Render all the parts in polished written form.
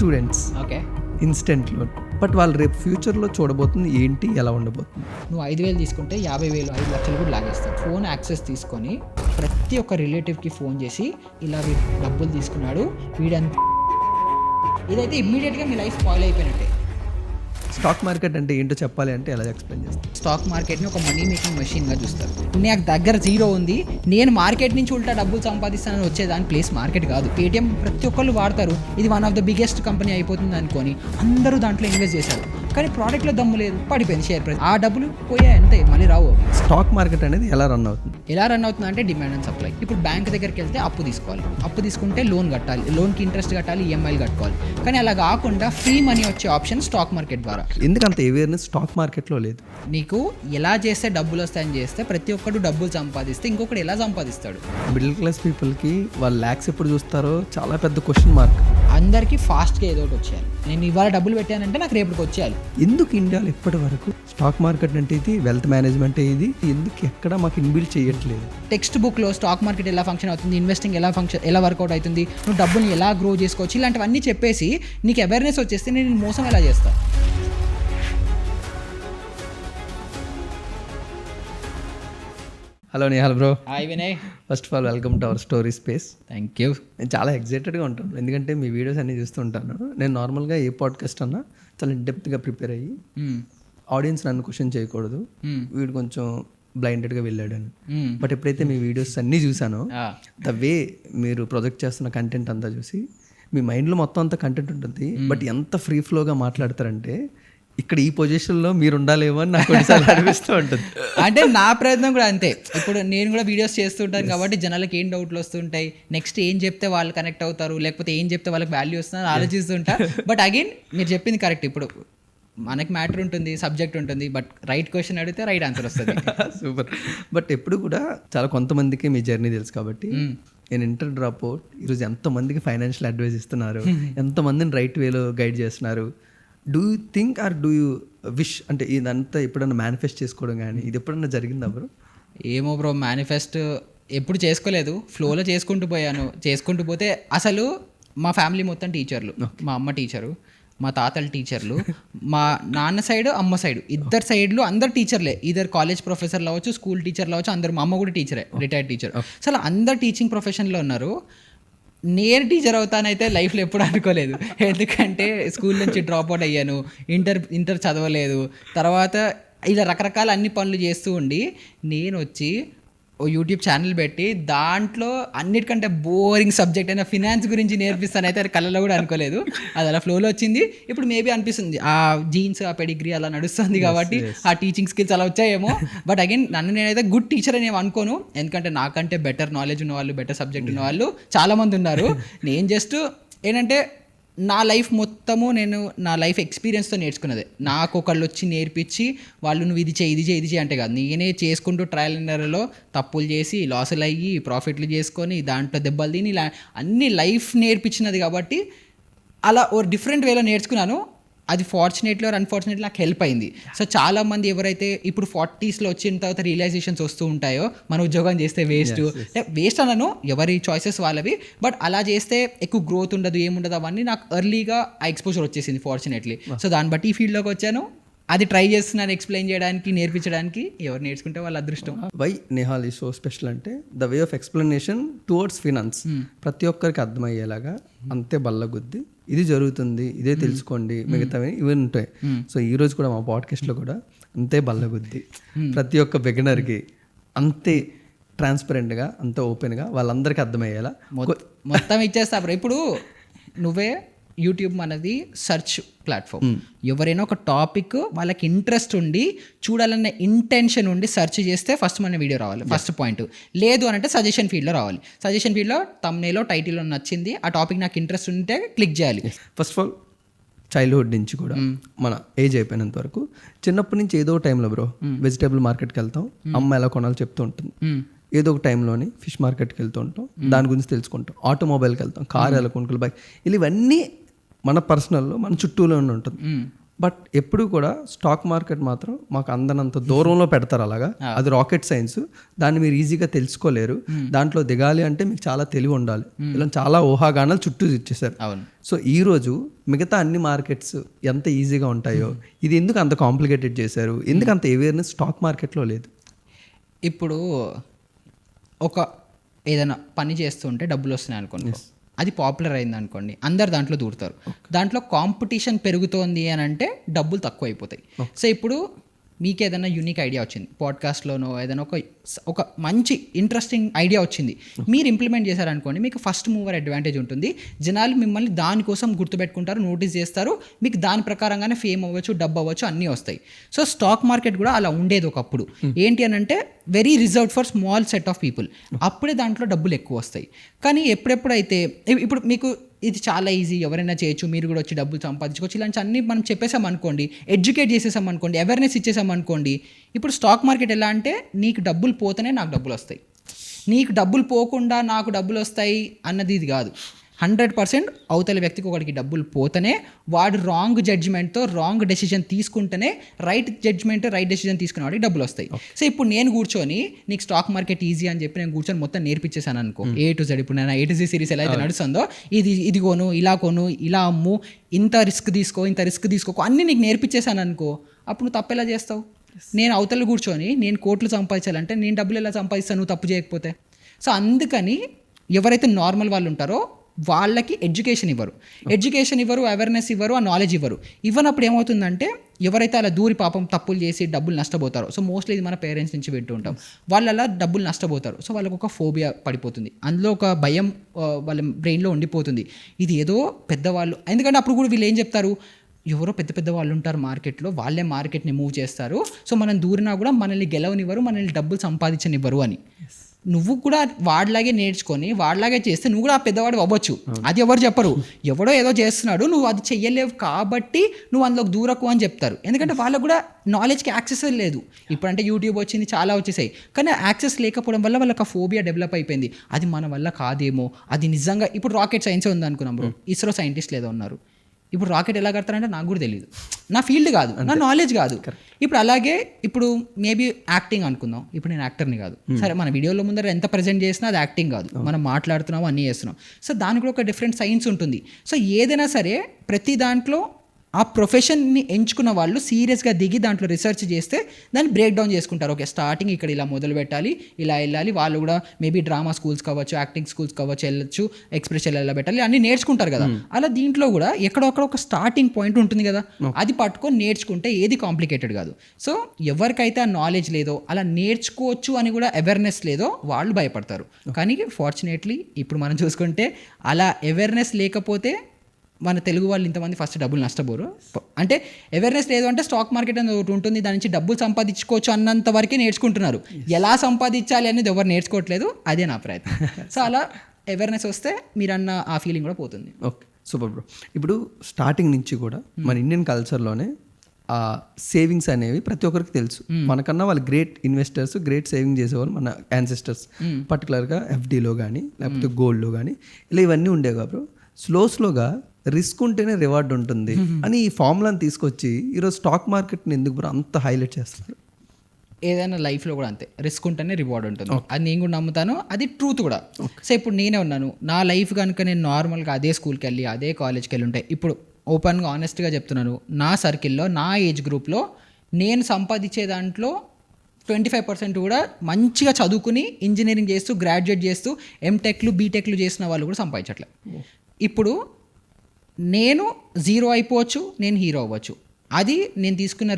Students okay, instant loan. But వాళ్ళు రేపు ఫ్యూచర్లో చూడబోతుంది ఏంటి, ఎలా ఉండబోతుంది. నువ్వు 5,000 తీసుకుంటే 50,000 5 లక్షలు కూడా లాగేస్తావు. ఫోన్ యాక్సెస్ తీసుకొని ప్రతి ఒక్క రిలేటివ్కి ఫోన్ చేసి ఇలా వీడు డబ్బులు తీసుకున్నాడు వీడంత, ఇదైతే ఇమ్మీడియట్గా మీ లైఫ్ స్పాయిల్ అయిపోయినట్టే. స్టాక్ మార్కెట్ అంటే ఏంటో చెప్పాలి అంటే ఎలా ఎక్స్ప్లెయిన్ చేస్తాను. స్టాక్ మార్కెట్ని ఒక మనీ మేకింగ్ మెషిన్గా చూస్తారు. నాకు దగ్గర జీరో ఉంది, నేను మార్కెట్ నుంచి ఉల్టా డబ్బులు సంపాదిస్తానని వచ్చేదాని ప్లేస్ మార్కెట్ కాదు. పేటిఎం ప్రతి ఒక్కళ్ళు వాడతారు, ఇది one of the biggest company అయిపోతుంది అనుకొని అందరూ దాంట్లో ఇన్వెస్ట్ చేశారు. కానీ ప్రోడక్ట్లో దమ్ము లేదు, పడిపోయింది షేర్ ప్రైస్. ఆ డబ్బులు పోయాయి అంతే, మళ్ళీ రావు. స్టాక్ మార్కెట్ అనేది ఎలా రన్ అవుతుంది? ఎలా రన్ అవుతుంది అంటే డిమాండ్ అండ్ సప్లై. ఇప్పుడు బ్యాంక్ దగ్గరికి వెళ్తే అప్పు తీసుకోవాలి, అప్పు తీసుకుంటే లోన్ కట్టాలి, లోన్కి ఇంట్రెస్ట్ కట్టాలి, ఈఎంఐలు కట్టుకోవాలి. కానీ అలా కాకుండా ఫ్రీ మనీ వచ్చే ఆప్షన్ స్టాక్ మార్కెట్ ద్వారా. ఎందుకంత అవేర్నెస్ స్టాక్ మార్కెట్లో లేదు. నీకు ఎలా చేస్తే డబ్బులు వస్తాయని చేస్తే ప్రతి ఒక్కడు డబ్బులు సంపాదిస్తే ఇంకొకటి ఎలా సంపాదిస్తాడు? మిడిల్ క్లాస్ పీపుల్కి వాళ్ళు ల్యాక్స్ ఎప్పుడు చూస్తారో చాలా పెద్ద క్వశ్చన్ మార్క్. అందరికీ ఫాస్ట్గా ఏదో ఒకటి వచ్చేయాలి. నేను ఇవాళ డబ్బులు పెట్టానంటే నాకు రేపటికి వచ్చేయాలి. ఎందుకు ఇండియాలో ఇప్పటి వరకు స్టాక్ మార్కెట్ అంటే ఇది, వెల్త్ మేనేజ్మెంట్ ఇది, ఎందుకు ఎక్కడ మాకు ఇన్బిల్డ్ చేయట్లేదు? టెక్స్ట్ బుక్లో స్టాక్ మార్కెట్ ఎలా ఫంక్షన్ అవుతుంది, ఇన్వెస్టింగ్ ఎలా వర్కౌట్ అవుతుంది, నువ్వు డబ్బుని ఎలా గ్రో చేసుకోవచ్చు, ఇలాంటివన్నీ చెప్పేసి నీకు అవేర్నెస్ వచ్చేస్తే నేను మోసం ఎలా చేస్తాను? Hello Nihal bro. Hi Vinay. First of all welcome to our story space. Thank you. నేను చాలా ఎక్సైటెడ్గా ఉంటాను, ఎందుకంటే మీ వీడియోస్ అన్నీ చూస్తుంటాను. నేను నార్మల్గా ఏ పాడ్కాస్ట్ అన్నా చాలా ఇన్డెప్త్గా ప్రిపేర్ అయ్యి ఆడియన్స్ నన్ను క్వశ్చన్ చేయకూడదు, వీడు కొంచెం బ్లైండెడ్గా వెళ్ళాడని. బట్ ఎప్పుడైతే మీ వీడియోస్ అన్నీ చూసానో, ద వే మీరు ప్రొజెక్ట్ చేస్తున్న కంటెంట్ అంతా చూసి మీ మైండ్లో మొత్తం అంతా కంటెంట్ ఉంటుంది, బట్ ఎంత ఫ్రీ ఫ్లోగా మాట్లాడతారంటే ఇక్కడ ఈ పొజిషన్లో మీరు ఉండాలేమో అని నాకు కొన్నిసార్లు అనిపిస్తూ ఉంటుంది. అంటే నా ప్రయత్నం కూడా అంతే. ఇప్పుడు నేను కూడా వీడియోస్ చేస్తుంటాను కాబట్టి జనాలకు ఏం డౌట్లు వస్తుంటాయి, నెక్స్ట్ ఏం చెప్తే వాళ్ళు కనెక్ట్ అవుతారు, లేకపోతే ఏం చెప్తే వాళ్ళకి వాల్యూ వస్తుందని ఆలోచిస్తుంటా. బట్ అగైన్ మీరు చెప్పింది కరెక్ట్. ఇప్పుడు మనకి మ్యాటర్ ఉంటుంది, సబ్జెక్ట్ ఉంటుంది, బట్ రైట్ క్వశ్చన్ అడిగితే రైట్ ఆన్సర్ వస్తుంది. సూపర్. బట్ ఎప్పుడు కూడా చాలా కొంతమందికి మీ జర్నీ తెలుసు కాబట్టి, నేను ఇంటర్ డ్రాప్ అవుట్ ఈరోజు ఎంతమందికి ఫైనాన్షియల్ అడ్వైస్ ఇస్తున్నారు, ఎంతమందిని రైట్ వేలో గైడ్ చేస్తున్నారు. Do you think or do you wish అంటే ఇదంతా ఎప్పుడన్నా మేనిఫెస్ట్ చేసుకోవడం కానీ ఇది ఎప్పుడన్నా జరిగిందా బ్రో? ఏమో బ్రో, మేనిఫెస్ట్ ఎప్పుడు చేసుకోలేదు, ఫ్లోలో చేసుకుంటూ పోతే అసలు మా ఫ్యామిలీ మొత్తం టీచర్లు. మా అమ్మ టీచరు, మా తాతలు టీచర్లు, మా నాన్న సైడ్ అమ్మ సైడ్ ఇద్దరు సైడ్లు అందరు టీచర్లే. ఇద్దరు కాలేజ్ ప్రొఫెసర్లు అవ్వచ్చు, స్కూల్ టీచర్లు అవ్వచ్చు, అందరు. మా అమ్మ కూడా టీచరే, రిటైర్డ్ టీచర్. అసలు అందరు టీచింగ్ ప్రొఫెషన్లో ఉన్నారు. నేను టీచర్ అవుతానైతే లైఫ్లో ఎప్పుడు అనుకోలేదు, ఎందుకంటే స్కూల్ నుంచి డ్రాప్ అవుట్ అయ్యాను, ఇంటర్ చదవలేదు. తర్వాత ఇలా రకరకాల అన్ని పనులు చేస్తూ ఉండి నేను వచ్చి ఓ యూట్యూబ్ ఛానల్ పెట్టి దాంట్లో అన్నిటికంటే బోరింగ్ సబ్జెక్ట్ అయినా ఫినాన్స్ గురించి నేర్పిస్తానైతే అది కళ్ళలో కూడా అనుకోలేదు. అది అలా ఫ్లోలో వచ్చింది. ఇప్పుడు మేబీ అనిపిస్తుంది ఆ జీన్స్, ఆ పెడిగ్రీ అలా నడుస్తుంది కాబట్టి ఆ టీచింగ్ స్కిల్స్ అలా వచ్చాయేమో. బట్ అగైన్ నన్ను నేనైతే గుడ్ టీచర్ అని అనుకోను, ఎందుకంటే నాకంటే బెటర్ నాలెడ్జ్ ఉన్నవాళ్ళు, బెటర్ సబ్జెక్ట్ ఉన్నవాళ్ళు చాలామంది ఉన్నారు. నేను జస్ట్ ఏంటంటే నా లైఫ్ మొత్తము నేను నా లైఫ్ ఎక్స్పీరియన్స్తో నేర్చుకున్నదే. నాకు ఒకళ్ళు వచ్చి నేర్పించి వాళ్ళు నువ్వు ఇది చేయి అంటే కాదు, నేనే చేసుకుంటూ ట్రయల్ అండ్ ఎర్రర్లో తప్పులు చేసి లాసులు అయ్యి ప్రాఫిట్లు చేసుకొని దాంట్లో దెబ్బలు తిని ఇలా అన్ని లైఫ్ నేర్పించినది కాబట్టి అలా ఓ డిఫరెంట్ వేలో నేర్చుకున్నాను. అది ఫార్చునేట్లీ ఆర్ అన్ఫార్చునేట్లీ నాకు హెల్ప్ అయింది. సో చాలామంది ఎవరైతే ఇప్పుడు 40sలో వచ్చిన తర్వాత రియలైజేషన్స్ వస్తూ ఉంటాయో, మన ఉద్యోగం చేస్తే వేస్ట్ అనను, ఎవరి చాయిసెస్ వాళ్ళవి, బట్ అలా చేస్తే ఎక్కువ గ్రోత్ ఉండదు, ఏముండదు, అవన్నీ నాకు ఎర్లీగా ఆ ఎక్స్పోజర్ వచ్చేసింది ఫార్చునేట్లీ. సో దాన్ని బట్టి ఈ ఫీల్డ్లోకి వచ్చాను. అది ట్రై చేస్తున్నాను ఎక్స్ప్లెయిన్ చేయడానికి, నేర్పించడానికి. ఎవరు నేర్చుకుంటే వాళ్ళ అదృష్టం. వై నిహాల్ ఈ సో స్పెషల్ అంటే the way of explanation towards finance ప్రతి ఒక్కరికి అర్థమయ్యేలాగా అంతే బల్లగుద్ది, ఇది జరుగుతుంది, ఇదే తెలుసుకోండి, మిగతావి ఇవి ఉంటాయి. సో ఈ రోజు కూడా మా పాడ్కాస్ట్లో కూడా అంతే బల్లగుద్ది, ప్రతి ఒక్క బిగినర్కి అంతే ట్రాన్స్పరెంట్గా, అంతే ఓపెన్గా వాళ్ళందరికీ అర్థమయ్యేలా మొత్తం ఇచ్చేస్తా. ఇప్పుడు నువ్వే యూట్యూబ్ మనది సెర్చ్ ప్లాట్ఫామ్. ఎవరైనా ఒక టాపిక్ వాళ్ళకి ఇంట్రెస్ట్ ఉండి చూడాలన్న ఇంటెన్షన్ ఉండి సెర్చ్ చేస్తే ఫస్ట్ మన వీడియో రావాలి, ఫస్ట్ పాయింట్. లేదు అని అంటే సజెషన్ ఫీల్డ్లో రావాలి. సజెషన్ ఫీల్డ్లో తమ్నేలో టైటిల్లో నచ్చింది, ఆ టాపిక్ నాకు ఇంట్రెస్ట్ ఉంటే క్లిక్ చేయాలి. ఫస్ట్ ఆఫ్ ఆల్ చైల్డ్హుడ్ నుంచి కూడా మన ఏజ్ అయిపోయినంత వరకు చిన్నప్పటి నుంచి ఏదో టైంలో బ్రో వెజిటేబుల్ మార్కెట్కి వెళ్తాం, అమ్మ ఎలా కొనాలో చెప్తూ ఉంటుంది. ఏదో ఒక టైంలోని ఫిష్ మార్కెట్కి వెళ్తూ ఉంటాం, దాని గురించి తెలుసుకుంటాం. ఆటోమొబైల్కి వెళ్తాం, కార్ ఎలా కొనుక్కోవాలి, బైక్, ఇవన్నీ మన పర్సనల్లో మన చుట్టూలో ఉంటుంది. బట్ ఎప్పుడు కూడా స్టాక్ మార్కెట్ మాత్రం మాకు అందనంత దూరంలో పెడతారు అలాగా. అది రాకెట్ సైన్స్, దాన్ని మీరు ఈజీగా తెలుసుకోలేరు. దాంట్లో దిగాలి అంటే మీకు చాలా తెలివి ఉండాలి. ఇలా చాలా ఊహాగానాలు చుట్టూ ఇచ్చేసారు. సో ఈరోజు మిగతా అన్ని మార్కెట్స్ ఎంత ఈజీగా ఉంటాయో ఇది ఎందుకు అంత కాంప్లికేటెడ్ చేశారు? ఎందుకు అంత అవేర్నెస్ స్టాక్ మార్కెట్లో లేదు? ఇప్పుడు ఒక ఏదైనా పని చేస్తుంటే డబ్బులు వస్తున్నాయి అనుకోండి, అది పాపులర్ అయింది అనుకోండి, అందరు దాంట్లో దూరుతారు. దాంట్లో కాంపిటీషన్ పెరుగుతోంది అని అంటే డబ్బులు తక్కువ అయిపోతాయి. సో ఇప్పుడు మీకు ఏదైనా యూనిక్ ఐడియా వచ్చింది, పాడ్కాస్ట్లోనో ఏదైనా ఒక మంచి ఇంట్రెస్టింగ్ ఐడియా వచ్చింది, మీరు ఇంప్లిమెంట్ చేశారనుకోండి, మీకు ఫస్ట్ మూవర్ అడ్వాంటేజ్ ఉంటుంది. జనాలు మిమ్మల్ని దానికోసం గుర్తుపెట్టుకుంటారు, నోటీస్ చేస్తారు, మీకు దాని ప్రకారంగానే ఫేమ్ అవ్వచ్చు, డబ్బు అవ్వచ్చు, అన్నీ వస్తాయి. సో స్టాక్ మార్కెట్ కూడా అలా ఉండేది ఒకప్పుడు. ఏంటి అని అంటే very reserved for small set of people. అప్పుడే దాంట్లో డబ్బులు ఎక్కువ వస్తాయి. కానీ ఎప్పుడెప్పుడైతే ఇప్పుడు మీకు ఇది చాలా ఈజీ, ఎవరైనా చేయొచ్చు, మీరు కూడా వచ్చి డబ్బులు సంపాదించుకోవచ్చు, ఇలాంటి అన్నీ మనం చెప్పేసాం అనుకోండి, ఎడ్యుకేట్ చేసేసాం అనుకోండి, అవేర్నెస్ ఇచ్చేసాం అనుకోండి, ఇప్పుడు స్టాక్ మార్కెట్ ఎలా అంటే నీకు డబ్బులు పోతేనే నాకు డబ్బులు వస్తాయి, నీకు డబ్బులు పోకుండా నాకు డబ్బులు వస్తాయి అన్నది ఇది కాదు. 100% అవతల వ్యక్తికి ఒకటికి డబ్బులు పోతేనే వాడు రాంగ్ జడ్జిమెంట్తో రాంగ్ డెసిజన్ తీసుకుంటేనే రైట్ జడ్జిమెంట్ రైట్ డెసిజన్ తీసుకునే వాడికి డబ్బులు వస్తాయి. సో ఇప్పుడు నేను కూర్చొని నీకు స్టాక్ మార్కెట్ ఈజీ అని చెప్పి నేను కూర్చొని మొత్తం నేర్పించేశాను అనుకో, A to Z. ఇప్పుడు నేను A to Z సిరీస్ ఎలా అయితే నడుస్తుందో, ఇది కొను, ఇలా అమ్ము, ఇంత రిస్క్ తీసుకోకు అన్నీ నీకు నేర్పించేశాను అనుకో, అప్పుడు నువ్వు తప్పు ఎలా చేస్తావు? నేను అవతల కూర్చొని నేను కోట్లు సంపాదించాలంటే నేను డబ్బులు ఎలా సంపాదిస్తాను నువ్వు తప్పు చేయకపోతే? సో అందుకని ఎవరైతే నార్మల్ వాళ్ళు ఉంటారో వాళ్ళకి ఎడ్యుకేషన్ ఇవ్వరు, అవేర్నెస్ ఇవ్వరు, ఆ నాలెడ్జ్ ఇవ్వరు. ఇవ్వనప్పుడు ఏమవుతుందంటే ఎవరైతే అలా దూరి పాపం తప్పులు చేసి డబ్బులు నష్టపోతారో, సో మోస్ట్లీ ఇది మన పేరెంట్స్ నుంచి వింటూ ఉంటాం, వాళ్ళు అలా డబ్బులు నష్టపోతారు. సో వాళ్ళకు ఒక ఫోబియా పడిపోతుంది, అందులో ఒక భయం వాళ్ళ బ్రెయిన్లో ఉండిపోతుంది, ఇది ఏదో పెద్దవాళ్ళు. ఎందుకంటే అప్పుడు కూడా వీళ్ళు ఏం చెప్తారు, ఎవరో పెద్ద వాళ్ళు ఉంటారు మార్కెట్లో, వాళ్ళే మార్కెట్ని మూవ్ చేస్తారు, సో మనం దూరినా కూడా మనల్ని గెలవనివ్వరు, మనల్ని డబ్బులు సంపాదించనివ్వరు అని. నువ్వు కూడా వాడిలాగే నేర్చుకొని వాడిలాగే చేస్తే నువ్వు కూడా ఆ పెద్దవాడు అవ్వచ్చు. అది ఎవరు చెప్పరు, ఎవడో ఏదో చేస్తున్నాడు, నువ్వు అది చెయ్యలేవు కాబట్టి నువ్వు అందులోకి దూరకు అని చెప్తారు. ఎందుకంటే వాళ్ళకు కూడా నాలెడ్జ్కి యాక్సెస్ లేదు. ఇప్పుడంటే యూట్యూబ్ వచ్చింది, చాలా వచ్చేసాయి, కానీ యాక్సెస్ లేకపోవడం వల్ల వాళ్ళకి ఆ ఫోబియా డెవలప్ అయిపోయింది. అది మన వల్ల కాదేమో, అది నిజంగా ఇప్పుడు రాకెట్ సైన్సే ఉంది అనుకున్నాం బ్రో, ఇస్రో సైంటిస్టులు ఏదో ఉన్నారు, ఇప్పుడు రాకెట్ ఎలా కడతారంటే నాకు కూడా తెలియదు, నా ఫీల్డ్ కాదు, నా నాలెడ్జ్ కాదు. ఇప్పుడు అలాగే ఇప్పుడు మేబీ యాక్టింగ్ అనుకుందాం, ఇప్పుడు నేను యాక్టర్ని కాదు, సరే మన వీడియోలో ముందర ఎంత ప్రజెంట్ చేసినా అది యాక్టింగ్ కాదు, మనం మాట్లాడుతున్నాము అన్నీ చేస్తున్నాం. సో దానికి కూడా ఒక డిఫరెంట్ సైన్స్ ఉంటుంది. సో ఏదైనా సరే ప్రతి దాంట్లో ఆ ప్రొఫెషన్ని ఎంచుకున్న వాళ్ళు సీరియస్గా దిగి దాంట్లో రీసెర్చ్ చేస్తే దాన్ని బ్రేక్ డౌన్ చేసుకుంటారు. ఓకే, స్టార్టింగ్ ఇక్కడ ఇలా మొదలు పెట్టాలి, ఇలా వెళ్ళాలి, వాళ్ళు కూడా మేబీ డ్రామా స్కూల్స్ కావచ్చు, యాక్టింగ్ స్కూల్స్ కావచ్చు, వెళ్ళొచ్చు, ఎక్స్ప్రెషన్ ఎలా పెట్టాలి అన్నీ నేర్చుకుంటారు కదా. అలా దీంట్లో కూడా ఎక్కడొక్కడ ఒక స్టార్టింగ్ పాయింట్ ఉంటుంది కదా, అది పట్టుకొని నేర్చుకుంటే ఏది కాంప్లికేటెడ్ కాదు. సో ఎవరికైతే ఆ నాలెడ్జ్ లేదో, అలా నేర్చుకోవచ్చు అని కూడా అవేర్నెస్ లేదో వాళ్ళు భయపడతారు. కానీ ఫార్చునేట్లీ ఇప్పుడు మనం చూసుకుంటే అలా అవేర్నెస్ లేకపోతే మన తెలుగు వాళ్ళు ఇంతమంది ఫస్ట్ డబ్బులు నష్టపోరు. అంటే అవేర్నెస్ లేదు అంటే స్టాక్ మార్కెట్ అనేది ఒకటి ఉంటుంది, దాని నుంచి డబ్బులు సంపాదించుకోవచ్చు అన్నంత వరకే నేర్చుకుంటున్నారు, ఎలా సంపాదించాలి అనేది ఎవరు నేర్చుకోవట్లేదు, అదే నా ప్రయత్నం. సో అలా అవేర్నెస్ వస్తే మీరన్న ఆ ఫీలింగ్ కూడా పోతుంది. Okay, super bro. ఇప్పుడు స్టార్టింగ్ నుంచి కూడా మన ఇండియన్ కల్చర్లోనే ఆ సేవింగ్స్ అనేవి ప్రతి ఒక్కరికి తెలుసు. మనకన్నా వాళ్ళు గ్రేట్ ఇన్వెస్టర్స్, గ్రేట్ సేవింగ్ చేసేవాళ్ళు మన యాన్సెస్టర్స్, పర్టికులర్గా ఎఫ్డీలో కానీ లేకపోతే గోల్డ్లో కానీ ఇలా ఇవన్నీ ఉండేవి కదా బ్రో. స్లోగా రిస్క్ ఉంటేనే రివార్డ్ ఉంటుంది అని ఈ ఫార్ములాని తీసుకొచ్చి ఈరోజు స్టాక్ మార్కెట్ని ఎందుకు బ్రో అంత హైలైట్ చేస్తారు? ఏదైనా లైఫ్లో కూడా అంతే, రిస్క్ ఉంటేనే రివార్డ్ ఉంటుంది, అది నేను కూడా నమ్ముతాను, అది ట్రూత్ కూడా. సో ఇప్పుడు నేనే ఉన్నాను, నా లైఫ్ కనుక నేను నార్మల్గా అదే స్కూల్కి వెళ్ళి అదే కాలేజ్కి వెళ్ళి ఉంటే, ఇప్పుడు ఓపెన్గా ఆనెస్ట్గా చెప్తున్నాను, నా సర్కిల్లో నా ఏజ్ గ్రూప్లో నేను సంపాదించే దాంట్లో 25% కూడా మంచిగా చదువుకుని ఇంజనీరింగ్ చేస్తూ గ్రాడ్యుయేట్ చేస్తూ ఎంటెక్లు బీటెక్లు చేసిన వాళ్ళు కూడా సంపాదించట్లేదు. ఇప్పుడు నేను జీరో అయిపోవచ్చు, నేను హీరో అవ్వచ్చు, అది నేను తీసుకున్న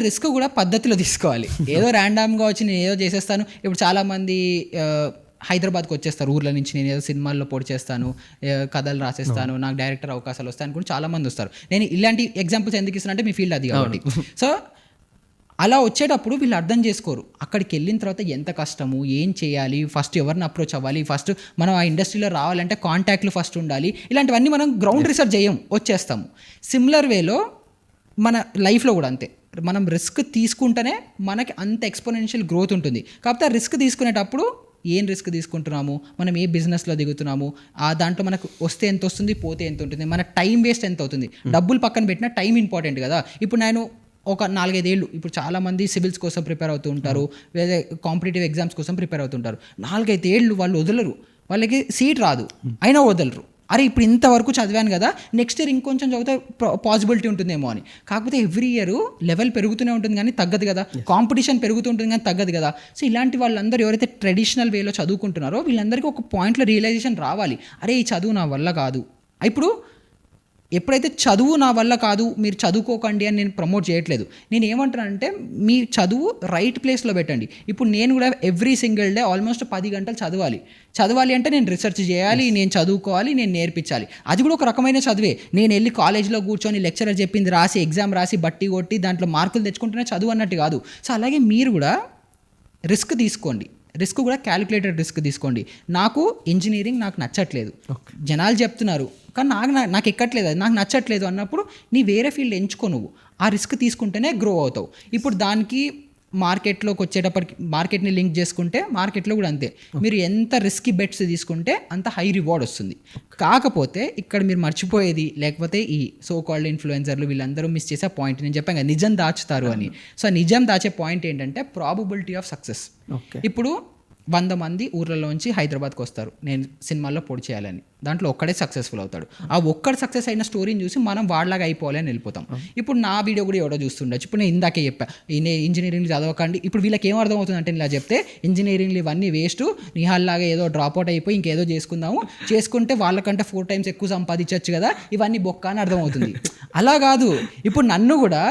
రిస్క్ కూడా పద్ధతిలో తీసుకోవాలి. ఏదో ర్యాండమ్గా వచ్చి నేను ఏదో చేసేస్తాను. ఇప్పుడు చాలామంది హైదరాబాద్కి వచ్చేస్తారు ఊర్ల నుంచి, నేను ఏదో సినిమాల్లో పోటీ చేస్తాను, కథలు రాసేస్తాను, నాకు డైరెక్టర్ అవకాశాలు వస్తాయని కూడా చాలామంది వస్తారు. నేను ఇలాంటి ఎగ్జాంపుల్స్ ఎందుకు ఇస్తాను అంటే మీ ఫీల్డ్ అది కాబట్టి. సో అలా వచ్చేటప్పుడు వీళ్ళు అర్థం చేసుకోరు, అక్కడికి వెళ్ళిన తర్వాత ఎంత కష్టము, ఏం చేయాలి, ఫస్ట్ ఎవరిని అప్రోచ్ అవ్వాలి, ఫస్ట్ మనం ఆ ఇండస్ట్రీలో రావాలంటే కాంటాక్ట్లు ఫస్ట్ ఉండాలి, ఇలాంటివన్నీ మనం గ్రౌండ్ రీసెర్చ్ వచ్చేస్తాము. సిమిలర్ వేలో మన లైఫ్లో కూడా అంతే, మనం రిస్క్ తీసుకుంటేనే మనకి అంత ఎక్స్పోనెన్షియల్ గ్రోత్ ఉంటుంది. కాకపోతే ఆ రిస్క్ తీసుకునేటప్పుడు ఏం రిస్క్ తీసుకుంటున్నాము, మనం ఏ బిజినెస్లో దిగుతున్నాము, ఆ దాంట్లో మనకు వస్తే ఎంత వస్తుంది, పోతే ఎంత ఉంటుంది, మన టైం వేస్ట్ ఎంత అవుతుంది. డబ్బులు పక్కన పెట్టినా టైం ఇంపార్టెంట్ కదా. ఇప్పుడు నేను ఒక 4-5 ఏళ్ళు, ఇప్పుడు చాలామంది సివిల్స్ కోసం ప్రిపేర్ అవుతూ ఉంటారు, లేదా కాంపిటేటివ్ ఎగ్జామ్స్ కోసం ప్రిపేర్ అవుతుంటారు. 4-5 ఏళ్ళు వాళ్ళు వదలరు, వాళ్ళకి సీట్ రాదు అయినా వదలరు. అరే ఇప్పుడు ఇంతవరకు చదివాను కదా, నెక్స్ట్ ఇయర్ ఇంకొంచెం చదివితే పాసిబిలిటీ ఉంటుందేమో అని. కాకపోతే ఎవ్రీ ఇయర్ లెవెల్ పెరుగుతూనే ఉంటుంది కానీ తగ్గదు కదా, కాంపిటీషన్ పెరుగుతుంటుంది కానీ తగ్గదు కదా. సో ఇలాంటి వాళ్ళందరూ ఎవరైతే ట్రెడిషనల్ వేలో చదువుకుంటున్నారో వీళ్ళందరికీ ఒక పాయింట్లో రియలైజేషన్ రావాలి, అరే ఈ చదువు నా వల్ల కాదు. ఇప్పుడు ఎప్పుడైతే చదువు నా వల్ల కాదు, మీరు చదువుకోకండి అని నేను ప్రమోట్ చేయట్లేదు. నేను ఏమంటానంటే మీ చదువు రైట్ ప్లేస్లో పెట్టండి. ఇప్పుడు నేను కూడా ఎవ్రీ సింగిల్ డే ఆల్మోస్ట్ 10 గంటలు చదవాలి అంటే నేను రీసెర్చ్ చేయాలి, నేను చదువుకోవాలి, నేను నేర్పించాలి. అది కూడా ఒక రకమైన చదువే. నేను వెళ్ళి కాలేజ్లో కూర్చొని లెక్చరర్ చెప్పింది రాసి, ఎగ్జామ్ రాసి, బట్టి కొట్టి దాంట్లో మార్కులు తెచ్చుకుంటేనే చదువు అన్నట్టు కాదు. సో అలాగే మీరు కూడా రిస్క్ తీసుకోండి, రిస్క్ కూడా క్యాలిక్యులేటెడ్ రిస్క్ తీసుకోండి. నాకు ఇంజనీరింగ్ నాకు నచ్చట్లేదు, జనాలు చెప్తున్నారు కానీ నాకు ఎక్కట్లేదు, అది నాకు నచ్చట్లేదు అన్నప్పుడు నీ వేరే ఫీల్డ్ ఎంచుకో. నువ్వు ఆ రిస్క్ తీసుకుంటేనే గ్రో అవుతావు. ఇప్పుడు దానికి మార్కెట్లోకి వచ్చేటప్పటికి మార్కెట్ని లింక్ చేసుకుంటే మార్కెట్లో కూడా అంతే, మీరు ఎంత రిస్కీ బెట్స్ తీసుకుంటే అంత హై రివార్డ్ వస్తుంది. కాకపోతే ఇక్కడ మీరు మర్చిపోయేది, లేకపోతే ఈ సో కాల్డ్ ఇన్ఫ్లుయెన్సర్లు వీళ్ళందరూ మిస్ చేసే పాయింట్, నేను చెప్పాను కదా నిజం దాచుతారు అని. సో నిజం దాచే పాయింట్ ఏంటంటే ప్రాబబిలిటీ ఆఫ్ సక్సెస్. ఇప్పుడు 100 మంది ఊర్లలోంచి హైదరాబాద్కి వస్తారు నేను సినిమాల్లో పొడి చేయాలని, దాంట్లో ఒక్కడే సక్సెస్ఫుల్ అవుతాడు. ఆ ఒక్కడు సక్సెస్ అయిన స్టోరీని చూసి మనం వాళ్ళలాగా అయిపోవాలి అని వెళ్ళిపోతాం. ఇప్పుడు నా వీడియో కూడా ఎవడో చూస్తుండొచ్చు. ఇప్పుడు నేను ఇందాకే చెప్పా, ఇంజనీరింగ్ చదవకండి. ఇప్పుడు వీళ్ళకి ఏం అర్థం అవుతుందంటే ఇలా చెప్తే ఇంజనీరింగ్లు ఇవన్నీ వేస్ట్, నిహాల్లాగా ఏదో డ్రాప్ అవుట్ అయిపోయి ఇంకేదో చేసుకుంటే వాళ్ళకంటే 4 times ఎక్కువ సంపాదించవచ్చు కదా, ఇవన్నీ బొక్క అని అర్థమవుతుంది. అలా కాదు. ఇప్పుడు నన్ను కూడా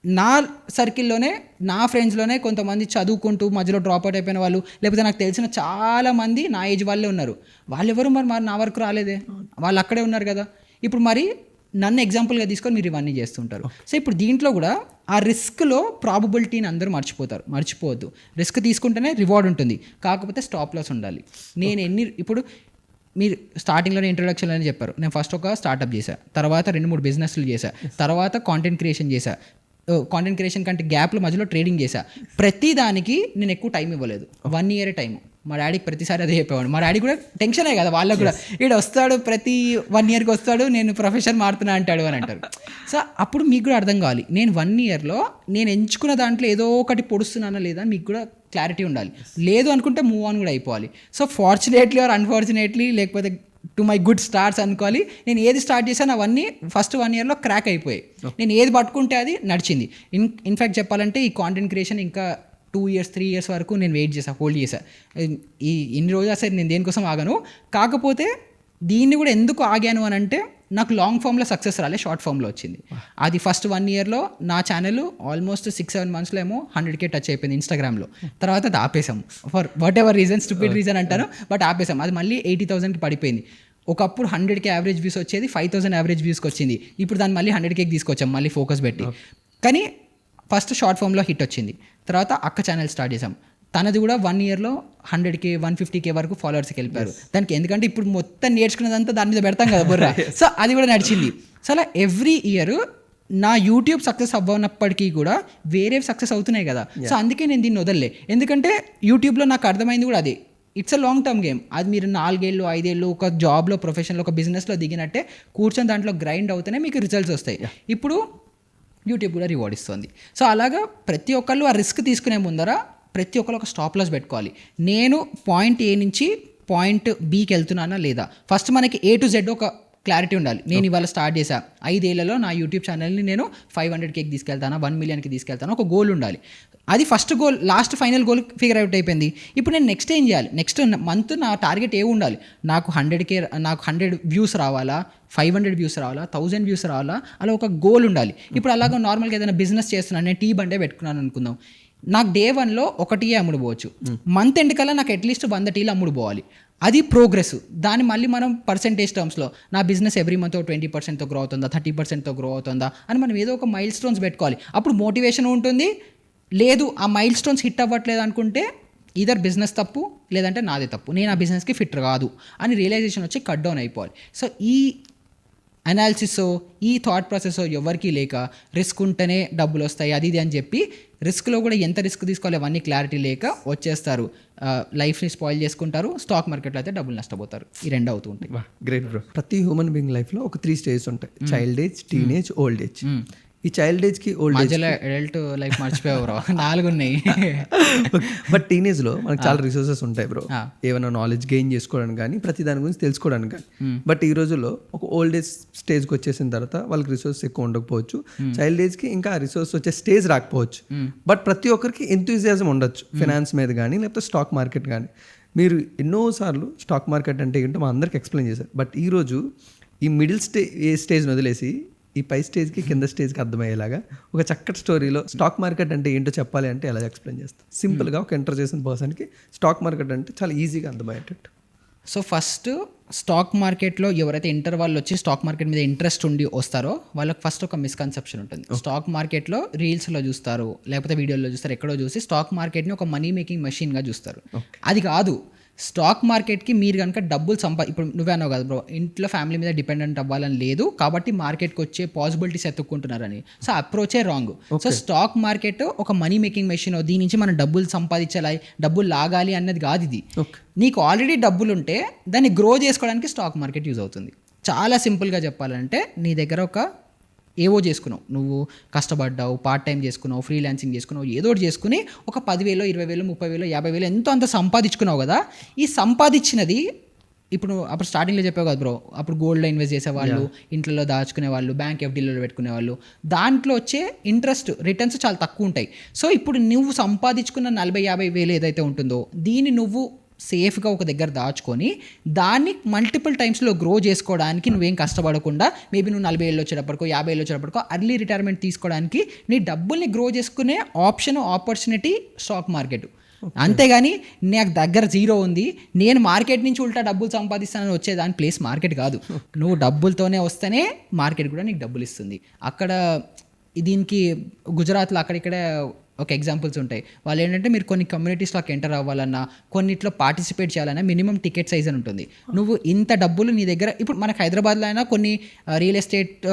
నా సర్కిల్లోనే, నా ఫ్రెండ్స్లోనే కొంతమంది చదువుకుంటూ మధ్యలో డ్రాప్ అవుట్ అయిపోయిన వాళ్ళు, లేకపోతే నాకు తెలిసిన చాలామంది నా ఏజ్ వాళ్ళే ఉన్నారు. వాళ్ళెవరు మరి నా వరకు రాలేదే, వాళ్ళు అక్కడే ఉన్నారు కదా. ఇప్పుడు మరి నన్ను ఎగ్జాంపుల్గా తీసుకొని మీరు ఇవన్నీ చేస్తుంటారు. సో ఇప్పుడు దీంట్లో కూడా ఆ రిస్క్లో ప్రాబబిలిటీని అందరూ మర్చిపోవద్దు. రిస్క్ తీసుకుంటేనే రివార్డ్ ఉంటుంది, కాకపోతే స్టాప్ లాస్ ఉండాలి. ఇప్పుడు మీరు స్టార్టింగ్లోనే ఇంట్రొడక్షన్లో చెప్పారు, నేను ఫస్ట్ ఒక స్టార్ట్అప్ చేశా, తర్వాత 2-3 బిజినెస్లు చేశా, తర్వాత కాంటెంట్ క్రియేషన్ చేశా, కాంటెంట్ క్రియేషన్ కంటే గ్యాప్లో మధ్యలో ట్రేడింగ్ చేశా. ప్రతి దానికి నేను ఎక్కువ టైం ఇవ్వలేదు, 1 year టైం. మా డాడీకి ప్రతిసారి అదే చెప్పేవాడు. మా డాడీ కూడా టెన్షనే కదా వాళ్ళకు కూడా, వీడు వస్తాడు ప్రతి 1 yearకి వస్తాడు, నేను ప్రొఫెషన్ మారుతున్నా అంటాడు అని అంటారు. సో అప్పుడు మీకు కూడా అర్థం కావాలి, నేను 1 yearలో నేను ఎంచుకున్న దాంట్లో ఏదో ఒకటి పొడుస్తున్నానా లేదా మీకు కూడా క్లారిటీ ఉండాలి. లేదు అనుకుంటే మూవ్ ఆన్ కూడా అయిపోవాలి. సో ఫార్చునేట్లీ ఆర్ అన్ఫార్చునేట్లీ, లేకపోతే టు మై గుడ్ స్టార్ట్స్ అనుకోవాలి. నేను ఏది స్టార్ట్ చేశాను అవన్నీ ఫస్ట్ 1 yearలో క్రాక్ అయిపోయాయి. నేను ఏది పట్టుకుంటే అది నడిచింది. ఇన్ఫ్యాక్ట్ చెప్పాలంటే ఈ కాంటెంట్ క్రియేషన్ ఇంకా 2 years 3 years వరకు నేను వెయిట్ చేశాను, హోల్డ్ చేశాను. ఇన్ని రోజులు అసలు నేను దేనికోసం ఆగాను. కాకపోతే దీన్ని కూడా ఎందుకు ఆగాను అని అంటే, నాకు లాంగ్ ఫామ్లో సక్సెస్ రాలే, షార్ట్ ఫామ్లో వచ్చింది. అది ఫస్ట్ 1 yearలో నా ఛానల్ ఆల్మోస్ట్ 6-7 monthsలో ఏమో 100K టచ్ అయిపోయింది ఇన్స్టాగ్రామ్లో. తర్వాత అది ఆపేసాం, for whatever reason, stupid reason అంటారు, బట్ ఆపేసాం. అది మళ్ళీ 80,000కి పడిపోయింది. ఒకప్పుడు 100K యావరేజ్ వ్యూస్ వచ్చేది, 5,000 యావరేజ్ వ్యూస్కి వచ్చింది. ఇప్పుడు దాన్ని మళ్ళీ 100Kకి తీసుకొచ్చాం, మళ్ళీ ఫోకస్ పెట్టి. కానీ ఫస్ట్ షార్ట్ ఫామ్లో హిట్ వచ్చింది. తర్వాత అక్క ఛానల్ స్టార్ట్ చేసాం, తనది కూడా 1 yearలో 100K 150K వరకు ఫాలోవర్స్కి వెళ్ళిపోయారు. దానికి ఎందుకంటే ఇప్పుడు మొత్తం నేర్చుకున్నదంతా దాని మీద పెడతాం కదా బుర్ర. సో అది కూడా నడిచింది. సో అలా ఎవ్రీ ఇయర్ నా యూట్యూబ్ సక్సెస్ అవ్వనప్పటికీ కూడా వేరే సక్సెస్ అవుతున్నాయి కదా. సో అందుకే నేను దీన్ని వదలలే, ఎందుకంటే యూట్యూబ్లో నాకు అర్థమైంది కూడా అదే, it's a long term game. అది మీరు 4 ఏళ్ళు 5 ఏళ్ళు ఒక జాబ్లో, ప్రొఫెషన్లో, ఒక బిజినెస్లో దిగినట్టే కూర్చొని దాంట్లో గ్రైండ్ అవుతూనే మీకు రిజల్ట్స్ వస్తాయి. ఇప్పుడు యూట్యూబ్ కూడా రివార్డ్ ఇస్తుంది. సో అలాగా ప్రతి ఒక్కళ్ళు ఆ రిస్క్ తీసుకునే ముందర ప్రతి ఒక్కరు ఒక స్టాప్ లాస్ పెట్టుకోవాలి. నేను పాయింట్ A నుంచి పాయింట్ Bకి వెళ్తున్నానా లేదా, ఫస్ట్ మనకి A to Z ఒక క్లారిటీ ఉండాలి. నేను ఇవాళ స్టార్ట్ చేశా, 5 ఏళ్లలో నా యూట్యూబ్ ఛానల్ని నేను 500Kకి తీసుకెళ్తానా, 1 millionకి తీసుకెళ్తానా, ఒక గోల్ ఉండాలి. అది first goal. Last final goal figure out అయిపోయింది. ఇప్పుడు నేను నెక్స్ట్ ఏం చేయాలి, నెక్స్ట్ మంత్ నా టార్గెట్ ఏ ఉండాలి, నాకు 100 వ్యూస్ రావాలా, 500 వ్యూస్ రావాలా, 1000 వ్యూస్ రావాలా, అలా ఒక గోల్ ఉండాలి. ఇప్పుడు అలాగా నార్మల్గా ఏదైనా బిజినెస్ చేస్తున్నాను, నేను టీ బండే పెట్టుకున్నాను అనుకుందాం, నాకు day 1లో ఒక టీ అమ్ముడుపోవచ్చు, మంత్ ఎండ్ కల్లా నాకు అట్లీస్ట్ 100 టీలు అమ్ముడుపోవాలి. అది ప్రోగ్రెస్. దాన్ని మళ్ళీ మనం పర్సెంటేజ్ టర్మ్స్లో నా బిజినెస్ ఎవ్రీ మంత్ 20%తో గ్రో అవుతుందా, 30%తో గ్రో అవుతుందా అని మనం ఏదో ఒక మైల్ స్టోన్స్ పెట్టుకోవాలి. అప్పుడు మోటివేషన్ ఉంటుంది. లేదు ఆ మైల్ స్టోన్స్ హిట్ అవ్వట్లేదు అనుకుంటే ఈధర్ బిజినెస్ తప్పు, లేదంటే నాదే తప్పు, నేను ఆ బిజినెస్కి ఫిట్ కాదు అని రియలైజేషన్ వచ్చి కట్ డౌన్ అయిపోవాలి. సో ఈ అనాలిసిస్ ఈ థాట్ ప్రాసెస్ ఎవరికి లేక రిస్క్ ఉంటేనే డబ్బులు వస్తాయి అది ఇది అని చెప్పి రిస్క్లో కూడా ఎంత రిస్క్ తీసుకోవాలి అవన్నీ క్లారిటీ లేక వచ్చేస్తారు, లైఫ్ని స్పాయిల్ చేసుకుంటారు, స్టాక్ మార్కెట్లో అయితే డబ్బులు నష్టపోతారు. ఈ రెండు అవుతూ ఉంటాయి. Great bro. ప్రతి హ్యూమన్ బీయింగ్ లైఫ్లో ఒక 3 స్టేజెస్ ఉంటాయి, child age, teenage, old age. ఈ చైల్డ్ ఏజ్కి ఓల్డ్ ఏజ్ మధ్యలో అడల్ట్ లైఫ్ మర్చిపోయావు బ్రో. 4 ఉన్నాయి. బట్ టీనేజ్లో మనకు చాలా రిసోర్సెస్ ఉంటాయి బ్రో, ఏమైనా నాలెడ్జ్ గెయిన్ చేసుకోవడానికి కానీ ప్రతి దాని గురించి తెలుసుకోవడానికి కానీ. బట్ ఈ రోజుల్లో ఒక ఓల్డ్ ఏజ్ స్టేజ్కి వచ్చేసిన తర్వాత వాళ్ళకి రిసోర్సెస్ ఎక్కువ ఉండకపోవచ్చు, చైల్డ్ ఏజ్కి ఇంకా రిసోర్స్ వచ్చే స్టేజ్ రాకపోవచ్చు. బట్ ప్రతి ఒక్కరికి ఎంతూజియాజం ఉండొచ్చు ఫినాన్స్ మీద కానీ లేకపోతే స్టాక్ మార్కెట్ కానీ. మీరు ఎన్నోసార్లు స్టాక్ మార్కెట్ అంటే ఏంటో మా అందరికి ఎక్స్ప్లెయిన్ చేశారు. బట్ ఈరోజు ఈ మిడిల్ స్టేజ్ని వదిలేసి ఈ పై స్టేజ్కి కింద స్టేజ్కి అర్థమయ్యేలాగా ఒక చక్కటి స్టోరీలో స్టాక్ మార్కెట్ అంటే ఏంటో చెప్పాలి అంటే ఎలా ఎక్స్ప్లెయిన్ చేస్తాం సింపుల్గా ఒక ఎంటర్ చేసిన పర్సన్కి స్టాక్ మార్కెట్ అంటే చాలా ఈజీగా అర్థమయ్యేటట్టు. సో ఫస్ట్ స్టాక్ మార్కెట్లో ఎవరైతే ఇంటర్ వాళ్ళు వచ్చి స్టాక్ మార్కెట్ మీద ఇంట్రెస్ట్ ఉండి వస్తారో వాళ్ళకి ఫస్ట్ ఒక మిస్కన్సెప్షన్ ఉంటుంది. స్టాక్ మార్కెట్లో రీల్స్లో చూస్తారు, లేకపోతే వీడియోలో చూస్తారు, ఎక్కడో చూసి స్టాక్ మార్కెట్ని ఒక మనీ మేకింగ్ మెషిన్గా చూస్తారు. అది కాదు. స్టాక్ మార్కెట్కి మీరు కనుక డబ్బులు ఇప్పుడు నువ్వే అన్నావు కదా బ్రో, ఇంట్లో ఫ్యామిలీ మీద డిపెండెంట్ అవ్వాలని లేదు కాబట్టి మార్కెట్కి వచ్చే పాసిబిలిటీస్ ఎత్తుక్కుంటున్నారని. సో అప్రోచే రాంగ్. సో స్టాక్ మార్కెట్ ఒక మనీ మేకింగ్ మెషిన్, దీని నుంచి మనం డబ్బులు సంపాదించాలి, డబ్బులు లాగాలి అన్నది కాదు ఇది. నీకు ఆల్రెడీ డబ్బులు ఉంటే దాన్ని గ్రో చేసుకోవడానికి స్టాక్ మార్కెట్ యూజ్ అవుతుంది. చాలా సింపుల్గా చెప్పాలంటే నీ దగ్గర ఒక ఏవో చేసుకున్నావు, నువ్వు కష్టపడ్డావు, పార్ట్ టైం చేసుకున్నావు, ఫ్రీలాన్సింగ్ చేసుకున్నావు, ఏదో ఒకటి చేసుకుని ఒక 10,000, 20,000, 30,000, 50,000 ఎంతో అంత సంపాదించుకున్నావు కదా. ఈ సంపాదించినది ఇప్పుడు అప్పుడు స్టార్టింగ్లో చెప్పావు కదా బ్రో, అప్పుడు గోల్డ్లో ఇన్వెస్ట్ చేసేవాళ్ళు, ఇంట్లో దాచుకునే వాళ్ళు, బ్యాంక్ ఎఫ్డీలలో పెట్టుకునే వాళ్ళు, దాంట్లో వచ్చే ఇంట్రెస్ట్ రిటర్న్స్ చాలా తక్కువ ఉంటాయి. సో ఇప్పుడు నువ్వు సంపాదించుకున్న 40,000-50,000 ఏదైతే ఉంటుందో దీన్ని నువ్వు సేఫ్గా ఒక దగ్గర దాచుకొని దాన్ని మల్టిపుల్ టైమ్స్లో గ్రో చేసుకోవడానికి నువ్వేం కష్టపడకుండా మేబీ నువ్వు 40 ఏళ్ళు వచ్చేటప్పటికో 50 ఏళ్ళు వచ్చేటప్పటికో అర్లీ రిటైర్మెంట్ తీసుకోవడానికి నీ డబ్బుల్ని గ్రో చేసుకునే ఆపర్చునిటీ స్టాక్ మార్కెట్. అంతేగాని నాకు దగ్గర 0 ఉంది, నేను మార్కెట్ నుంచి ఉల్టా డబ్బులు సంపాదిస్తానని వచ్చేదాని ప్లేస్ మార్కెట్ కాదు. నువ్వు డబ్బులతోనే వస్తేనే మార్కెట్ కూడా నీకు డబ్బులు ఇస్తుంది. అక్కడ దీనికి గుజరాత్లో అక్కడిక్కడ ఒక ఎగ్జాంపుల్స్ ఉంటాయి. వాళ్ళు ఏంటంటే మీరు కొన్ని కమ్యూనిటీస్లోకి ఎంటర్ అవ్వాలన్నా, కొన్నిట్లో పార్టిసిపేట్ చేయాలన్నా మినిమం టికెట్ సైజ్ అని ఉంటుంది. నువ్వు ఇంత డబ్బులు నీ దగ్గర, ఇప్పుడు మనకు హైదరాబాద్లో అయినా కొన్ని రియల్ ఎస్టేట్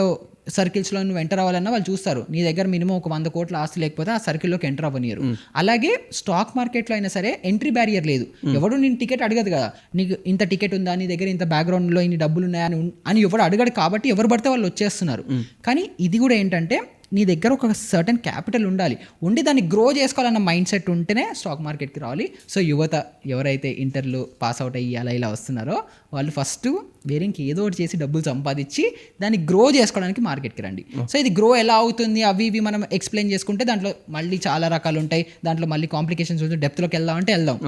సర్కిల్స్లో నువ్వు ఎంటర్ అవ్వాలన్నా వాళ్ళు చూస్తారు నీ దగ్గర మినిమం ఒక 100 కోట్ల ఆస్తి లేకపోతే ఆ సర్కిల్లోకి ఎంటర్ అవ్వనియరు. అలాగే స్టాక్ మార్కెట్లో అయినా సరే ఎంట్రీ బ్యారియర్ లేదు. ఎవడు నేను టికెట్ అడగదు కదా, నీకు ఇంత టికెట్ ఉందా, నీ దగ్గర ఇంత బ్యాక్గ్రౌండ్లో ఇన్ని డబ్బులు ఉన్నాయా అని ఎవడు అడగడు కాబట్టి ఎవరు పడితే వాళ్ళు వచ్చేస్తున్నారు. కానీ ఇది కూడా ఏంటంటే నీ దగ్గర ఒక సర్టన్ క్యాపిటల్ ఉండాలి, ఉండి దాన్ని గ్రో చేసుకోవాలన్న మైండ్ సెట్ ఉంటేనే స్టాక్ మార్కెట్కి రావాలి. సో యువత ఎవరైతే ఇంటర్లో పాస్ అవుట్ అయ్యి అలా ఇలా వస్తున్నారో వాళ్ళు ఫస్ట్ వేరే ఏదో ఒకటి చేసి డబ్బులు సంపాదించి దాన్ని గ్రో చేసుకోవడానికి మార్కెట్కి రండి. సో ఇది గ్రో ఎలా అవుతుంది అవి ఇవి మనం ఎక్స్ప్లెయిన్ చేసుకుంటే దాంట్లో మళ్ళీ చాలా రకాలు ఉంటాయి. దాంట్లో మళ్ళీ కాంప్లికేషన్స్ ఉంటుంది. డెప్త్లోకి వెళ్దామంటే వెళ్దాం.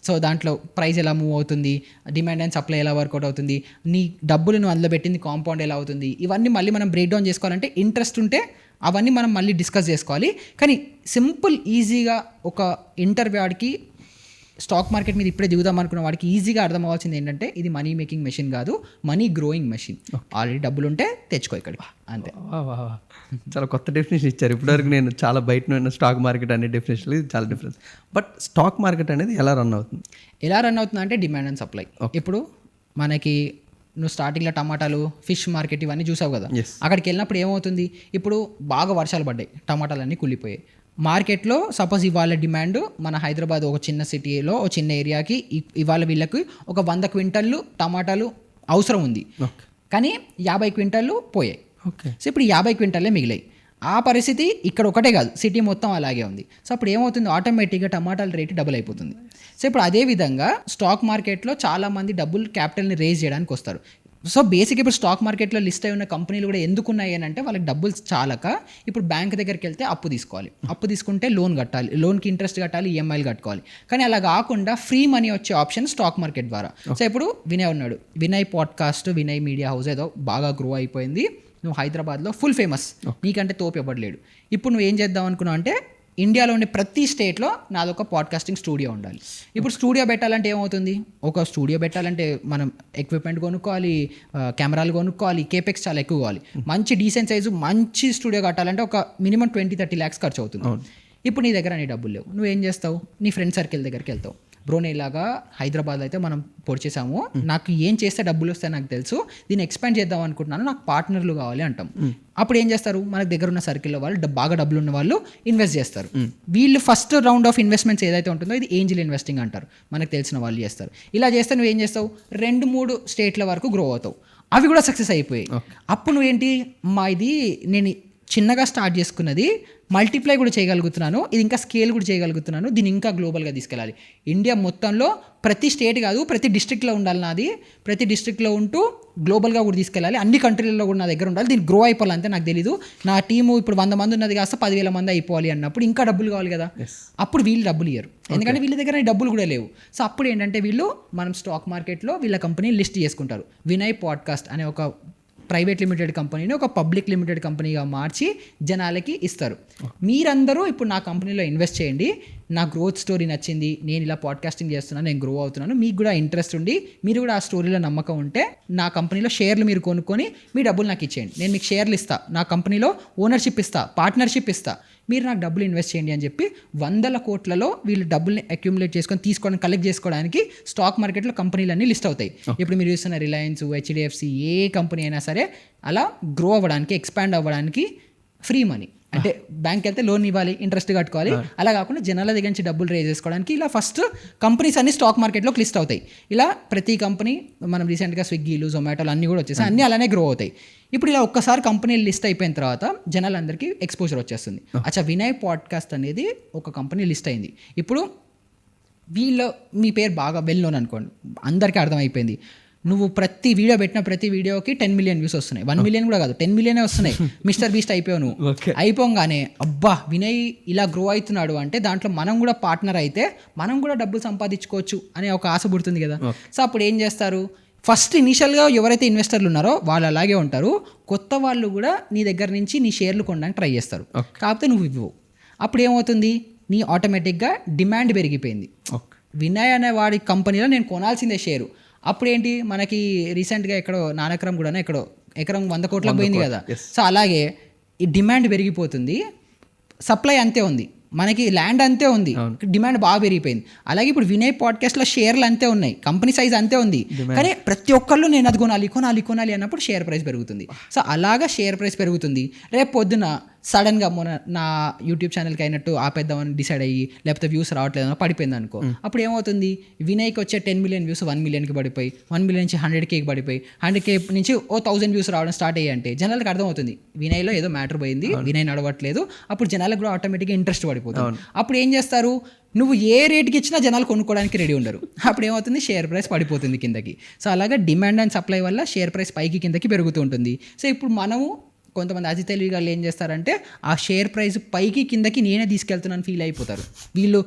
సో దాంట్లో ప్రైస్ ఎలా మూవ్ అవుతుంది, డిమాండ్ అండ్ సప్లై ఎలా వర్కౌట్ అవుతుంది, నీ డబ్బులు నువ్వు అందులో పెట్టింది కాంపౌండ్ ఎలా అవుతుంది, ఇవన్నీ మళ్ళీ మనం బ్రేక్ డౌన్ చేసుకోవాలంటే ఇంట్రెస్ట్ ఉంటే అవన్నీ మనం మళ్ళీ డిస్కస్ చేసుకోవాలి. కానీ సింపుల్ ఈజీగా ఒక ఇంటర్వ్యూ వాడికి స్టాక్ మార్కెట్ మీద ఇప్పుడే దిగుదాం అనుకున్న వాడికి ఈజీగా అర్థం అవ్వాల్సింది ఏంటంటే ఇది మనీ మేకింగ్ మెషిన్ కాదు, మనీ గ్రోయింగ్ మెషిన్. ఆల్రెడీ డబ్బులు ఉంటే తెచ్చుకో ఇక్కడికి, అంతే. చాలా కొత్త డెఫినేషన్ ఇచ్చారు. ఇప్పటివరకు నేను చాలా బయట స్టాక్ మార్కెట్ అనే డెఫినేషన్ చాలా డిఫరెన్స్. బట్ స్టాక్ మార్కెట్ అనేది ఎలా రన్ అవుతుంది? ఎలా రన్ అవుతుంది అంటే డిమాండ్ అండ్ సప్లై. ఇప్పుడు మనకి నువ్వు స్టార్టింగ్లో టమాటాలు, ఫిష్ మార్కెట్ ఇవన్నీ చూసావు కదా, అక్కడికి వెళ్ళినప్పుడు ఏమవుతుంది, ఇప్పుడు బాగా వర్షాలు పడ్డాయి, టమాటాలన్నీ కుళ్ళిపోయాయి. మార్కెట్లో సపోజ్ ఇవాళ డిమాండ్ మన హైదరాబాద్ ఒక చిన్న సిటీలో ఒక చిన్న ఏరియాకి ఇవాళ వీళ్ళకి ఒక 100 క్వింటళ్ళు టమాటాలు అవసరం ఉంది, కానీ 50 క్వింటళ్ళు పోయాయి. సో ఇప్పుడు 50 క్వింటల్లే మిగిలాయి. ఆ పరిస్థితి ఇక్కడ ఒకటే కాదు, సిటీ మొత్తం అలాగే ఉంది. సో అప్పుడు ఏమవుతుంది, ఆటోమేటిక్గా టమాటాల రేటు డబుల్ అయిపోతుంది. సో ఇప్పుడు అదేవిధంగా స్టాక్ మార్కెట్లో చాలామంది డబ్బులు క్యాపిటల్ని రేజ్ చేయడానికి వస్తారు. సో బేసిక్ ఇప్పుడు స్టాక్ మార్కెట్లో లిస్ట్ అయి ఉన్న కంపెనీలు కూడా ఎందుకు ఉన్నాయి అని అంటే వాళ్ళకి డబ్బులు చాలక ఇప్పుడు బ్యాంక్ దగ్గరికి వెళ్తే అప్పు తీసుకోవాలి, అప్పు తీసుకుంటే లోన్ కట్టాలి, లోన్కి ఇంట్రెస్ట్ కట్టాలి, ఈఎంఐలు కట్టుకోవాలి. కానీ అలా కాకుండా ఫ్రీ మనీ వచ్చే ఆప్షన్ స్టాక్ మార్కెట్ ద్వారా. సో ఇప్పుడు వినయ్ ఉన్నాడు, Vinay podcast, Vinay media house ఏదో బాగా గ్రో అయిపోయింది, నువ్వు హైదరాబాద్లో ఫుల్ ఫేమస్, నీకంటే తోపు ఇవ్వట్లేడు. ఇప్పుడు నువ్వు ఏం చేద్దాం అనుకున్నావు అంటే ఇండియాలోని ప్రతి స్టేట్లో నాదొక పాడ్కాస్టింగ్ స్టూడియో ఉండాలి. ఇప్పుడు స్టూడియో పెట్టాలంటే ఏమవుతుంది, ఒక స్టూడియో పెట్టాలంటే మనం ఎక్విప్మెంట్ కొనుక్కోవాలి, కెమెరాలు కొనుక్కోవాలి, కేపెక్స్ చాలా ఎక్కువ కావాలి. మంచి డీసెంట్ సైజు మంచి స్టూడియో కట్టాలంటే ఒక మినిమం 20-30 lakhs ఖర్చు అవుతుంది. ఇప్పుడు నీ దగ్గర నీ డబ్బులు లేవు, నువ్వేం చేస్తావు, నీ ఫ్రెండ్ సర్కిల్ దగ్గరికి వెళ్తావు, బ్రో నేను ఇలాగా హైదరాబాద్ అయితే మనం పొడిచేసాము, నాకు ఏం చేస్తే డబ్బులు వస్తాయి నాకు తెలుసు, దీన్ని ఎక్స్పాండ్ చేద్దాం అనుకుంటున్నాను, నాకు పార్ట్నర్లు కావాలి అంటాం. అప్పుడు ఏం చేస్తారు, మనకు దగ్గర ఉన్న సర్కిల్లో వాళ్ళు బాగా డబ్బులు ఉన్న వాళ్ళు ఇన్వెస్ట్ చేస్తారు. వీళ్ళు ఫస్ట్ రౌండ్ ఆఫ్ ఇన్వెస్ట్మెంట్స్ ఏదైతే ఉంటుందో ఇది ఏంజిల్ ఇన్వెస్టింగ్ అంటారు, మనకు తెలిసిన వాళ్ళు చేస్తారు. ఇలా చేస్తే నువ్వు ఏం చేస్తావు, 2-3 స్టేట్ల వరకు గ్రో అవుతావు, అవి కూడా సక్సెస్ అయిపోయాయి. అప్పుడు నువ్వేంటి, ఇది నేను చిన్నగా స్టార్ట్ చేసుకున్నది మల్టిప్లై కూడా చేయగలుగుతున్నాను, ఇది ఇంకా స్కేల్ కూడా చేయగలుగుతున్నాను, దీన్ని ఇంకా గ్లోబల్గా తీసుకెళ్ళాలి. ఇండియా మొత్తంలో ప్రతి స్టేట్ కాదు ప్రతి డిస్ట్రిక్ట్లో ఉండాలి నాది, ప్రతి డిస్ట్రిక్ట్లో ఉంటూ గ్లోబల్గా కూడా తీసుకెళ్ళాలి, అన్ని కంట్రీలలో కూడా నా దగ్గర ఉండాలి, దీన్ని గ్రో అయిపోవాలి. అంతే నాకు తెలీదు, నా టీము ఇప్పుడు 100 మంది ఉన్నది కాస్త 10,000 మంది అయిపోవాలి అన్నప్పుడు ఇంకా డబ్బులు కావాలి కదా. అప్పుడు వీళ్ళు డబ్బులు ఇయ్యరు, ఎందుకంటే వీళ్ళ దగ్గర డబ్బులు కూడా లేవు. సో అప్పుడు ఏంటంటే వీళ్ళు మనం స్టాక్ మార్కెట్లో వీళ్ళ కంపెనీ లిస్ట్ చేసుకుంటారు. వినయ్ పాడ్కాస్ట్ అనే ఒక ప్రైవేట్ లిమిటెడ్ కంపెనీని ఒక పబ్లిక్ లిమిటెడ్ కంపెనీగా మార్చి జనాలకి ఇస్తారు. మీరందరూ ఇప్పుడు నా కంపెనీలో ఇన్వెస్ట్ చేయండి, నా గ్రోత్ స్టోరీ నచ్చింది, నేను ఇలా పాడ్కాస్టింగ్ చేస్తున్నాను, నేను గ్రో అవుతున్నాను, మీకు కూడా ఇంట్రెస్ట్ ఉండి మీరు కూడా ఆ స్టోరీలో నమ్మకం ఉంటే నా కంపెనీలో షేర్లు మీరు కొనుక్కొని మీ డబ్బులు నాకు ఇచ్చేయండి, నేను మీకు షేర్లు ఇస్తా, నా కంపెనీలో ఓనర్షిప్ ఇస్తా, పార్ట్నర్షిప్ ఇస్తా, మీరు నాకు డబ్బులు ఇన్వెస్ట్ చేయండి అని చెప్పి 100 కోట్లలో వీళ్ళు డబ్బుల్ని అక్యూములేట్ చేసుకొని తీసుకోవడం కలెక్ట్ చేసుకోవడానికి స్టాక్ మార్కెట్లో కంపెనీలన్నీ లిస్ట్ అవుతాయి. ఇప్పుడు మీరు చూస్తున్న రిలయన్స్, హెచ్డిఎఫ్సి, ఏ కంపెనీ అయినా సరే అలా గ్రో అవ్వడానికి, ఎక్స్పాండ్ అవ్వడానికి ఫ్రీ మనీ, అంటే బ్యాంక్ వెళ్తే లోన్ ఇవ్వాలి, ఇంట్రెస్ట్ కట్టుకోవాలి, అలా కాకుండా జనాల దగ్గర నుంచి డబ్బులు రేజ్ చేసుకోవడానికి ఇలా ఫస్ట్ కంపెనీస్ అన్ని స్టాక్ మార్కెట్లోకి లిస్ట్ అవుతాయి. ఇలా ప్రతి కంపెనీ, మనం రీసెంట్గా స్విగ్గీలు, జొమాటోలు అన్నీ కూడా వచ్చేసాయి, అన్నీ అలానే గ్రో అవుతాయి. ఇప్పుడు ఇలా ఒక్కసారి కంపెనీ లిస్ట్ అయిపోయిన తర్వాత జనాలందరికీ ఎక్స్పోజర్ వచ్చేస్తుంది. అచ్చా వినయ్ పాడ్కాస్ట్ అనేది ఒక కంపెనీ లిస్ట్ అయింది, ఇప్పుడు వీళ్ళు మీ పేరు బాగా వెల్ నోన్ అనుకోండి, అందరికీ అర్థమైపోయింది, నువ్వు ప్రతి వీడియో పెట్టిన ప్రతి వీడియోకి 10 మిలియన్ వ్యూస్ వస్తున్నాయి, 1 మిలియన్ కూడా కాదు 10 మిలియనే వస్తున్నాయి, మిస్టర్ బీస్ట్ అయిపోయావు నువ్వు. అయిపోగానే అబ్బా వినయ్ ఇలా గ్రో అవుతున్నాడు అంటే దాంట్లో మనం కూడా పార్ట్నర్ అయితే మనం కూడా డబ్బులు సంపాదించుకోవచ్చు అనే ఒక ఆశ పుడుతుంది కదా. సో అప్పుడు ఏం చేస్తారు, ఫస్ట్ ఇనిషియల్గా ఎవరైతే ఇన్వెస్టర్లు ఉన్నారో వాళ్ళు అలాగే ఉంటారు, కొత్త వాళ్ళు కూడా నీ దగ్గర నుంచి నీ షేర్లు కొనడానికి ట్రై చేస్తారు, కాకపోతే నువ్వు ఇవ్వవు. అప్పుడు ఏమవుతుంది, నీ ఆటోమేటిక్గా డిమాండ్ పెరిగిపోయింది. వినయ్ అనే వాడి కంపెనీలో నేను కొనాల్సిందే షేరు. అప్పుడు ఏంటి, మనకి రీసెంట్గా ఎక్కడో నానక్రమ్ కూడా ఎకరం 100 కోట్లకు పోయింది కదా. సో అలాగే ఈ డిమాండ్ పెరిగిపోతుంది, సప్లై అంతే ఉంది, మనకి ల్యాండ్ అంతే ఉంది, డిమాండ్ బాగా పెరిగిపోయింది. అలాగే ఇప్పుడు వినయ్ పాడ్కాస్ట్లో షేర్లు అంతే ఉన్నాయి, కంపెనీ సైజ్ అంతే ఉంది, కానీ ప్రతి ఒక్కళ్ళు నేను అది కొనాలి అన్నప్పుడు షేర్ ప్రైస్ పెరుగుతుంది. సో అలాగా షేర్ ప్రైస్ పెరుగుతుంది. రేపు పొద్దున సడన్గా నా యూట్యూబ్ ఛానల్కి అయినట్టు ఆపేద్దామని డిసైడ్ అయ్యి లేకపోతే వ్యూస్ రావట్లేదనో పడిపోయింది అనుకో, అప్పుడు ఏమవుతుంది, వినయ్కి వచ్చే 10 మిలియన్ వ్యూస్ 1 మిలియన్కి పడిపోయి, 1 మిలియన్ నుంచి 100Kకి పడిపోయి, 100K నుంచి 1000 వ్యూస్ రావడం స్టార్ట్ అయ్యాయంటే జనాలకు అర్థమవుతుంది వినయ్లో ఏదో మ్యాటర్ పోయింది, వినయ్ నడవట్లేదు. అప్పుడు జనాలకు కూడా ఆటోమేటిక్గా ఇంట్రెస్ట్ పడిపోతుంది. అప్పుడు ఏం చేస్తారు, నువ్వు ఏ రేట్కి ఇచ్చినా జనాలు కొనుక్కోవడానికి రెడీ ఉండరు. అప్పుడు ఏమవుతుంది, షేర్ ప్రైస్ పడిపోతుంది కిందకి. సో అలాగే డిమాండ్ అండ్ సప్లై వల్ల షేర్ ప్రైస్ పైకి కిందకి పెరుగుతూ ఉంటుంది. సో ఇప్పుడు మనము కొంతమంది అతి తెలివిగా ఏం చేస్తారంటే ఆ షేర్ ప్రైస్ పైకి కిందకి నేనే తీసుకెళ్తున్నాను ఫీల్ అయిపోతారు. వీళ్ళు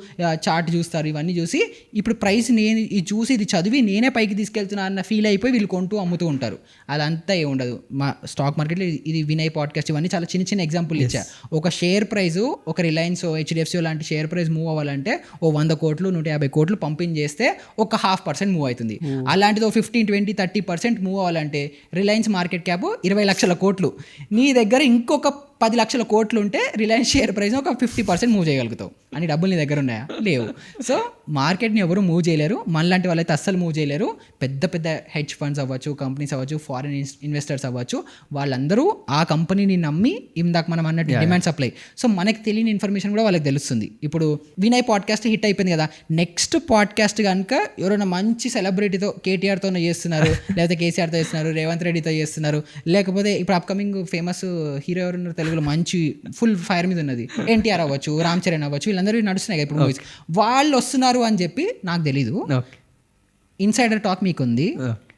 చార్ట్ చూస్తారు, ఇవన్నీ చూసి ఇప్పుడు ప్రైస్ నేను ఇది చూసి ఇది చదివి నేనే పైకి తీసుకెళ్తున్నాను అన్న ఫీల్ అయిపోయి వీళ్ళు కొంటూ అమ్ముతూ ఉంటారు. అదంతా ఏమి ఉండదు. మా స్టాక్ మార్కెట్లో ఇది వినయ్ పాడ్కాస్ట్ ఇవన్నీ చాలా చిన్న చిన్న ఎగ్జాంపుల్ ఇచ్చా. ఒక షేర్ ప్రైస్, ఒక రిలయన్స్, హెచ్డిఎఫ్సి లాంటి షేర్ ప్రైస్ మూవ్ అవ్వాలంటే 100 కోట్లు 150 కోట్లు పంపింగ్ చేస్తే ఒక 0.5% మూవ్ అవుతుంది. అలాంటిది 15, 20, 30% మూవ్ అవ్వాలంటే రిలయన్స్ మార్కెట్ క్యాప్ 20 లక్షల కోట్లు, నీ దగ్గర ఇంకొక 10 లక్షల కోట్లు ఉంటే రిలయన్స్ షేర్ ప్రైస్ ఒక 50% మూవ్ చేయగలుగుతావు. అని డబ్బులు నీ దగ్గర ఉన్నాయా? లేవు. సో మార్కెట్ని ఎవరు మూవ్ చేయలేరు, మనలాంటి వాళ్ళైతే అస్సలు మూవ్ చేయలేరు. పెద్ద పెద్ద హెడ్జ్ ఫండ్స్ అవ్వచ్చు, కంపెనీస్ అవ్వచ్చు, ఫారిన్ ఇన్వెస్టర్స్ అవ్వచ్చు, వాళ్ళందరూ ఆ కంపెనీని నమ్మి ఇందాక మనం అన్నట్టు డిమాండ్ సప్లై. సో మనకి తెలియని ఇన్ఫర్మేషన్ కూడా వాళ్ళకి తెలుస్తుంది. ఇప్పుడు వినయ్ పాడ్కాస్ట్ హిట్ అయిపోయింది కదా, నెక్స్ట్ పాడ్కాస్ట్ కనుక ఎవరైనా మంచి సెలబ్రిటీతో, కేటీఆర్తో చేస్తున్నారు, లేకపోతే కేసీఆర్తో చేస్తున్నారు, రేవంత్ రెడ్డితో చేస్తున్నారు, లేకపోతే ఇప్పుడు అప్కమింగ్ ఫేమస్ హీరో ఎవరున్నారు తెలుగులో మంచి ఫుల్ ఫైర్ మీద ఉన్నది, ఎన్టీఆర్ అవ్వచ్చు, రామ్ చరణ్ అవ్వచ్చు, వీళ్ళందరూ నడుస్తున్నాయి ఇప్పుడు మూవీస్, వాళ్ళు వస్తున్నారు అని చెప్పి నాకు తెలీదు, ఇన్సైడర్ టాక్ మీకు ఉంది.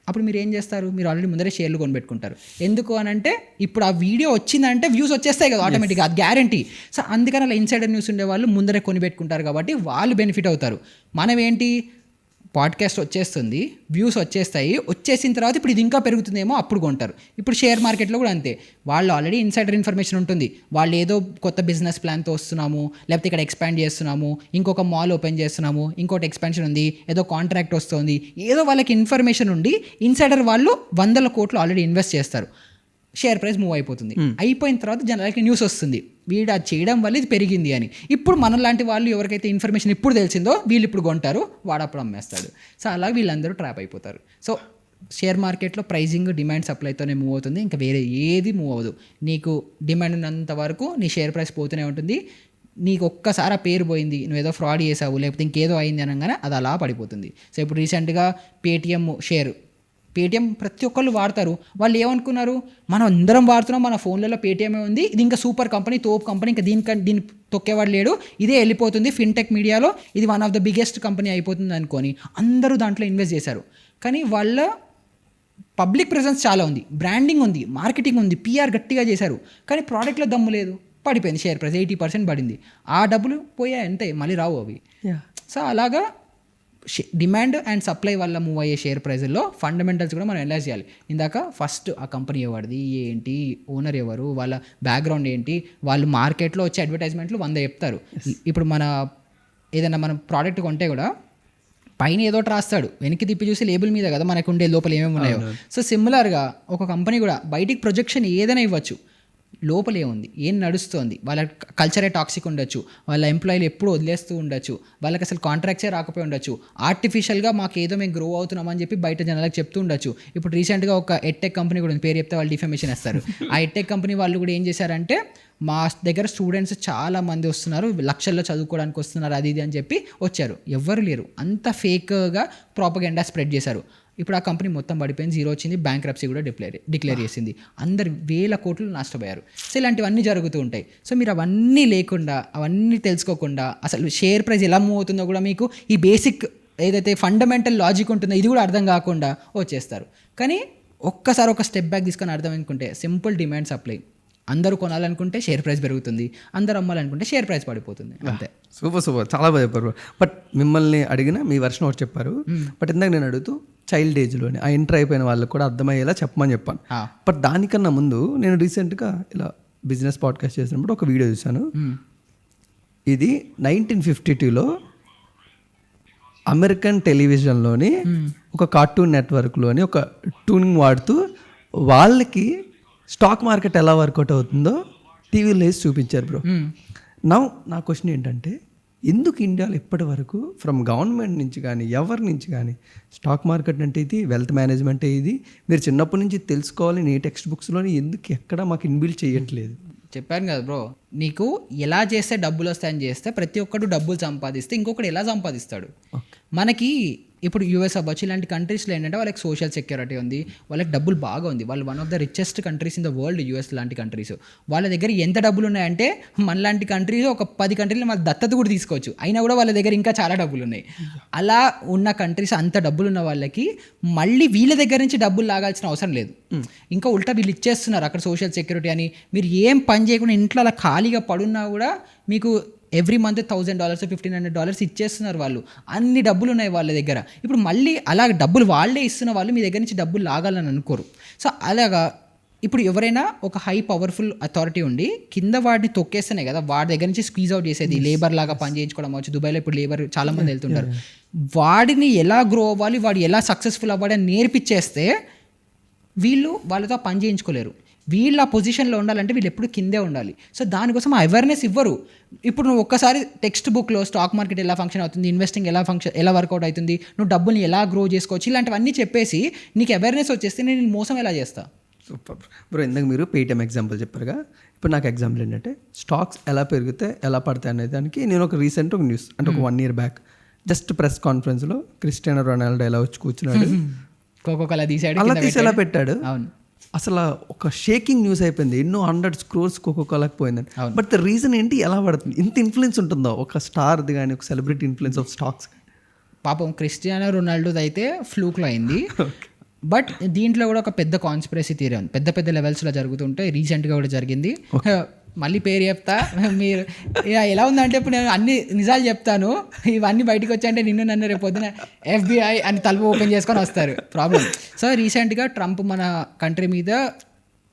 అప్పుడు మీరు ఏం చేస్తారు, మీరు ఆల్రెడీ ముందరే షేర్లు కొనిపెట్టుకుంటారు. ఎందుకు అని అంటే ఇప్పుడు ఆ వీడియో వచ్చిందంటే వ్యూస్ వచ్చేస్తాయి కదా ఆటోమేటిక్గా, అది గ్యారంటీ. సో అందుకని అలా ఇన్సైడర్ న్యూస్ ఉండే వాళ్ళు ముందరే కొనిపెట్టుకుంటారు కాబట్టి వాళ్ళు బెనిఫిట్ అవుతారు. మనం ఏంటి, పాడ్కాస్ట్ వచ్చేస్తుంది, వ్యూస్ వచ్చేస్తాయి, వచ్చేసిన తర్వాత ఇప్పుడు ఇది ఇంకా పెరుగుతుందేమో అప్పుడు కొంటారు. ఇప్పుడు షేర్ మార్కెట్లో కూడా అంతే, వాళ్ళు ఆల్రెడీ ఇన్సైడర్ ఇన్ఫర్మేషన్ ఉంటుంది, వాళ్ళు ఏదో కొత్త బిజినెస్ ప్లాన్తో వస్తున్నాము, లేకపోతే ఇక్కడ ఎక్స్పాండ్ చేస్తున్నాము, ఇంకొక మాల్ ఓపెన్ చేస్తున్నాము, ఇంకోటి ఎక్స్పాన్షన్ ఉంది, ఏదో కాంట్రాక్ట్ వస్తుంది, ఏదో వాళ్ళకి ఇన్ఫర్మేషన్ ఉండి ఇన్సైడర్ వాళ్ళు 100 కోట్లు ఆల్రెడీ ఇన్వెస్ట్ చేస్తారు. షేర్ ప్రైస్ మూవ్ అయిపోతుంది. అయిపోయిన తర్వాత జనాలకి న్యూస్ వస్తుంది, వీడు అది చేయడం వల్ల ఇది పెరిగింది అని. ఇప్పుడు మన లాంటి వాళ్ళు ఎవరికైతే ఇన్ఫర్మేషన్ ఇప్పుడు తెలిసిందో వీళ్ళు ఇప్పుడు కొంటారు, వాడు అప్పుడు అమ్మేస్తాడు. సో అలా వీళ్ళందరూ ట్రాప్ అయిపోతారు. సో షేర్ మార్కెట్లో ప్రైజింగ్ డిమాండ్ సప్లైతోనే మూవ్ అవుతుంది, ఇంకా వేరే ఏది మూవ్ అవ్వదు. నీకు డిమాండ్ ఉన్నంత వరకు నీ షేర్ ప్రైస్ పోతూనే ఉంటుంది. నీకు ఒక్కసారి ఆ పేరు పోయింది, నువ్వేదో ఫ్రాడ్ చేసావు లేకపోతే ఇంకేదో అయింది అనగానే అది అలా పడిపోతుంది. సో ఇప్పుడు రీసెంట్గా పేటిఎం షేర్, పేటిఎం ప్రతి ఒక్కళ్ళు వాడతారు. వాళ్ళు ఏమనుకున్నారు, మనం అందరం వాడుతున్నాం, మన ఫోన్లలో పేటిఎమే ఉంది, ఇది ఇంకా సూపర్ కంపెనీ, తోపు కంపెనీ, ఇంకా దీన్ని తొక్కేవాడు లేడు, ఇదే వెళ్ళిపోతుంది ఫిన్టెక్ మీడియాలో, ఇది one of the biggest company అయిపోతుంది అనుకొని అందరూ దాంట్లో ఇన్వెస్ట్ చేశారు. కానీ వాళ్ళ పబ్లిక్ ప్రెజెన్స్ చాలా ఉంది, బ్రాండింగ్ ఉంది, మార్కెటింగ్ ఉంది, పిఆర్ గట్టిగా చేశారు, కానీ ప్రోడక్ట్లో దమ్ము లేదు, పడిపోయింది షేర్ ప్రైస్ 80% పడింది. ఆ డబ్బులు పోయాయి అంతే, మళ్ళీ రావు అవి. సో అలాగా డిమాండ్ అండ్ సప్లై వల్ల మూవ్ అయ్యే షేర్ ప్రైజ్లో ఫండమెంటల్స్ కూడా మనం అనలైజ్ చేయాలి. ఇందాక ఫస్ట్ ఆ కంపెనీ ఎవరిది ఏంటి, ఓనర్ ఎవరు, వాళ్ళ బ్యాక్గ్రౌండ్ ఏంటి, వాళ్ళు మార్కెట్లో వచ్చే అడ్వర్టైజ్మెంట్లు 100 చెప్తారు. ఇప్పుడు మన ఏదైనా మనం ప్రోడక్ట్ కొంటే కూడా పైన ఏదో రాస్తాడు, వెనక్కి తిప్పి చూసి లేబుల్ మీద కదా మనకు ఉండే లోపల ఏమేమి ఉన్నాయో. సో సిమిలర్గా ఒక కంపెనీ కూడా బయటికి ప్రొజెక్షన్ ఏదైనా ఇవ్వచ్చు, లోపలే ఉంది, ఏం నడుస్తుంది, వాళ్ళ కల్చరే టాక్సిక్ ఉండొచ్చు, వాళ్ళ ఎంప్లాయీలు ఎప్పుడు వదిలేస్తూ ఉండొచ్చు, వాళ్ళకి అసలు కాంట్రాక్ట్సే రాకపోయి ఉండొచ్చు, ఆర్టిఫిషియల్గా మాకు ఏదో మేము గ్రో అవుతున్నామని చెప్పి బయట జనాలకు చెప్తూ ఉండొచ్చు. ఇప్పుడు రీసెంట్గా ఒక ఎడ్టెక్ కంపెనీ కూడా ఉంది, పేరు చెప్తే వాళ్ళు డిఫర్మేషన్ ఇస్తారు. ఆ ఎడ్టెక్ కంపెనీ వాళ్ళు కూడా ఏం చేశారంటే, మా దగ్గర స్టూడెంట్స్ చాలా మంది వస్తున్నారు, లక్షల్లో చదువుకోవడానికి వస్తున్నారు, అది ఇది అని చెప్పి వచ్చారు, ఎవ్వరు లేరు, అంత ఫేక్గా ప్రాపగెండా స్ప్రెడ్ చేశారు. ఇప్పుడు ఆ కంపెనీ మొత్తం పడిపోయింది, జీరో వచ్చింది, బ్యాంక్రప్సీ కూడా డిక్లేర్ చేసింది, అందరు వేల కోట్లు నష్టపోయారు. సో ఇలాంటివన్నీ జరుగుతూ ఉంటాయి. సో మీరు అవన్నీ లేకుండా, అవన్నీ తెలుసుకోకుండా అసలు షేర్ ప్రైస్ ఎలా మూవ్ అవుతుందో కూడా మీకు ఈ బేసిక్ ఏదైతే ఫండమెంటల్ లాజిక్ ఉంటుందో ఇది కూడా అర్థం కాకుండా వచ్చేస్తారు. కానీ ఒక్కసారి ఒక స్టెప్ బ్యాక్ తీసుకొని అర్థం అనుకుంటే, సింపుల్ డిమాండ్ సప్లై, అందరూ కొనాలనుకుంటే షేర్ ప్రైస్ పెరుగుతుంది, అందరూ అమ్మాలనుకుంటే షేర్ ప్రైస్ పడిపోతుంది, అంతే. సూపర్ చాలా బాగా చెప్పారు. బట్ మిమ్మల్ని అడిగిన మీ వర్షన్ ఒకటి చెప్పారు, బట్ ఇందాక నేను అడుగుతూ చైల్డ్ ఏజ్లోనే ఆ ఎంటర్ అయిపోయిన వాళ్ళకి కూడా అర్థమయ్యేలా చెప్పమని చెప్పాను. బట్ దానికన్నా ముందు నేను రీసెంట్గా ఇలా బిజినెస్ పాడ్కాస్ట్ చేసినప్పుడు ఒక వీడియో చూశాను. ఇది 1952లో అమెరికన్ టెలివిజన్లోని ఒక కార్టూన్ నెట్వర్క్లోని ఒక ట్యూనింగ్ వాడుతూ వాళ్ళకి స్టాక్ మార్కెట్ ఎలా వర్కౌట్ అవుతుందో టీవీలో వేసి చూపించారు బ్రో. నా క్వశ్చన్ ఏంటంటే, ఎందుకు ఇండియాలో ఇప్పటి వరకు ఫ్రమ్ గవర్నమెంట్ నుంచి కానీ ఎవరి నుంచి కానీ స్టాక్ మార్కెట్ అంటే ఇది, వెల్త్ మేనేజ్మెంట్ ఇది, మీరు చిన్నప్పటి నుంచి తెలుసుకోవాలి, నీ టెక్స్ట్ బుక్స్లోని ఎందుకు ఎక్కడ మాకు ఇన్బిల్డ్ చేయట్లేదు? చెప్పాను కదా బ్రో, నీకు ఎలా చేస్తే డబ్బులు వస్తాయని చేస్తే ప్రతి ఒక్కడు డబ్బులు సంపాదిస్తే ఇంకొకటి ఎలా సంపాదిస్తాడు. మనకి ఇప్పుడు యూఎస్ అవ్వచ్చు, ఇలాంటి కంట్రీస్లో ఏంటంటే వాళ్ళకి సోషల్ సెక్యూరిటీ ఉంది, వాళ్ళకి డబ్బులు బాగా ఉంది, వాళ్ళు one of the richest countries in the world. US లాంటి కంట్రీస్ వాళ్ళ దగ్గర ఎంత డబ్బులు ఉన్నాయంటే మనలాంటి కంట్రీస్ ఒక 10 కంట్రీలు మన దత్తత కూడా తీసుకోవచ్చు, అయినా కూడా వాళ్ళ దగ్గర ఇంకా చాలా డబ్బులు ఉన్నాయి. అలా ఉన్న కంట్రీస్, అంత డబ్బులు ఉన్న వాళ్ళకి మళ్ళీ వీళ్ళ దగ్గర నుంచి డబ్బులు లాగాల్సిన అవసరం లేదు, ఇంకా ఉల్టా వీళ్ళు ఇచ్చేస్తున్నారు అక్కడ సోషల్ సెక్యూరిటీ అని. మీరు ఏం పని చేయకుండా ఇంట్లో అలా ఖాళీగా పడున్నా కూడా మీకు ఎవ్రీ మంత్ $1,000 $1,500 ఇచ్చేస్తున్నారు వాళ్ళు, అన్ని డబ్బులు ఉన్నాయి వాళ్ళ దగ్గర. ఇప్పుడు మళ్ళీ అలా డబ్బులు వాళ్ళే ఇస్తున్న వాళ్ళు మీ దగ్గర నుంచి డబ్బులు లాగాలని అనుకోరు. సో అలాగా ఇప్పుడు ఎవరైనా ఒక హై పవర్ఫుల్ అథారిటీ ఉండి కింద వాడిని తొక్కేస్తేనే కదా వాడి దగ్గర నుంచి స్క్వీజ్ అవుట్ చేసేది, లేబర్ లాగా పని చేయించుకోవడం అవచ్చు. దుబాయ్లో ఇప్పుడు లేబర్ చాలా మంది వెళ్తుంటారు. వాడిని ఎలా గ్రో అవ్వాలి, వాడు ఎలా సక్సెస్ఫుల్ అవ్వాలి అని నేర్పించేస్తే వీళ్ళు వాళ్ళతో పని చేయించుకోలేరు. వీళ్ళు ఆ పొజిషన్లో ఉండాలంటే వీళ్ళు ఎప్పుడు కిందే ఉండాలి. సో దానికోసం ఆ అవేర్నెస్ ఇవ్వరు. ఇప్పుడు నువ్వు ఒక్కసారి టెక్స్ట్ బుక్లో స్టాక్ మార్కెట్ ఎలా ఫంక్షన్ అవుతుంది, ఇన్వెస్టింగ్ ఎలా వర్కౌట్ అవుతుంది, నువ్వు డబ్బుల్ని ఎలా గ్రో చేసుకోవచ్చు, ఇలాంటివన్నీ చెప్పేసి నీకు అవేర్నెస్ వచ్చేస్తే నేను మోసం ఎలా చేస్తా. Super bro. ఇందాక మీరు పేటిఎం ఎగ్జాంపుల్ చెప్పారుగా, ఇప్పుడు నాకు ఎగ్జాంపుల్ ఏంటంటే స్టాక్స్ ఎలా పెరిగితే ఎలా పడతాయి అనే దానికి నేను ఒక రీసెంట్ ఒక న్యూస్ అంటే ఒక 1 year బ్యాక్ జస్ట్ ప్రెస్ కాన్ఫరెన్స్లో క్రిస్టియానో రొనాల్డో ఎలా వచ్చి కూర్చున్నాడు, కోకోకోలా తీసాడు, అలా తీసి ఎలా పెట్టాడు, అవును అసలు ఒక షేకింగ్ న్యూస్ అయిపోయింది, ఎన్నో 100 crores కోకోకోలాకి పోయిందని. బట్ ద రీజన్ ఏంటి, ఎలా పడుతుంది, ఇంత ఇన్ఫ్లుయెన్స్ ఉంటుందో ఒక స్టార్ది కానీ ఒక సెలబ్రిటీ ఇన్ఫ్లుయెన్స్ ఆఫ్ స్టాక్స్? పాపం క్రిస్టియానో రొనాల్డోది అయితే ఫ్లూక్లో అయింది. బట్ దీంట్లో కూడా ఒక పెద్ద కాన్స్పిరసీ థియరీ ఉంది, పెద్ద పెద్ద లెవెల్స్లో జరుగుతుంటాయి. రీసెంట్గా కూడా జరిగింది, మళ్ళీ పేరు చెప్తా. మీరు ఎలా ఉందంటే ఇప్పుడు నేను అన్ని నిజాలు చెప్తాను, ఇవన్నీ బయటకు వచ్చాయంటే నిన్ను నన్ను రేపు పొద్దున FBI అని తలుపు ఓపెన్ చేసుకొని వస్తారు ప్రాబ్లం. సో రీసెంట్గా ట్రంప్ మన కంట్రీ మీద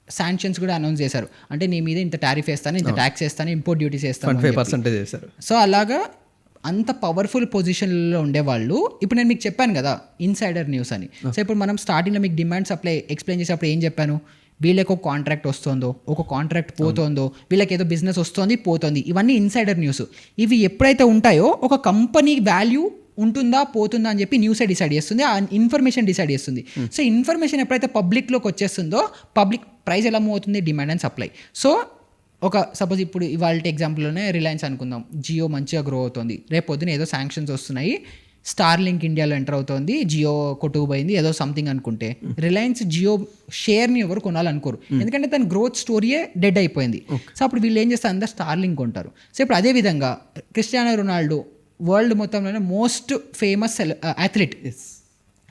శాంక్షన్స్ కూడా అనౌన్స్ చేశారు, అంటే నీ మీద ఇంత టారిఫ్ వేస్తాను, ఇంత ట్యాక్స్ వేస్తాను, ఇంపోర్ట్ డ్యూటీస్ వేస్తాను, 5% చేశారు. సో అలాగా అంత పవర్ఫుల్ పొజిషన్లో ఉండేవాళ్ళు, ఇప్పుడు నేను మీకు చెప్పాను కదా ఇన్సైడర్ న్యూస్ అని. సో ఇప్పుడు మనం స్టార్టింగ్లో మీకు డిమాండ్ సప్లై ఎక్స్ప్లెయిన్ చేసేటప్పుడు ఏం చెప్పాను, వీళ్ళకి ఒక కాంట్రాక్ట్ వస్తుందో, ఒక కాంట్రాక్ట్ పోతుందో, వీళ్ళకి ఏదో బిజినెస్ వస్తుంది పోతుంది, ఇవన్నీ ఇన్సైడర్ న్యూస్. ఇవి ఎప్పుడైతే ఉంటాయో ఒక కంపెనీ వాల్యూ ఉంటుందా పోతుందా అని చెప్పి న్యూసే డిసైడ్ చేస్తుంది, ఆ ఇన్ఫర్మేషన్ డిసైడ్ చేస్తుంది. సో ఇన్ఫర్మేషన్ ఎప్పుడైతే పబ్లిక్లోకి వచ్చేస్తుందో పబ్లిక్ ప్రైస్ ఎలా మూవ్ అవుతుంది, డిమాండ్ అండ్ సప్లై. సో ఒక సపోజ్ ఇప్పుడు ఇవాళ ఎగ్జాంపుల్లోనే రిలయన్స్ అనుకుందాం, జియో మంచిగా గ్రో అవుతుంది, రేపు పొద్దున ఏదో శాంక్షన్స్ వస్తున్నాయి, స్టార్లింక్ ఇండియాలో ఎంటర్ అవుతుంది, జియో కొట్టుకుపోయింది ఏదో సంథింగ్ అనుకుంటే రిలయన్స్ జియో షేర్ని ఎవరు కొనాలనుకోరు, ఎందుకంటే తన గ్రోత్ స్టోరీయే డెడ్ అయిపోయింది. సో అప్పుడు వీళ్ళు ఏం చేస్తారు, అందరు స్టార్లింక్ కొంటారు. సో ఇప్పుడు అదే విధంగా క్రిస్టియానో రొనాల్డో వరల్డ్ మొత్తంలోనే most famous athlete,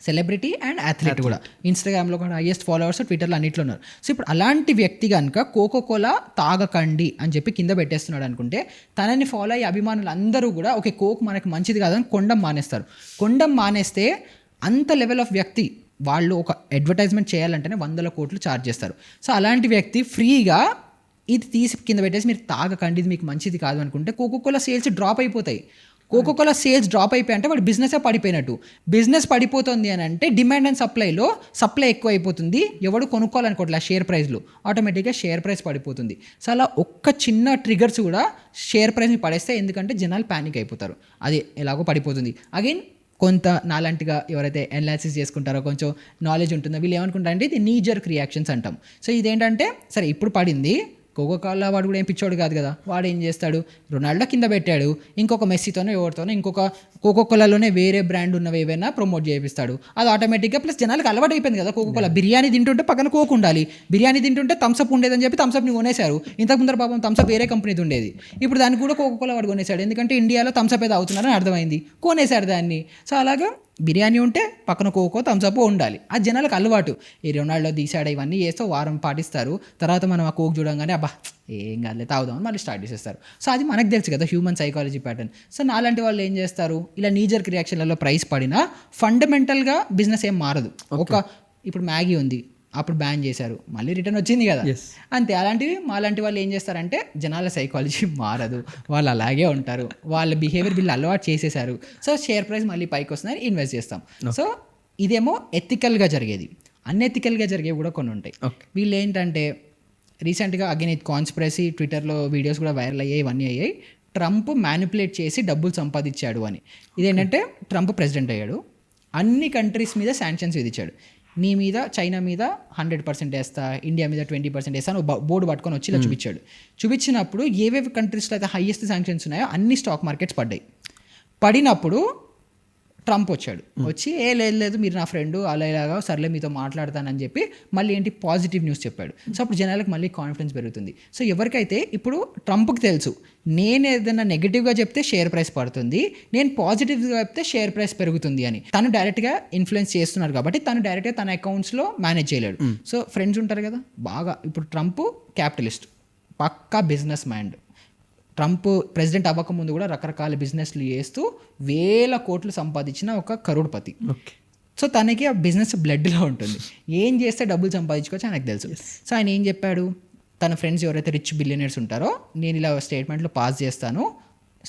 celebrity and athlete కూడా, ఇన్స్టాగ్రామ్లో కూడా హైయెస్ట్ ఫాలోవర్స్, ట్విట్టర్లో అన్నిట్లో ఉన్నారు. సో ఇప్పుడు అలాంటి వ్యక్తి కనుక కోకోకోలా తాగకండి అని చెప్పి కింద పెట్టేస్తున్నాడు అనుకుంటే తనని ఫాలో అయ్యే అభిమానులు అందరూ కూడా ఓకే కోక్ మనకి మంచిది కాదని కొండం మానేస్తారు. కొండం మానేస్తే అంత లెవెల్ ఆఫ్ వ్యక్తి వాళ్ళు ఒక అడ్వర్టైజ్మెంట్ చేయాలంటేనే 100 కోట్లు ఛార్జ్ చేస్తారు. సో అలాంటి వ్యక్తి ఫ్రీగా ఇది తీసి కింద పెట్టేసి మీరు తాగకండి ఇది మీకు మంచిది కాదు అనుకుంటే కోకోకోలా సేల్స్ డ్రాప్ అయిపోతాయి. కోకోకోలా సేల్స్ డ్రాప్ అయిపోయి అంటే వాడు బిజినెసే పడిపోయినట్టు. బిజినెస్ పడిపోతుంది అని అంటే డిమాండ్ అండ్ సప్లైలో సప్లై ఎక్కువ అయిపోతుంది, ఎవడు కొనుక్కోవాలనుకోవట్లే షేర్ ప్రైస్లో, ఆటోమేటిక్గా షేర్ ప్రైస్ పడిపోతుంది. సో అలా ఒక్క చిన్న ట్రిగర్స్ కూడా షేర్ ప్రైస్ని పడేస్తే, ఎందుకంటే జనాలు ప్యానిక్ అయిపోతారు, అది ఎలాగో పడిపోతుంది. అగైన్ కొంత నాలాంటిగా ఎవరైతే అనాలిసిస్ చేసుకుంటారో కొంచెం నాలెడ్జ్ ఉంటుందో వీళ్ళు ఏమనుకుంటారంటే ఇది నీ జర్క్ రియాక్షన్స్ అంటాం. సో ఇదేంటంటే సరే ఇప్పుడు పడింది, కోకోకోలా వాడు కూడా ఏం పిచ్చోడు కాదు కదా, వాడు ఏం చేస్తాడు, రొనాల్డో కింద పెట్టాడు, ఇంకొక మెస్సీతోనే ఎవరితోనో ఇంకొక కోకోకోలాలోనే వేరే బ్రాండ్ ఉన్నవి ఏవైనా ప్రమోట్ చేపిస్తాడు, అది ఆటోమేటిక్గా ప్లస్ జనాలకు అలవాటు అయిపోయింది కదా. కోకోకోలా బిర్యానీ తింటుంటే పక్కన కోక్ ఉండాలి, బిర్యానీ తింటుంటే థమ్స్అప్ ఉండేదని చెప్పి థమ్స్అప్ని కొనేశారు. ఇంతకు ముందర పాపం థమ్స్అప్ వేరే కంపెనీది ఉండేది, ఇప్పుడు దాన్ని కూడా కోకోకోలా వాడు కొనేశాడు, ఎందుకంటే ఇండియాలో థమ్స్అప్ ఏదో అవుతున్నారని అర్థమైంది, కొనేశాడు దాన్ని. సో అలాగా బిర్యానీ ఉంటే పక్కన కోకో థమ్స్అప్ ఉండాలి, అది జనాలకు అలవాటు. ఈ రొనాల్డో తీసాడు ఇవన్నీ చేస్తే వారం పాటిస్తారు, తర్వాత మనం ఆ కోక్ చూడంగానే అబ్బా ఏం కాదులే తాగుదామని మళ్ళీ స్టార్ట్ చేసేస్తారు. సో అది మనకు తెలుసు కదా హ్యూమన్ సైకాలజీ ప్యాటర్న్. సో నాలాంటి వాళ్ళు ఏం చేస్తారు, ఇలా నీజర్క్ రియాక్షన్లలో ప్రైస్ పడినా ఫండమెంటల్గా బిజినెస్ ఏం మారదు. ఒక ఇప్పుడు మ్యాగీ ఉంది, అప్పుడు బ్యాన్ చేశారు, మళ్ళీ రిటర్న్ వచ్చింది కదా, అంతే. అలాంటివి మాలాంటి వాళ్ళు ఏం చేస్తారంటే జనాల సైకాలజీ మారదు, వాళ్ళు అలాగే ఉంటారు, వాళ్ళ బిహేవియర్ వీళ్ళు అలవాటు చేసేసారు. సో షేర్ ప్రైస్ మళ్ళీ పైకి వస్తుందని ఇన్వెస్ట్ చేస్తాం. సో ఇదేమో ఎథికల్గా జరిగేది. అన్ఎథికల్గా జరిగేవి కూడా కొన్ని ఉంటాయి. వీళ్ళు ఏంటంటే రీసెంట్గా అగైన్ ఇది కాన్స్పిరసీ, ట్విట్టర్లో వీడియోస్ కూడా వైరల్ అయ్యాయి, ఇవన్నీ అయ్యాయి, ట్రంప్ మ్యానిపులేట్ చేసి డబ్బులు సంపాదించాడు అని. ఇదేంటంటే ట్రంప్ ప్రెసిడెంట్ అయ్యాడు, అన్ని కంట్రీస్ మీద శాంక్షన్స్ విధించాడు. నీ మీద చైనా మీద 100% వేస్తా, ఇండియా మీద 20% వేస్తా అని బోర్డు పట్టుకొని వచ్చి ఇలా చూపించాడు. చూపించినప్పుడు ఏవేవి కంట్రీస్లో అయితే హైయెస్ట్ శాంక్షన్స్ ఉన్నాయో అన్ని స్టాక్ మార్కెట్స్ పడ్డాయి. పడినప్పుడు ట్రంప్ వచ్చాడు, వచ్చి లేదు మీరు నా ఫ్రెండ్ అలా ఇలాగా సర్లే మీతో మాట్లాడతానని చెప్పి మళ్ళీ ఏంటి పాజిటివ్ న్యూస్ చెప్పాడు. సో అప్పుడు జనాలకు మళ్ళీ కాన్ఫిడెన్స్ పెరుగుతుంది. సో ఎవరికైతే ఇప్పుడు ట్రంప్కి తెలుసు నేను ఏదైనా నెగిటివ్గా చెప్తే షేర్ ప్రైస్ పడుతుంది, నేను పాజిటివ్గా చెప్తే షేర్ ప్రైస్ పెరుగుతుంది అని తను డైరెక్ట్గా ఇన్ఫ్లుయెన్స్ చేస్తున్నాడు కాబట్టి తను డైరెక్ట్గా తన అకౌంట్స్లో మేనేజ్ చేయలేడు. సో ఫ్రెండ్స్ ఉంటారు కదా బాగా, ఇప్పుడు ట్రంప్ క్యాపిటలిస్ట్, పక్కా బిజినెస్ మ్యాన్. ట్రంప్ ప్రెసిడెంట్ అవ్వకముందు కూడా రకరకాల బిజినెస్లు చేస్తూ 1000 కోట్లు సంపాదించిన ఒక కరోడ్పతి. సో తనకి ఆ బిజినెస్ బ్లడ్లో ఉంటుంది, ఏం చేస్తే డబ్బులు సంపాదించుకోవచ్చు ఆయనకు తెలుసు. సో ఆయన ఏం చెప్పాడు, తన ఫ్రెండ్స్ ఎవరైతే రిచ్ బిలియనర్స్ ఉంటారో నేను ఇలా స్టేట్మెంట్లో పాస్ చేస్తాను,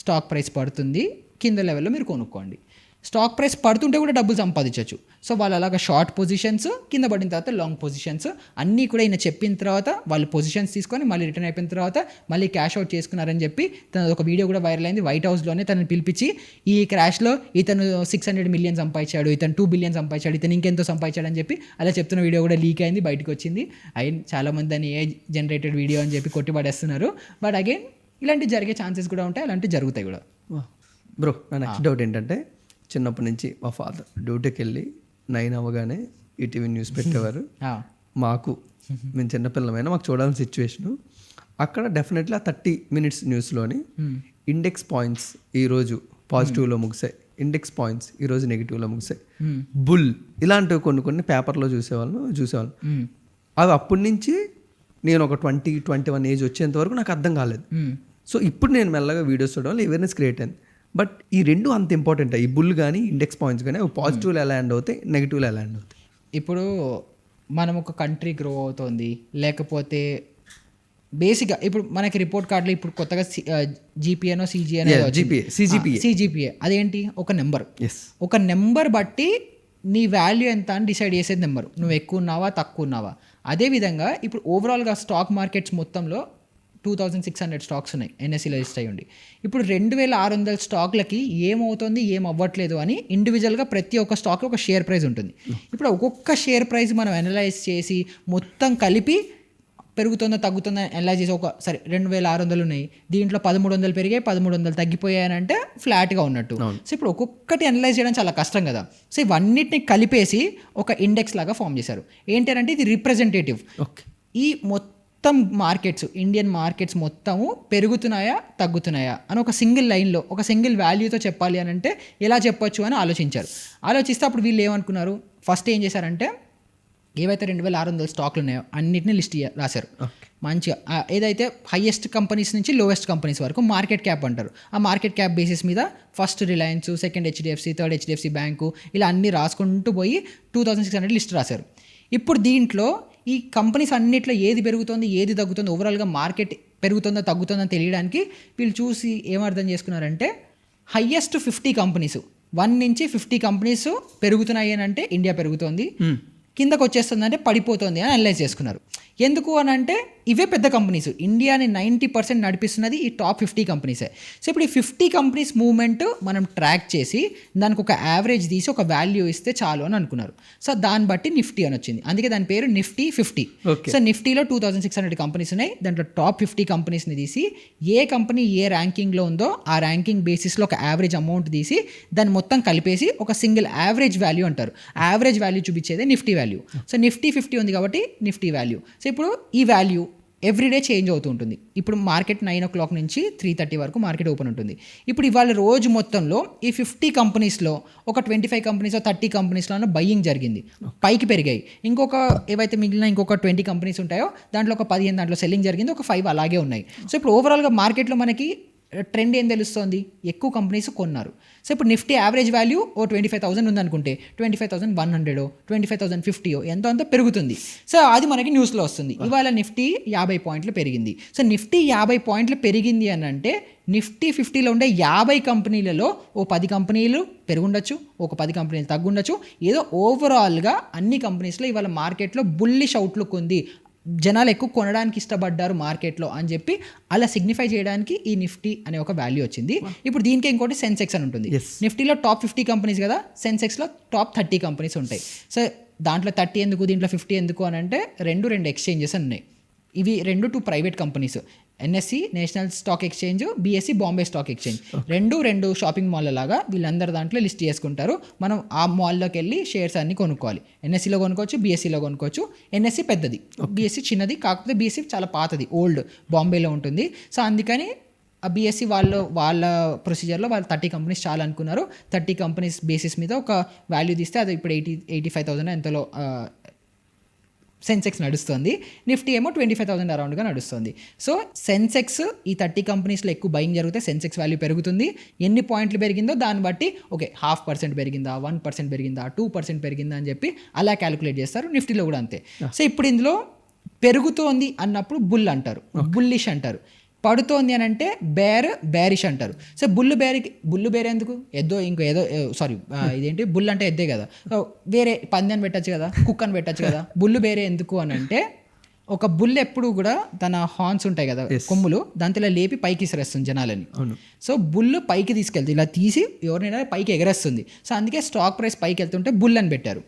స్టాక్ ప్రైస్ పడుతుంది, కింద లెవెల్లో మీరు కొనుక్కోండి. స్టాక్ ప్రైస్ పడుతుంటే కూడా డబ్బులు సంపాదించవచ్చు. సో వాళ్ళు అలాగా షార్ట్ పొజిషన్స్, కింద పడిన తర్వాత లాంగ్ పొజిషన్స్ అన్నీ కూడా ఈయన చెప్పిన తర్వాత వాళ్ళు పొజిషన్స్ తీసుకొని మళ్ళీ రిటర్న్ అయిపోయిన తర్వాత మళ్ళీ క్యాష్ అవుట్ చేసుకున్నారని చెప్పి తన ఒక వీడియో కూడా వైరల్ అయింది. వైట్ హౌస్లోనే తనని పిలిపించి ఈ క్రాష్లో ఇతను 600 మిలియన్ సంపాదించాడు, ఇతను 2 బిలియన్ సంపాదించాడు, ఇతను ఇంకెంతో సంపాదించాడు అని చెప్పి అలా చెప్తున్న వీడియో కూడా లీక్ అయింది, బయటకు వచ్చింది. అయిన చాలామంది దాన్ని ఏ జనరేటెడ్ వీడియో అని చెప్పి కొట్టిపడేస్తున్నారు. బట్ అగైన్ ఇలాంటివి జరిగే ఛాన్సెస్ కూడా ఉంటాయి, అలాంటివి జరుగుతాయి కూడా. బ్రో నా నెక్స్ట్ డౌట్ ఏంటంటే, చిన్నప్పటి నుంచి మా ఫాదర్ డ్యూటీకి వెళ్ళి 9 అవ్వగానే ఈటీవీ న్యూస్ పెట్టేవారు. మాకు మేము చిన్నపిల్లమైనా మాకు చూడాల్సిన సిచ్యువేషను. అక్కడ డెఫినెట్లీ ఆ 30 minutes న్యూస్లోని ఇండెక్స్ పాయింట్స్ ఈరోజు పాజిటివ్లో ముగిసాయి, ఇండెక్స్ పాయింట్స్ ఈరోజు నెగిటివ్లో ముగిసాయి, బుల్ ఇలాంటివి కొన్ని పేపర్లో చూసేవాళ్ళం. అవి అప్పటి నుంచి నేను ఒక 20-21 ఏజ్ వచ్చేంత వరకు నాకు అర్థం కాలేదు. సో ఇప్పుడు నేను మెల్లగా వీడియోస్ చూడడం వల్ల అవేర్నెస్ క్రియేట్ అయింది. బట్ ఈ రెండు అంత ఇంపార్టెంట్, ఈ బుల్ కానీ ఇండెక్స్ పాయింట్స్ కానీ పాజిటివ్లో ఎలా ఎండ్ అవుతాయి, నెగిటివ్లో ఎలా ఎండ్ అవుతాయి? ఇప్పుడు మనం ఒక కంట్రీ గ్రో అవుతుంది, లేకపోతే బేసిక్గా ఇప్పుడు మనకి రిపోర్ట్ కార్డులో ఇప్పుడు కొత్తగా జీపీఏనో సిజిపిఏ అదేంటి ఒక నెంబర్, ఒక నెంబర్ బట్టి నీ వాల్యూ ఎంత అని డిసైడ్ చేసేది నెంబరు, నువ్వు ఎక్కువ ఉన్నావా తక్కువ ఉన్నావా. అదేవిధంగా ఇప్పుడు ఓవరాల్గా స్టాక్ మార్కెట్స్ మొత్తంలో 2600 స్టాక్స్ ఉన్నాయి ఎన్ఎస్సిలో లిస్ట్ అయ్యి ఉండి. ఇప్పుడు 2600 స్టాక్లకి ఏమవుతుంది ఏం అవ్వట్లేదు అని ఇండివిజువల్గా ప్రతి ఒక్క స్టాక్లో ఒక షేర్ ప్రైస్ ఉంటుంది. ఇప్పుడు ఒక్కొక్క షేర్ ప్రైస్ మనం అనలైజ్ చేసి మొత్తం కలిపి పెరుగుతుందో తగ్గుతుందో అనలైజ్ చేసి ఒక సరే 2600 ఉన్నాయి, దీంట్లో 1300 పెరిగాయి 1300 తగ్గిపోయాయి అని అంటే ఫ్లాట్గా ఉన్నట్టు. సో ఇప్పుడు ఒక్కొక్కటి అనలైజ్ చేయడం చాలా కష్టం కదా. సో ఇవన్నిటిని కలిపేసి ఒక ఇండెక్స్ లాగా ఫామ్ చేశారు. ఏంటి అంటే ఇది రిప్రజెంటేటివ్. ఈ మొత్తం మార్కెట్స్, ఇండియన్ మార్కెట్స్ మొత్తము పెరుగుతున్నాయా తగ్గుతున్నాయా అని ఒక సింగిల్ లైన్లో ఒక సింగిల్ వాల్యూతో చెప్పాలి అని అంటే ఎలా చెప్పొచ్చు అని ఆలోచించారు. ఆలోచిస్తే అప్పుడు వీళ్ళు ఏమనుకున్నారు, ఫస్ట్ ఏం చేశారంటే ఏవైతే 2600 స్టాక్లు ఉన్నాయో అన్నిటిని లిస్ట్ రాశారు మంచిగా. ఏదైతే హైయెస్ట్ కంపెనీస్ నుంచి లోయెస్ట్ కంపెనీస్ వరకు మార్కెట్ క్యాప్ అంటారు. ఆ మార్కెట్ క్యాప్ బేసిస్ మీద first Reliance, second HDFC, third HDFC bank, ఇలా అన్నీ రాసుకుంటూ పోయి 2600 లిస్ట్ రాశారు. ఇప్పుడు దీంట్లో ఈ కంపెనీస్ అన్నిట్లో ఏది పెరుగుతుంది ఏది తగ్గుతుంది, ఓవరాల్గా మార్కెట్ పెరుగుతుందో తగ్గుతుందో అని తెలియడానికి వీళ్ళు చూసి ఏమర్థం చేసుకున్నారంటే హైయెస్ట్ 50 కంపెనీస్ 1 నుంచి 50 కంపెనీస్ పెరుగుతున్నాయి అని అంటే ఇండియా పెరుగుతోంది, కిందకు వచ్చేస్తుంది అంటే పడిపోతుంది అని అనలైజ్ చేసుకున్నారు. ఎందుకు అని అంటే ఇవే పెద్ద కంపెనీస్, ఇండియాని 90% నడిపిస్తున్నది ఈ టాప్ 50 కంపెనీసే. సో ఇప్పుడు ఈ 50 కంపెనీస్ మూవ్మెంట్ మనం ట్రాక్ చేసి దానికి ఒక యావరేజ్ తీసి ఒక వాల్యూ ఇస్తే చాలు అని అనుకున్నారు. సో దాన్ని బట్టి నిఫ్టీ అని వచ్చింది, అందుకే దాని పేరు నిఫ్టీ 50. సో నిఫ్టీలో 2600 కంపెనీస్ ఉన్నాయి, దాంట్లో టాప్ 50 కంపెనీస్ని తీసి ఏ కంపెనీ ఏ ర్యాంకింగ్లో ఉందో ఆ ర్యాంకింగ్ బేసిస్లో ఒక యావరేజ్ అమౌంట్ తీసి దాన్ని మొత్తం కలిపేసి ఒక సింగిల్ యావరేజ్ వాల్యూ అంటారు. యావరేజ్ వాల్యూ చూపించేదే నిఫ్టీ వాల్యూ. సో నిఫ్టీ 50 ఉంది కాబట్టి నిఫ్టీ వాల్యూ. సో ఇప్పుడు ఈ వాల్యూ ఎవ్రీడే చేంజ్ అవుతూ ఉంటుంది. ఇప్పుడు మార్కెట్ 9 o'clock నుంచి 3:30 వరకు మార్కెట్ ఓపెన్ ఉంటుంది. ఇప్పుడు ఇవాళ రోజు మొత్తంలో ఈ 50 కంపెనీస్లో ఒక 25 కంపెనీస్ 30 కంపెనీస్లో బయ్యింగ్ జరిగింది, పైకి పెరిగాయి. ఏవైతే మిగిలిన ఇంకొక 20 కంపెనీస్ ఉంటాయో దాంట్లో ఒక 15 దాంట్లో సెల్లింగ్ జరిగింది, ఒక 5 అలాగే ఉన్నాయి. సో ఇప్పుడు ఓవరాల్గా మార్కెట్లో మనకి ట్రెండ్ ఏం తెలుస్తుంది, ఎక్కువ కంపెనీస్ కొన్నారు. సో ఇప్పుడు నిఫ్టీ యావరేజ్ వాల్యూ 25,000 ఉందనుకుంటే 25,100 25,050 ఎంతో అంత పెరుగుతుంది. సో అది మనకి న్యూస్లో వస్తుంది. ఇవాళ నిఫ్టీ 50 పాయింట్లు పెరిగింది. సో నిఫ్టీ 50 పాయింట్లు పెరిగింది అని అంటే నిఫ్టీ 50లో ఉండే 50 కంపెనీలలో ఓ 10 కంపెనీలు పెరుగుండొచ్చు, ఒక 10 కంపెనీలు తగ్గుండొచ్చు. ఏదో ఓవరాల్గా అన్ని కంపెనీస్లో ఇవాళ మార్కెట్లో బుల్లిష్ అవుట్లుక్ ఉంది, జనాలు ఎక్కువ కొనడానికి ఇష్టపడ్డారు మార్కెట్లో అని చెప్పి అలా సిగ్నిఫై చేయడానికి ఈ నిఫ్టీ అనే ఒక వాల్యూ వచ్చింది. ఇప్పుడు దీనికి ఇంకోటి సెన్సెక్స్ అని ఉంటుంది. నిఫ్టీలో టాప్ 50 కంపెనీస్ కదా, సెన్సెక్స్లో టాప్ 30 కంపెనీస్ ఉంటాయి. సో దాంట్లో 30 ఎందుకు దీంట్లో 50 ఎందుకు అని అంటే రెండు ఎక్స్చేంజెస్ ఉన్నాయి. ఇవి 2 private companies, NSE national stock exchange, BSE Bombay stock exchange, రెండు షాపింగ్ మాల్ లాగా వీళ్ళందరి దాంట్లో లిస్ట్ చేసుకుంటారు. మనం ఆ మాల్లోకి వెళ్ళి షేర్స్ అన్ని కొనుక్కోవాలి. ఎన్ఎస్సిలో కొనుక్కోవచ్చు, బిఎస్సిలో కొనుక్కోవచ్చు. ఎన్ఎస్సి పెద్దది, బిఎస్సి చిన్నది, కాకపోతే బిఎస్సి చాలా పాతది, ఓల్డ్, బాంబేలో ఉంటుంది. సో అందుకని ఆ బిఎస్సి వాళ్ళ ప్రొసీజర్లో వాళ్ళు 30 కంపెనీస్ చాలా అనుకున్నారు. 30 కంపెనీస్ బేసిస్ మీద ఒక వాల్యూ తీస్తే అది ఇప్పుడు 85,000 ఎంతలో సెన్సెక్స్ నడుస్తుంది. నిఫ్టీ ఏమో 25,000 అరౌండ్గా నడుస్తుంది. సో సెన్సెక్స్ ఈ 30 కంపెనీస్లో ఎక్కువ బయింగ్ జరిగితే సెన్సెక్స్ వాల్యూ పెరుగుతుంది. ఎన్ని పాయింట్లు పెరిగిందో దాన్ని బట్టి ఓకే 0.5% పెరిగిందా, 1% పెరిగిందా, 2% పెరిగిందా అని చెప్పి అలా క్యాలిక్యులేట్ చేస్తారు. నిఫ్టీలో కూడా అంతే. సో ఇప్పుడు ఇందులో పెరుగుతోంది అన్నప్పుడు బుల్ అంటారు, బుల్లిష్ అంటారు. పడుతోంది అని అంటే బేరిష్ అంటారు. సో బుల్లు బేర్ ఎందుకు, ఇదేంటి బుల్ అంటే ఎద్దే కదా, వేరే పందెని పెట్టచ్చు కదా, కుక్కని పెట్టచ్చు కదా. బుల్లు బేరే ఎందుకు అని అంటే ఒక బుల్ ఎప్పుడు కూడా తన హార్న్స్ ఉంటాయి కదా, కొమ్ములు, దాంతో ఇలా లేపి పైకి ఇసిరేస్తుంది జనాలని. సో బుల్ పైకి తీసుకెళ్తుంది, ఇలా తీసి ఎవరినైనా పైకి ఎగరేస్తుంది. సో అందుకే స్టాక్ ప్రైస్ పైకి వెళ్తుంటే బుల్ అని పెట్టారు.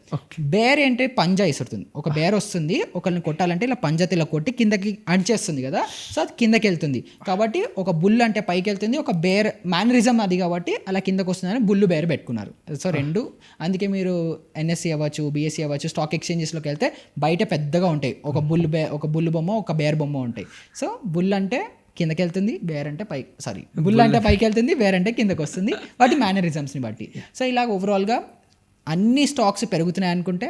బేర్ ఏంటంటే పంజా ఇసురుతుంది. ఒక బేర్ వస్తుంది, ఒకరిని కొట్టాలంటే ఇలా పంజాతో ఇలా కొట్టి కిందకి అణిచేస్తుంది కదా, సో అది కిందకి వెళ్తుంది. కాబట్టి ఒక బుల్ అంటే పైకి వెళ్తుంది, ఒక బేర్ మేనరిజం అది కాబట్టి అలా కిందకు వస్తుందని బుల్లు బేర్ పెట్టుకున్నారు. సో అందుకే మీరు ఎన్ఎస్సి అవ్వచ్చు, బిఎస్సి అవ్వచ్చు, స్టాక్ ఎక్స్చేంజెస్లోకి వెళ్తే బయట పెద్దగా ఉంటాయి, ఒక బుల్లు బొమ్మ, ఒక బేర్ బొమ్మ ఉంటాయి. సో బుల్ అంటే కిందకి వెళ్తుంది, బేర్ అంటే బుల్ అంటే పైకి వెళ్తుంది, బేర్ అంటే కిందకి వస్తుంది, వాటి మేనరిజమ్స్ని బట్టి. సో ఇలాగ ఓవరాల్గా అన్ని స్టాక్స్ పెరుగుతున్నాయి అనుకుంటే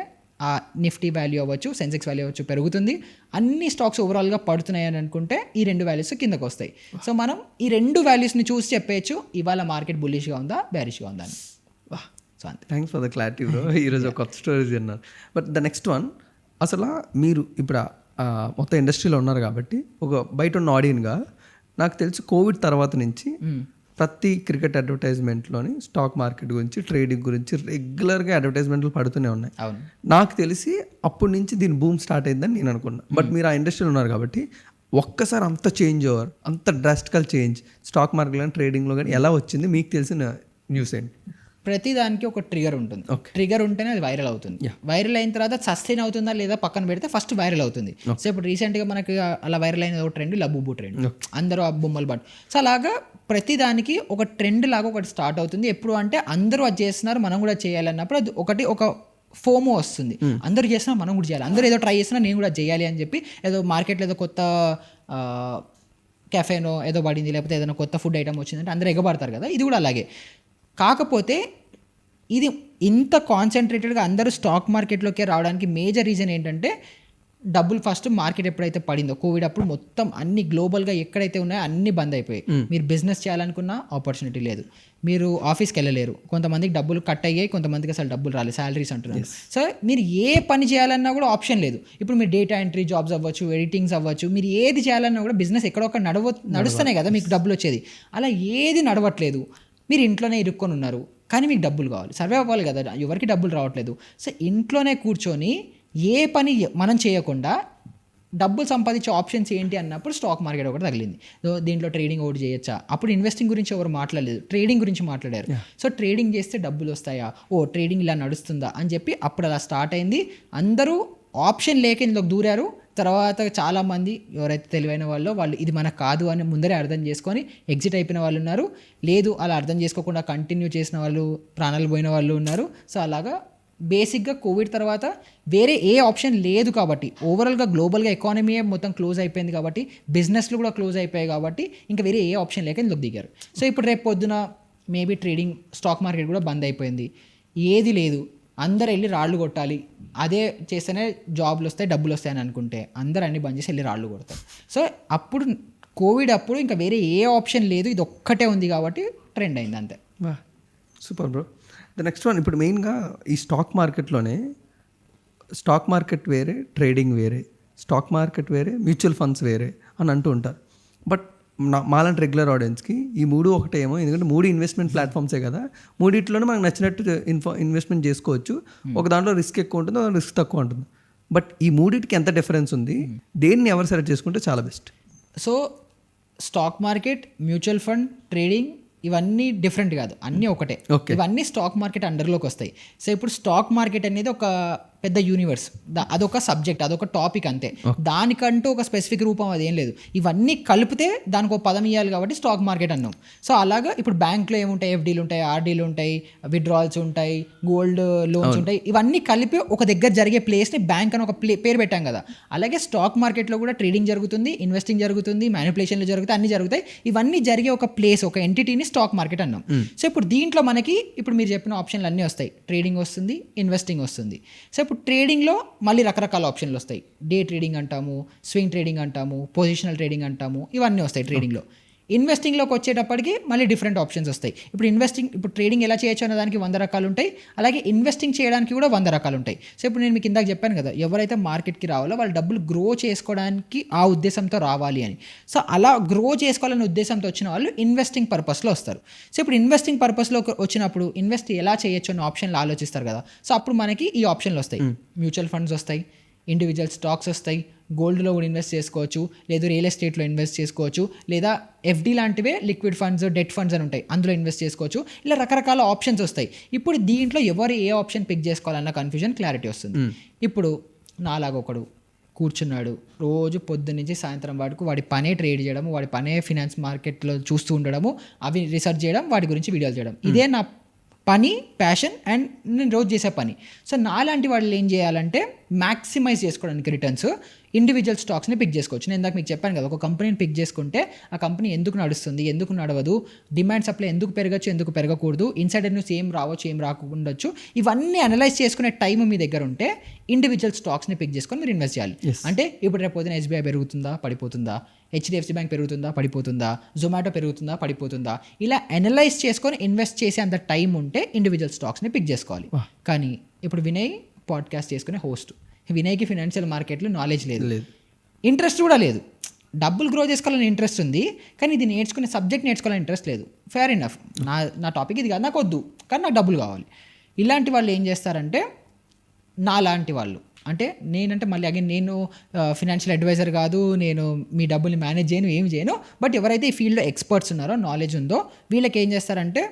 ఆ నిఫ్టీ వాల్యూ అవ్వచ్చు, సెన్సెక్స్ వాల్యూ అవ్వచ్చు పెరుగుతుంది. అన్ని స్టాక్స్ ఓవరాల్గా పడుతున్నాయి అని అనుకుంటే ఈ 2 వాల్యూస్ కిందకు వస్తాయి. సో మనం ఈ 2 వాల్యూస్ని చూసి చెప్పేయచ్చు ఇవాళ మార్కెట్ బుల్లిష్గా ఉందా బేరిష్గా ఉందా అని. సో అంతే. Thanks for the clarity bro. ఈరోజు ఒక కొత్త స్టోరీస్ విన్నారు. బట్ ద నెక్స్ట్ వన్, అసలు మీరు ఇప్పుడు మొత్తం ఇండస్ట్రీలో ఉన్నారు కాబట్టి ఒక బయట ఉన్న ఆడియన్గా నాకు తెలిసి కోవిడ్ తర్వాత నుంచి ప్రతి క్రికెట్ అడ్వర్టైజ్మెంట్లోని స్టాక్ మార్కెట్ గురించి, ట్రేడింగ్ గురించి రెగ్యులర్గా అడ్వర్టైజ్మెంట్లు పడుతూనే ఉన్నాయి. అవును. నాకు తెలిసి అప్పటి నుంచి దీని బూమ్ స్టార్ట్ అయిందని నేను అనుకున్నా. బట్ మీరు ఆ ఇండస్ట్రీలో ఉన్నారు కాబట్టి ఒక్కసారి అంత చేంజ్ ఓవర్, అంత డ్రాస్టికల్ చేంజ్ స్టాక్ మార్కెట్లో కానీ ట్రేడింగ్లో కానీ ఎలా వచ్చింది, మీకు తెలిసిన న్యూస్ ఏంటి? ప్రతి దానికి ఒక ట్రిగర్ ఉంటుంది. ట్రిగర్ ఉంటేనే అది వైరల్ అవుతుంది. వైరల్ అయిన తర్వాత సస్టైన్ అవుతుందా లేదా పక్కన పెడితే ఫస్ట్ వైరల్ అవుతుంది. సో ఇప్పుడు రీసెంట్గా మనకి అలా వైరల్ అయిన ఒక ట్రెండ్ లబ్బుబు ట్రెండ్, అందరూ ఆ బొమ్మలు పట్టు. సో అలాగా ప్రతి దానికి ఒక ట్రెండ్ లాగా ఒకటి స్టార్ట్ అవుతుంది. ఎప్పుడు అంటే అందరూ అది చేస్తున్నారు, మనం కూడా చేయాలన్నప్పుడు అది ఒక ఫోమో వస్తుంది. అందరూ చేస్తున్నా మనం కూడా చేయాలి, అందరూ ఏదో ట్రై చేస్తున్నా నేను కూడా చేయాలి అని చెప్పి ఏదో మార్కెట్లో ఏదో కొత్త కెఫేనో ఏదో పడింది, లేకపోతే ఏదైనా కొత్త ఫుడ్ ఐటమ్ వచ్చిందంటే అందరూ ఎగబడతారు కదా. ఇది కూడా అలాగే. కాకపోతే ఇది ఇంత కాన్సన్ట్రేటెడ్గా అందరూ స్టాక్ మార్కెట్లోకే రావడానికి మేజర్ రీజన్ ఏంటంటే డబ్బులు ఫస్ట్ మార్కెట్ ఎప్పుడైతే పడిందో కోవిడ్ అప్పుడు మొత్తం అన్ని గ్లోబల్గా ఎక్కడైతే ఉన్నాయో అన్ని బంద్ అయిపోయాయి. మీరు బిజినెస్ చేయాలనుకున్నా ఆపర్చునిటీ లేదు, మీరు ఆఫీస్కి వెళ్ళలేరు, కొంతమందికి డబ్బులు కట్ అయ్యాయి, కొంతమందికి అసలు డబ్బులు రాలేదు, శాలరీస్ అంటున్నారు. సో మీరు ఏ పని చేయాలన్నా కూడా ఆప్షన్ లేదు. ఇప్పుడు మీరు డేటా ఎంట్రీ జాబ్స్ అవ్వచ్చు, ఎడిటింగ్స్ అవ్వచ్చు, మీరు ఏది చేయాలన్నా కూడా బిజినెస్ ఎక్కడొక్కడ నడుస్తూనే కదా మీకు డబ్బులు వచ్చేది. అలా ఏది నడవట్లేదు, మీరు ఇంట్లోనే ఇరుక్కొని ఉన్నారు, కానీ మీకు డబ్బులు కావాలి, సర్వే అవ్వాలి కదా, ఎవరికి డబ్బులు రావట్లేదు. సో ఇంట్లోనే కూర్చొని ఏ పని మనం చేయకుండా డబ్బులు సంపాదించే ఆప్షన్స్ ఏంటి అన్నప్పుడు స్టాక్ మార్కెట్ ఒకటి తగిలింది. సో దీంట్లో ట్రేడింగ్ ఒకటి చేయొచ్చా? అప్పుడు ఇన్వెస్టింగ్ గురించి ఎవరు మాట్లాడలేదు, ట్రేడింగ్ గురించి మాట్లాడారు. సో ట్రేడింగ్ చేస్తే డబ్బులు వస్తాయా, ట్రేడింగ్ ఇలా నడుస్తుందా అని చెప్పి అప్పుడు అలా స్టార్ట్ అయింది. అందరూ ఆప్షన్ లేక ఇందులోకి దూరారు. తర్వాత చాలామంది ఎవరైతే తెలివైన వాళ్ళు ఇది మనకు కాదు అని ముందరే అర్థం చేసుకొని ఎగ్జిట్ అయిపోయిన వాళ్ళు ఉన్నారు. లేదు అలా అర్థం చేసుకోకుండా కంటిన్యూ చేసిన వాళ్ళు, ప్రాణాలు పోయిన వాళ్ళు ఉన్నారు. సో అలాగా బేసిక్గా కోవిడ్ తర్వాత వేరే ఏ ఆప్షన్ లేదు కాబట్టి, ఓవరాల్గా గ్లోబల్గా ఎకానమీ మొత్తం క్లోజ్ అయిపోయింది కాబట్టి, బిజినెస్లు కూడా క్లోజ్ అయిపోయాయి కాబట్టి ఇంకా వేరే ఏ ఆప్షన్ లేక ఇందులోకి దిగారు. సో ఇప్పుడు రేపు పొద్దున మేబీ ట్రేడింగ్ స్టాక్ మార్కెట్ కూడా బంద్ అయిపోయింది, ఏది లేదు, అందరు వెళ్ళి రాళ్ళు కొట్టాలి, అదే చేస్తేనే జాబ్లు వస్తాయి, డబ్బులు వస్తాయని అనుకుంటే అందరు అన్ని బంద్ చేసి వెళ్ళి రాళ్ళు కొడతారు. సో అప్పుడు కోవిడ్ అప్పుడు ఇంకా వేరే ఏ ఆప్షన్ లేదు, ఇది ఒక్కటే ఉంది కాబట్టి ట్రెండ్ అయింది అంతే. Super bro. The next one, ఇప్పుడు మెయిన్గా ఈ స్టాక్ మార్కెట్లోనే స్టాక్ మార్కెట్ వేరే, ట్రేడింగ్ వేరే, స్టాక్ మార్కెట్ వేరే, మ్యూచువల్ ఫండ్స్ వేరే అని అంటూ ఉంటారు. బట్ మాలాంటి రెగ్యులర్ ఆడియన్స్కి ఈ మూడు ఒకటే ఏమో, ఎందుకంటే మూడు ఇన్వెస్ట్మెంట్ ప్లాట్ఫామ్సే కదా, మూడిట్లోనే మనకు నచ్చినట్టు ఇన్వెస్ట్మెంట్ చేసుకోవచ్చు. ఒక దాంట్లో రిస్క్ ఎక్కువ ఉంటుంది, ఒక రిస్క్ తక్కువ ఉంటుంది. బట్ ఈ మూడింటికి ఎంత డిఫరెన్స్ ఉంది, దేన్ని ఎవరు సెలెక్ట్ చేసుకుంటే చాలా best? So stock market, mutual fund, trading ఇవన్నీ డిఫరెంట్ కాదు, అన్నీ ఒకటే. ఇవన్నీ స్టాక్ మార్కెట్ అండర్లోకి వస్తాయి. సో ఇప్పుడు స్టాక్ మార్కెట్ అనేది ఒక పెద్ద యూనివర్స్, అదొక సబ్జెక్ట్, అదొక టాపిక్ అంతే. దానికంటూ ఒక స్పెసిఫిక్ రూపం అదేం లేదు. ఇవన్నీ కలిపితే దానికి ఒక పదం ఇవ్వాలి కాబట్టి స్టాక్ మార్కెట్ అన్నాం. సో అలాగా ఇప్పుడు బ్యాంక్లో ఏముంటాయి, ఎఫ్డీలు ఉంటాయి, ఆర్డీలు ఉంటాయి, విత్డ్రాల్స్ ఉంటాయి, గోల్డ్ లోన్స్ ఉంటాయి, ఇవన్నీ కలిపి ఒక దగ్గర జరిగే ప్లేస్ని బ్యాంక్ అని ఒక పేరు పెట్టాం కదా. అలాగే స్టాక్ మార్కెట్లో కూడా ట్రేడింగ్ జరుగుతుంది, ఇన్వెస్టింగ్ జరుగుతుంది, మ్యానిపులేషన్లు జరుగుతాయి, అన్ని జరుగుతాయి. ఇవన్నీ జరిగే ఒక ప్లేస్, ఒక ఎంటిటీని స్టాక్ మార్కెట్ అన్నాం. సో ఇప్పుడు దీంట్లో మనకి ఇప్పుడు మీరు చెప్పిన ఆప్షన్లు అన్నీ వస్తాయి, ట్రేడింగ్ వస్తుంది, ఇన్వెస్టింగ్ వస్తుంది. సో ఇప్పుడు ట్రేడింగ్లో మళ్ళీ రకరకాల ఆప్షన్లు వస్తాయి. డే ట్రేడింగ్ అంటాము, స్వింగ్ ట్రేడింగ్ అంటాము, పొజిషనల్ ట్రేడింగ్ అంటాము, ఇవన్నీ వస్తాయి ట్రేడింగ్లో. ఇన్వెస్టింగ్లోకి వచ్చేటప్పటికి మళ్ళీ డిఫరెంట్ ఆప్షన్స్ వస్తాయి. ఇప్పుడు ట్రేడింగ్ ఎలా చేయొచ్చు అనే దానికి 100 రకాలు ఉంటాయి, అలాగే ఇన్వెస్టింగ్ చేయడానికి కూడా 100 రకాలు ఉంటాయి. సో ఇప్పుడు నేను మీకు ఇందాక చెప్పాను కదా, ఎవరైతే మార్కెట్కి రావాలో వాళ్ళు డబ్బులు గ్రో చేసుకోవడానికి ఆ ఉద్దేశంతో రావాలి అని. సో అలా గ్రో చేసుకోవాలనే ఉద్దేశంతో వచ్చిన వాళ్ళు ఇన్వెస్టింగ్ పర్పస్లో వస్తారు. సో ఇప్పుడు ఇన్వెస్టింగ్ పర్పస్లో వచ్చినప్పుడు ఇన్వెస్ట్ ఎలా చేయొచ్చు అనే ఆప్షన్లు ఆలోచిస్తారు కదా. సో అప్పుడు మనకి ఈ ఆప్షన్లు వస్తాయి, మ్యూచువల్ ఫండ్స్ వస్తాయి, ఇండివిజువల్ స్టాక్స్ వస్తాయి, గోల్డ్లో కూడా ఇన్వెస్ట్ చేసుకోవచ్చు, లేదు రియల్ ఎస్టేట్లో ఇన్వెస్ట్ చేసుకోవచ్చు, లేదా ఎఫ్డీ లాంటివే లిక్విడ్ ఫండ్స్, డెట్ ఫండ్స్ అని ఉంటాయి, అందులో ఇన్వెస్ట్ చేసుకోవచ్చు. ఇలా రకరకాల ఆప్షన్స్ వస్తాయి. ఇప్పుడు దీంట్లో ఎవరు ఏ ఆప్షన్ పిక్ చేసుకోవాలన్న కన్ఫ్యూజన్, క్లారిటీ వస్తుంది. ఇప్పుడు నాలాగా ఒకడు కూర్చున్నాడు, రోజు పొద్దున్న నుంచి సాయంత్రం వరకు వాడి పనే ట్రేడ్ చేయడము, వాడి పనే ఫినాన్స్ మార్కెట్లో చూస్తూ ఉండడము, అవి రీసెర్చ్ చేయడం, వాటి గురించి వీడియోలు చేయడం, ఇదే నా పని, ప్యాషన్ అండ్ నేను రోజు చేసే పని. సో నాలాంటి వాళ్ళు ఏం చేయాలంటే మ్యాక్సిమైజ్ చేసుకోవడానికి రిటర్న్స్ ఇండివిజువల్ స్టాక్స్ని పిక్ చేసుకోవచ్చు. నేను ఇందాక మీకు చెప్పాను కదా, ఒక కంపెనీని పిక్ చేసుకుంటే ఆ కంపెనీ ఎందుకు నడుస్తుంది, ఎందుకు నడవదు, డిమాండ్ సప్లై ఎందుకు పెరగచ్చు, ఎందుకు పెరగకూడదు, ఇన్సైడర్ న్యూస్ ఏం రావచ్చు, ఏం రాకుండొచ్చు, ఇవన్నీ అనలైజ్ చేసుకునే టైం మీ దగ్గర ఉంటే ఇండివిజువల్ స్టాక్స్ని పిక్ చేసుకొని మీరు ఇన్వెస్ట్ చేయాలి. అంటే ఇప్పుడు రేపు పొద్దున ఎస్బీఐ పెరుగుతుందా, పడిపోతుందా, హెచ్డిఎఫ్సి బ్యాంక్ పెరుగుతుందా, పడిపోతుందా, జొమాటో పెరుగుతుందా, పడిపోతుందా, ఇలా అనలైజ్ చేసుకొని ఇన్వెస్ట్ చేసే అంత టైం ఉంటే ఇండివిజువల్ స్టాక్స్ని పిక్ చేసుకోవాలి. కానీ ఇప్పుడు వినయ్ పాడ్కాస్ట్ చేసుకునే హోస్ట్, వినయ్కి ఫినాన్షియల్ మార్కెట్లో నాలెడ్జ్ లేదు, ఇంట్రెస్ట్ కూడా లేదు, డబ్బులు గ్రో చేసుకోవాలని ఇంట్రెస్ట్ ఉంది, కానీ ఇది నేర్చుకునే సబ్జెక్ట్ నేర్చుకోవాలని ఇంట్రెస్ట్ లేదు. ఫేర్ ఇనఫ్, నా టాపిక్ ఇది కాదు, నాకు వద్దు, కానీ నాకు డబ్బులు కావాలి. ఇలాంటి వాళ్ళు ఏం చేస్తారంటే, నా లాంటి వాళ్ళు, అంటే నేనంటే మళ్ళీ అగైన్ నేను ఫినాన్షియల్ అడ్వైజర్ కాదు, నేను మీ డబ్బుల్ని మేనేజ్ చేయను, ఏమి చేయను. బట్ ఎవరైతే ఈ ఫీల్డ్లో ఎక్స్పర్ట్స్ ఉన్నారో, నాలెడ్జ్ ఉందో, వీళ్ళకి ఏం చేస్తారంటే,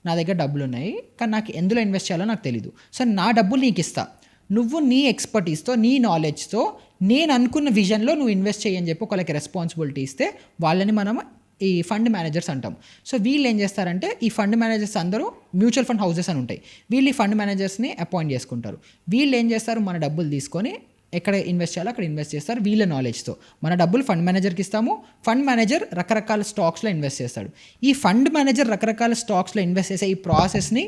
నా దగ్గర డబ్బులు ఉన్నాయి కానీ నాకు ఎందులో ఇన్వెస్ట్ చేయాలో నాకు తెలీదు, సో నా డబ్బులు నీకు ఇస్తా, నువ్వు నీ ఎక్స్పర్టీస్తో, నీ నాలెడ్జ్తో నేను అనుకున్న విజన్లో నువ్వు ఇన్వెస్ట్ చేయని చెప్పి ఒకళ్ళకి రెస్పాన్సిబిలిటీ ఇస్తే వాళ్ళని మనం ఈ ఫండ్ మేనేజర్స్ అంటాం. సో వీళ్ళు ఏం చేస్తారంటే, ఈ ఫండ్ మేనేజర్స్ అందరూ మ్యూచువల్ ఫండ్ హౌసెస్ అని ఉంటాయి, వీళ్ళు ఈ ఫండ్ మేనేజర్స్ని అపాయింట్ చేసుకుంటారు. వీళ్ళు ఏం చేస్తారు, మన డబ్బులు తీసుకొని ఎక్కడ ఇన్వెస్ట్ చేయాలో అక్కడ ఇన్వెస్ట్ చేస్తారు వీళ్ళ నాలెడ్జ్తో. మన డబ్బులు ఫండ్ మేనేజర్కి ఇస్తాము, ఫండ్ మేనేజర్ రకరకాల స్టాక్స్లో ఇన్వెస్ట్ చేస్తాడు. ఈ ఫండ్ మేనేజర్ రకరకాల స్టాక్స్లో ఇన్వెస్ట్ చేసే ఈ ప్రాసెస్ని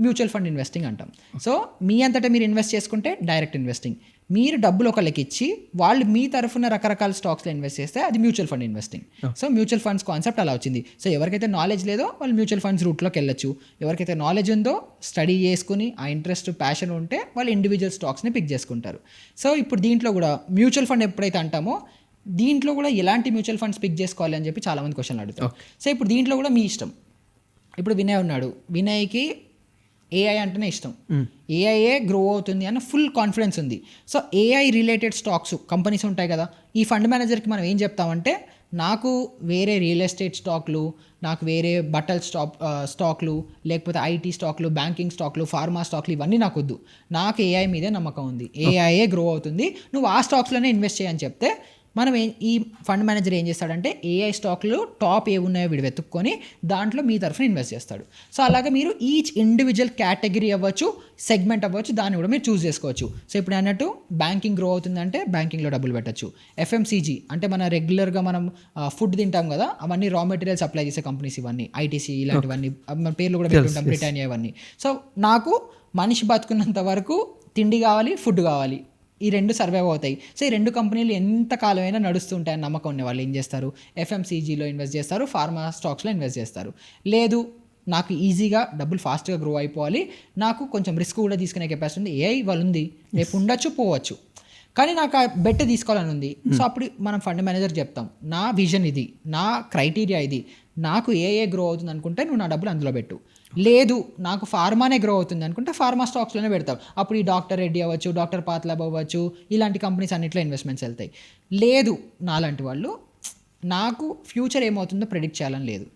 మ్యూచువల్ ఫండ్ ఇన్వెస్టింగ్ అంటాం. సో మీ అంతటా మీరు ఇన్వెస్ట్ చేసుకుంటే డైరెక్ట్ ఇన్వెస్టింగ్, మీరు డబ్బులు ఒకళ్ళకి ఇచ్చి వాళ్ళు మీ తరఫున రకరకాల స్టాక్స్లో ఇన్వెస్ట్ చేస్తే అది mutual fund investing. So mutual funds concept అలా వచ్చింది. సో ఎవరికైతే నాలెడ్జ్ లేదో వాళ్ళు మ్యూచువల్ ఫండ్స్ రూట్లోకి వెళ్ళొచ్చు, ఎవరికైతే నాలెడ్జ్ ఉందో స్టడీ చేసుకుని ఆ ఇంట్రెస్ట్ ప్యాషన్ ఉంటే వాళ్ళు ఇండివిజువల్ స్టాక్స్ని పిక్ చేసుకుంటారు. సో ఇప్పుడు దీంట్లో కూడా మ్యూచువల్ ఫండ్ ఎప్పుడైతే అంటామో దీంట్లో కూడా ఎలాంటి మ్యూచువల్ ఫండ్స్ పిక్ చేసుకోవాలి అని చెప్పి చాలామంది క్వశ్చన్లు అడుగుతారు. సో ఇప్పుడు దీంట్లో కూడా మీ ఇష్టం. ఇప్పుడు వినయ్ ఉన్నాడు, వినయ్కి ఏఐ అంటేనే ఇష్టం, ఏఐఏ గ్రో అవుతుంది అన్న ఫుల్ కాన్ఫిడెన్స్ ఉంది. So AI related stocks companies ఉంటాయి కదా, ఈ ఫండ్ మేనేజర్కి మనం ఏం చెప్తామంటే, నాకు వేరే రియల్ ఎస్టేట్ స్టాక్లు, నాకు వేరే బట్టల స్టాక్లు, లేకపోతే ఐటీ స్టాక్లు, బ్యాంకింగ్ స్టాక్లు, ఫార్మా స్టాక్లు ఇవన్నీ నాకు వద్దు, నాకు ఏఐ మీదే నమ్మకం ఉంది, ఏఐఏ గ్రో అవుతుంది, నువ్వు ఆ స్టాక్స్లోనే ఇన్వెస్ట్ చేయని చెప్తే మనం ఈ ఫండ్ మేనేజర్ ఏం చేస్తాడంటే ఏఐ స్టాక్లు టాప్ ఏ ఉన్నాయో వీడు వెతుక్కొని దాంట్లో మీ తరఫున ఇన్వెస్ట్ చేస్తాడు. సో అలాగే మీరు ఈచ్ ఇండివిజువల్ కేటగిరీ అవ్వచ్చు, సెగ్మెంట్ అవ్వచ్చు, దాన్ని కూడా మీరు చూస్ చేసుకోవచ్చు. సో ఇప్పుడు అన్నట్టు బ్యాంకింగ్ గ్రో అవుతుందంటే బ్యాంకింగ్లో డబ్బులు పెట్టచ్చు. ఎఫ్ఎంసీజీ అంటే మన రెగ్యులర్గా మనం ఫుడ్ తింటాం కదా, అవన్నీ రా మెటీరియల్ సప్లై చేసే కంపెనీస్ ఇవన్నీ, ఐటీసీ ఇలాంటివన్నీ మన పేర్లు కూడా పెట్టుకుంటాం, బ్రిటానియా ఇవన్నీ. సో నాకు మనిషి బతుకున్నంత వరకు తిండి కావాలి, ఫుడ్ కావాలి, ఈ రెండు సర్వైవ్ అవుతాయి. సో ఈ రెండు కంపెనీలు ఎంత కాలమైనా నడుస్తుంటాయని నమ్మకం ఉన్న వాళ్ళు ఏం చేస్తారు, ఎఫ్ఎంసీజీలో ఇన్వెస్ట్ చేస్తారు, ఫార్మా స్టాక్స్లో ఇన్వెస్ట్ చేస్తారు. లేదు నాకు ఈజీగా డబ్బులు ఫాస్ట్గా గ్రో అయిపోవాలి, నాకు కొంచెం రిస్క్ కూడా తీసుకునే కెపాసిటీ ఉంది, ఏఐ వాళ్ళు ఉంది, రేపు ఉండొచ్చు పోవచ్చు, కానీ నాకు ఆ బెట్ తీసుకోవాలని ఉంది. సో అప్పుడు మనం ఫండ్ మేనేజర్ చెప్తాం, నా విజన్ ఇది, నా క్రైటీరియా ఇది, నాకు ఏఏ గ్రో అవుతుంది అనుకుంటే నువ్వు నా డబ్బులు అందులో పెట్టు, లేదు నాకు ఫార్మానే గ్రో అవుతుంది అనుకుంటే ఫార్మా స్టాక్స్లోనే పెడతాం. అప్పుడు ఈ డాక్టర్ రెడ్డి అవ్వచ్చు, డాక్టర్ పాత్లాబ్ అవ్వచ్చు, ఇలాంటి కంపెనీస్ అన్నింటిలో ఇన్వెస్ట్మెంట్స్ వెళ్తాయి. లేదు నాలాంటి వాళ్ళు, నాకు ఫ్యూచర్ ఏమవుతుందో ప్రెడిక్ట్ చేయాలని లేదు,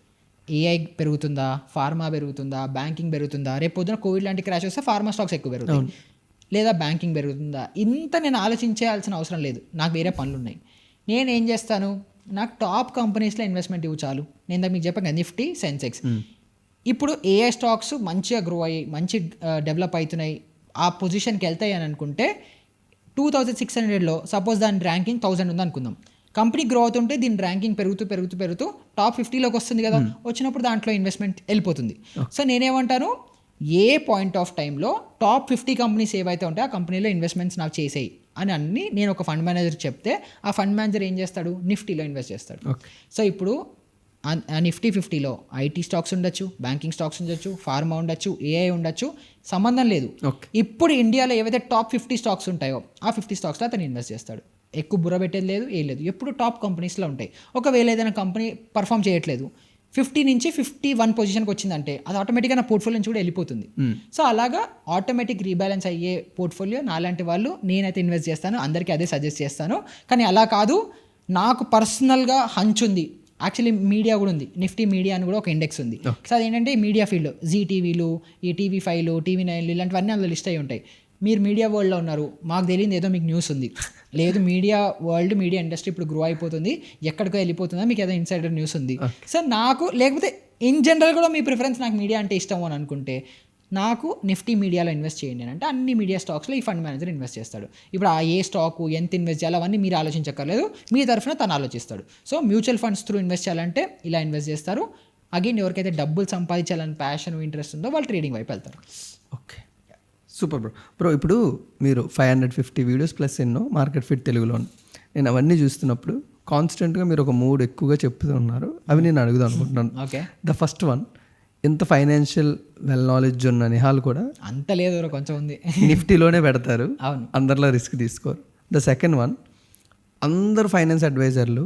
ఏఐ పెరుగుతుందా, ఫార్మా పెరుగుతుందా, బ్యాంకింగ్ పెరుగుతుందా, రేపు పొద్దున కోవిడ్ లాంటి క్రాష్ వస్తే ఫార్మా స్టాక్స్ ఎక్కువ పెరుగుతాయి, లేదా బ్యాంకింగ్ పెరుగుతుందా, ఇంత నేను ఆలోచించాల్సిన అవసరం లేదు, నాకు వేరే పనులు ఉన్నాయి. నేనేం చేస్తాను, నాకు టాప్ కంపెనీస్లో ఇన్వెస్ట్మెంట్ ఇవ్వు చాలు. నేను మీకు చెప్పాను నిఫ్టీ, సెన్సెక్స్. ఇప్పుడు ఏఐ స్టాక్స్ మంచిగా గ్రో అయ్యి మంచి డెవలప్ అవుతున్నాయి, ఆ పొజిషన్కి వెళ్తాయి అని అనుకుంటే 2600లో సపోజ్ దాని ర్యాంకింగ్ 1000 ఉంది అనుకుందాం, కంపెనీ గ్రో అవుతుంటే దీని ర్యాంకింగ్ పెరుగుతూ టాప్ 50లోకి వస్తుంది కదా, వచ్చినప్పుడు దాంట్లో ఇన్వెస్ట్మెంట్ వెళ్ళిపోతుంది. సో నేనేమంటాను, ఏ పాయింట్ ఆఫ్ టైంలో టాప్ 50 కంపెనీస్ ఏవైతే ఉంటాయో ఆ కంపెనీలో ఇన్వెస్ట్మెంట్స్ నాకు చేసేయి అని అన్ని నేను ఒక ఫండ్ మేనేజర్ చెప్తే, ఆ ఫండ్ మేనేజర్ ఏం చేస్తాడు, నిఫ్టీలో ఇన్వెస్ట్ చేస్తాడు. సో ఇప్పుడు ఆ నిఫ్టీ 50లో ఐటీ స్టాక్స్ ఉండొచ్చు, బ్యాంకింగ్ స్టాక్స్ ఉండొచ్చు, ఫార్మా ఉండొచ్చు, ఏఐ ఉండొచ్చు, సంబంధం లేదు. ఇప్పుడు ఇండియాలో ఏవైతే టాప్ 50 స్టాక్స్ ఉంటాయో ఆ 50 స్టాక్స్లో అతను ఇన్వెస్ట్ చేస్తాడు. ఎక్కువ బుర్ర పెట్టేది లేదు, ఏం లేదు, ఎప్పుడు టాప్ కంపెనీస్లో ఉంటాయి. ఒకవేళ ఏదైనా కంపెనీ పర్ఫామ్ చేయట్లేదు, 50 నుంచి 51 పొజిషన్కి వచ్చిందంటే అది ఆటోమేటిక్గా నా పోర్ట్ఫోలియో నుంచి కూడా వెళ్ళిపోతుంది. సో అలాగా ఆటోమేటిక్ రీబ్యాలెన్స్ అయ్యే పోర్ట్ఫోలియో నాలాంటి వాళ్ళు నేనైతే ఇన్వెస్ట్ చేస్తాను, అందరికీ అదే సజెస్ట్ చేస్తాను. కానీ అలా కాదు, నాకు పర్సనల్గా హంచ్ ఉంది, యాక్చువల్లీ మీడియా కూడా ఉంది, నిఫ్టీ మీడియా అని కూడా ఒక ఇండెక్స్ ఉంది. సో అదేంటంటే మీడియా ఫీల్డ్, జీ టీవీలు, ఈ టీవీ5లు, టీవీ9లు ఇలాంటివన్నీ అందులో లిస్ట్ అయ్యి ఉంటాయి. మీరు మీడియా వరల్డ్లో ఉన్నారు, మాకు తెలియదు ఏదో మీకు న్యూస్ ఉంది, లేదు మీడియా వరల్డ్, మీడియా ఇండస్ట్రీ ఇప్పుడు గ్రో అయిపోతుంది, ఎక్కడికో వెళ్ళిపోతుందో మీకు ఏదో ఇన్సైడర్ న్యూస్ ఉంది. సో నాకు, లేకపోతే ఇన్ జనరల్ కూడా మీ ప్రిఫరెన్స్ నాకు మీడియా అంటే ఇష్టం అని అనుకుంటే, నాకు నిఫ్టీ మీడియాలో ఇన్వెస్ట్ చేయండి అని అంటే అన్ని మీడియా స్టాక్స్లో ఈ ఫండ్ మేనేజర్ ఇన్వెస్ట్ చేస్తాడు. ఇప్పుడు ఆ ఏ స్టాకు ఎంత ఇన్వెస్ట్ చేయాలి అవన్నీ మీరు ఆలోచించక్కర్లేదు, మీ తరఫున తను ఆలోచిస్తాడు. So mutual funds through invest చేయాలంటే ఇలా ఇన్వెస్ట్ చేస్తారు. అగైన్ ఎవరికైతే డబ్బులు సంపాదించాలని ప్యాషన్, ఇంట్రెస్ట్ ఉందో వాళ్ళు ట్రేడింగ్ వైపు వెళ్తారు. Okay, super bro. ఇప్పుడు మీరు 550 వీడియోస్ ప్లస్ ఎన్నో మార్కెట్ ఫిట్ తెలుగులో, నేను అవన్నీ చూస్తున్నప్పుడు కాన్స్టెంట్గా మీరు ఒక 3 ఎక్కువగా చెప్తూ ఉన్నారు, అవి నేను అడుగుదాం అనుకుంటున్నాను. ఓకే, ద ఫస్ట్ వన్, ఎంత ఫైనాన్షియల్ వెల్ నాలెడ్జ్ ఉన్న నిహాల్ కూడా అంత లేదు, కొంచెం ఉంది, నిఫ్టీలోనే పెడతారు, అవును, అందరిలో రిస్క్ తీసుకోరు. ద సెకండ్ వన్, అందరు ఫైనాన్స్ అడ్వైజర్లు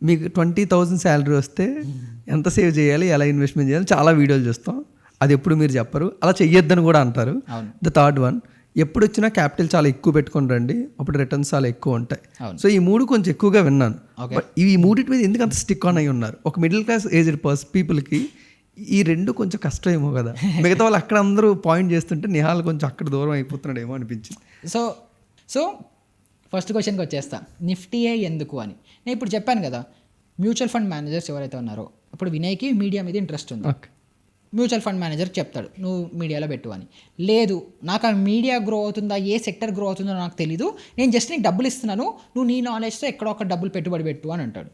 మీకు 20,000 శాలరీ వస్తే ఎంత సేవ్ చేయాలి, ఎలా ఇన్వెస్ట్మెంట్ చేయాలి చాలా వీడియోలు చూస్తాం. అది ఎప్పుడు మీరు చెప్పరు, అలా చెయ్యొద్దని కూడా అంటారు. ద థర్డ్ వన్, ఎప్పుడు వచ్చినా క్యాపిటల్ చాలా ఎక్కువ పెట్టుకొని రండి, అప్పుడు రిటర్న్స్ చాలా ఎక్కువ ఉంటాయి. సో ఈ మూడు కొంచెం ఎక్కువగా విన్నాను. బట్ ఈ మూడింటి మీద ఎందుకు అంత స్టిక్ ఆన్ అయ్యి ఉన్నారు? ఒక మిడిల్ క్లాస్ ఏజ్డ్ పీపుల్కి ఈ రెండు కొంచెం కష్టమేమో కదా. మిగతా వాళ్ళు అక్కడ అందరూ పాయింట్ చేస్తుంటే నిహాల్ కొంచెం అక్కడ దూరం అయిపోతున్నాడేమో అనిపించింది. సో ఫస్ట్ క్వశ్చన్కి వచ్చేస్తా, నిఫ్టీయే ఎందుకు అని. నేను ఇప్పుడు చెప్పాను కదా, మ్యూచువల్ ఫండ్ మేనేజర్స్ ఎవరైతే ఉన్నారో, ఇప్పుడు వినయ్కి మీడియా మీద ఇంట్రెస్ట్ ఉంది, మ్యూచువల్ ఫండ్ మేనేజర్కి చెప్తాడు నువ్వు మీడియాలో పెట్టు అని. లేదు నాకు ఆ మీడియా గ్రో అవుతుందా, ఏ సెక్టర్ గ్రో అవుతుందో నాకు తెలీదు, నేను జస్ట్ నీకు డబ్బులు ఇస్తున్నాను, నువ్వు నీ నాలెడ్జ్తో ఎక్కడో ఒక డబ్బులు పెట్టుబడి పెట్టు అని అంటాడు.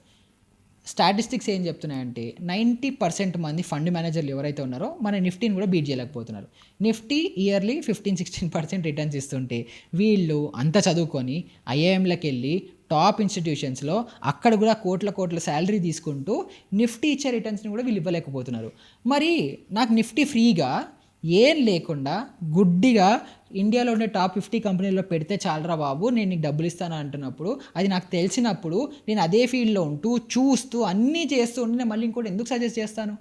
స్టాటిస్టిక్స్ ఏం చెప్తున్నాయంటే 90% మంది ఫండ్ మేనేజర్లు ఎవరైతే ఉన్నారో మన నిఫ్టీని కూడా బీట్ చేయలేకపోతున్నారు. నిఫ్టీ ఇయర్లీ 15-16% రిటర్న్స్ ఇస్తుంటే వీళ్ళు అంతా చదువుకొని ఐఐఎంలకు వెళ్ళి టాప్ ఇన్స్టిట్యూషన్స్లో అక్కడ కూడా కోట్ల శాలరీ తీసుకుంటూ నిఫ్టీ ఇచ్చే రిటర్న్స్ని కూడా వీళ్ళు ఇవ్వలేకపోతున్నారు. మరి నాకు నిఫ్టీ ఫ్రీగా ఏం లేకుండా గుడ్డిగా ఇండియాలో ఉండే టాప్ 50 కంపెనీల్లో పెడితే చాలరా బాబు, నేను నీకు డబ్బులు ఇస్తాను అంటున్నప్పుడు, అది నాకు తెలిసినప్పుడు, నేను అదే ఫీల్డ్లో ఉంటూ చూస్తూ అన్నీ చేస్తూ ఉంటే నేను మళ్ళీ ఇంకోటి ఎందుకు సజెస్ట్ చేస్తాను?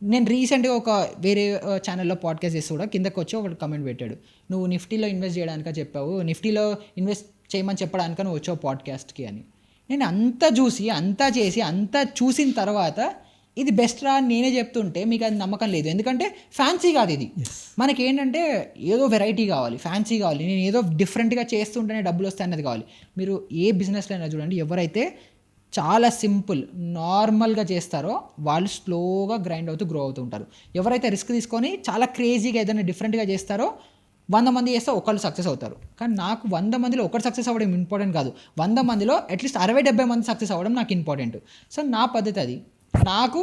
నేను రీసెంట్గా ఒక వేరే ఛానల్లో పాడ్కాస్ట్ చేస్తూ కూడా కిందకు వచ్చి ఒకటి కమెంట్ పెట్టాడు, నువ్వు నిఫ్టీలో ఇన్వెస్ట్ చేయడానిక చెప్పావు, నిఫ్టీలో ఇన్వెస్ట్ చేయమని చెప్పడానిక నువ్వు వచ్చావు పాడ్కాస్ట్కి అని. నేను అంతా చూసి అంతా చేసి అంతా చూసిన తర్వాత ఇది బెస్ట్ రా అని నేనే చెప్తుంటే మీకు అది నమ్మకం లేదు. ఎందుకంటే ఫ్యాన్సీ కాదు ఇది. మనకేంటంటే ఏదో వెరైటీ కావాలి, ఫ్యాన్సీ కావాలి, నేను ఏదో డిఫరెంట్గా చేస్తుంటేనే డబ్బులు వస్తాయి అన్నది కావాలి. మీరు ఏ బిజినెస్లో అయినా చూడండి, ఎవరైతే చాలా సింపుల్ నార్మల్గా చేస్తారో వాళ్ళు స్లోగా గ్రైండ్ అవుతూ గ్రో అవుతూ ఉంటారు. ఎవరైతే రిస్క్ తీసుకొని చాలా క్రేజీగా ఏదైనా డిఫరెంట్గా చేస్తారో 100 మంది చేస్తే ఒకళ్ళు సక్సెస్ అవుతారు. కానీ నాకు 100 మందిలో ఒకటి సక్సెస్ అవ్వడం ఇంపార్టెంట్ కాదు, 100 మందిలో అట్లీస్ట్ 60-70 మంది సక్సెస్ అవ్వడం నాకు ఇంపార్టెంట్. సో నా పద్ధతి అది. నాకు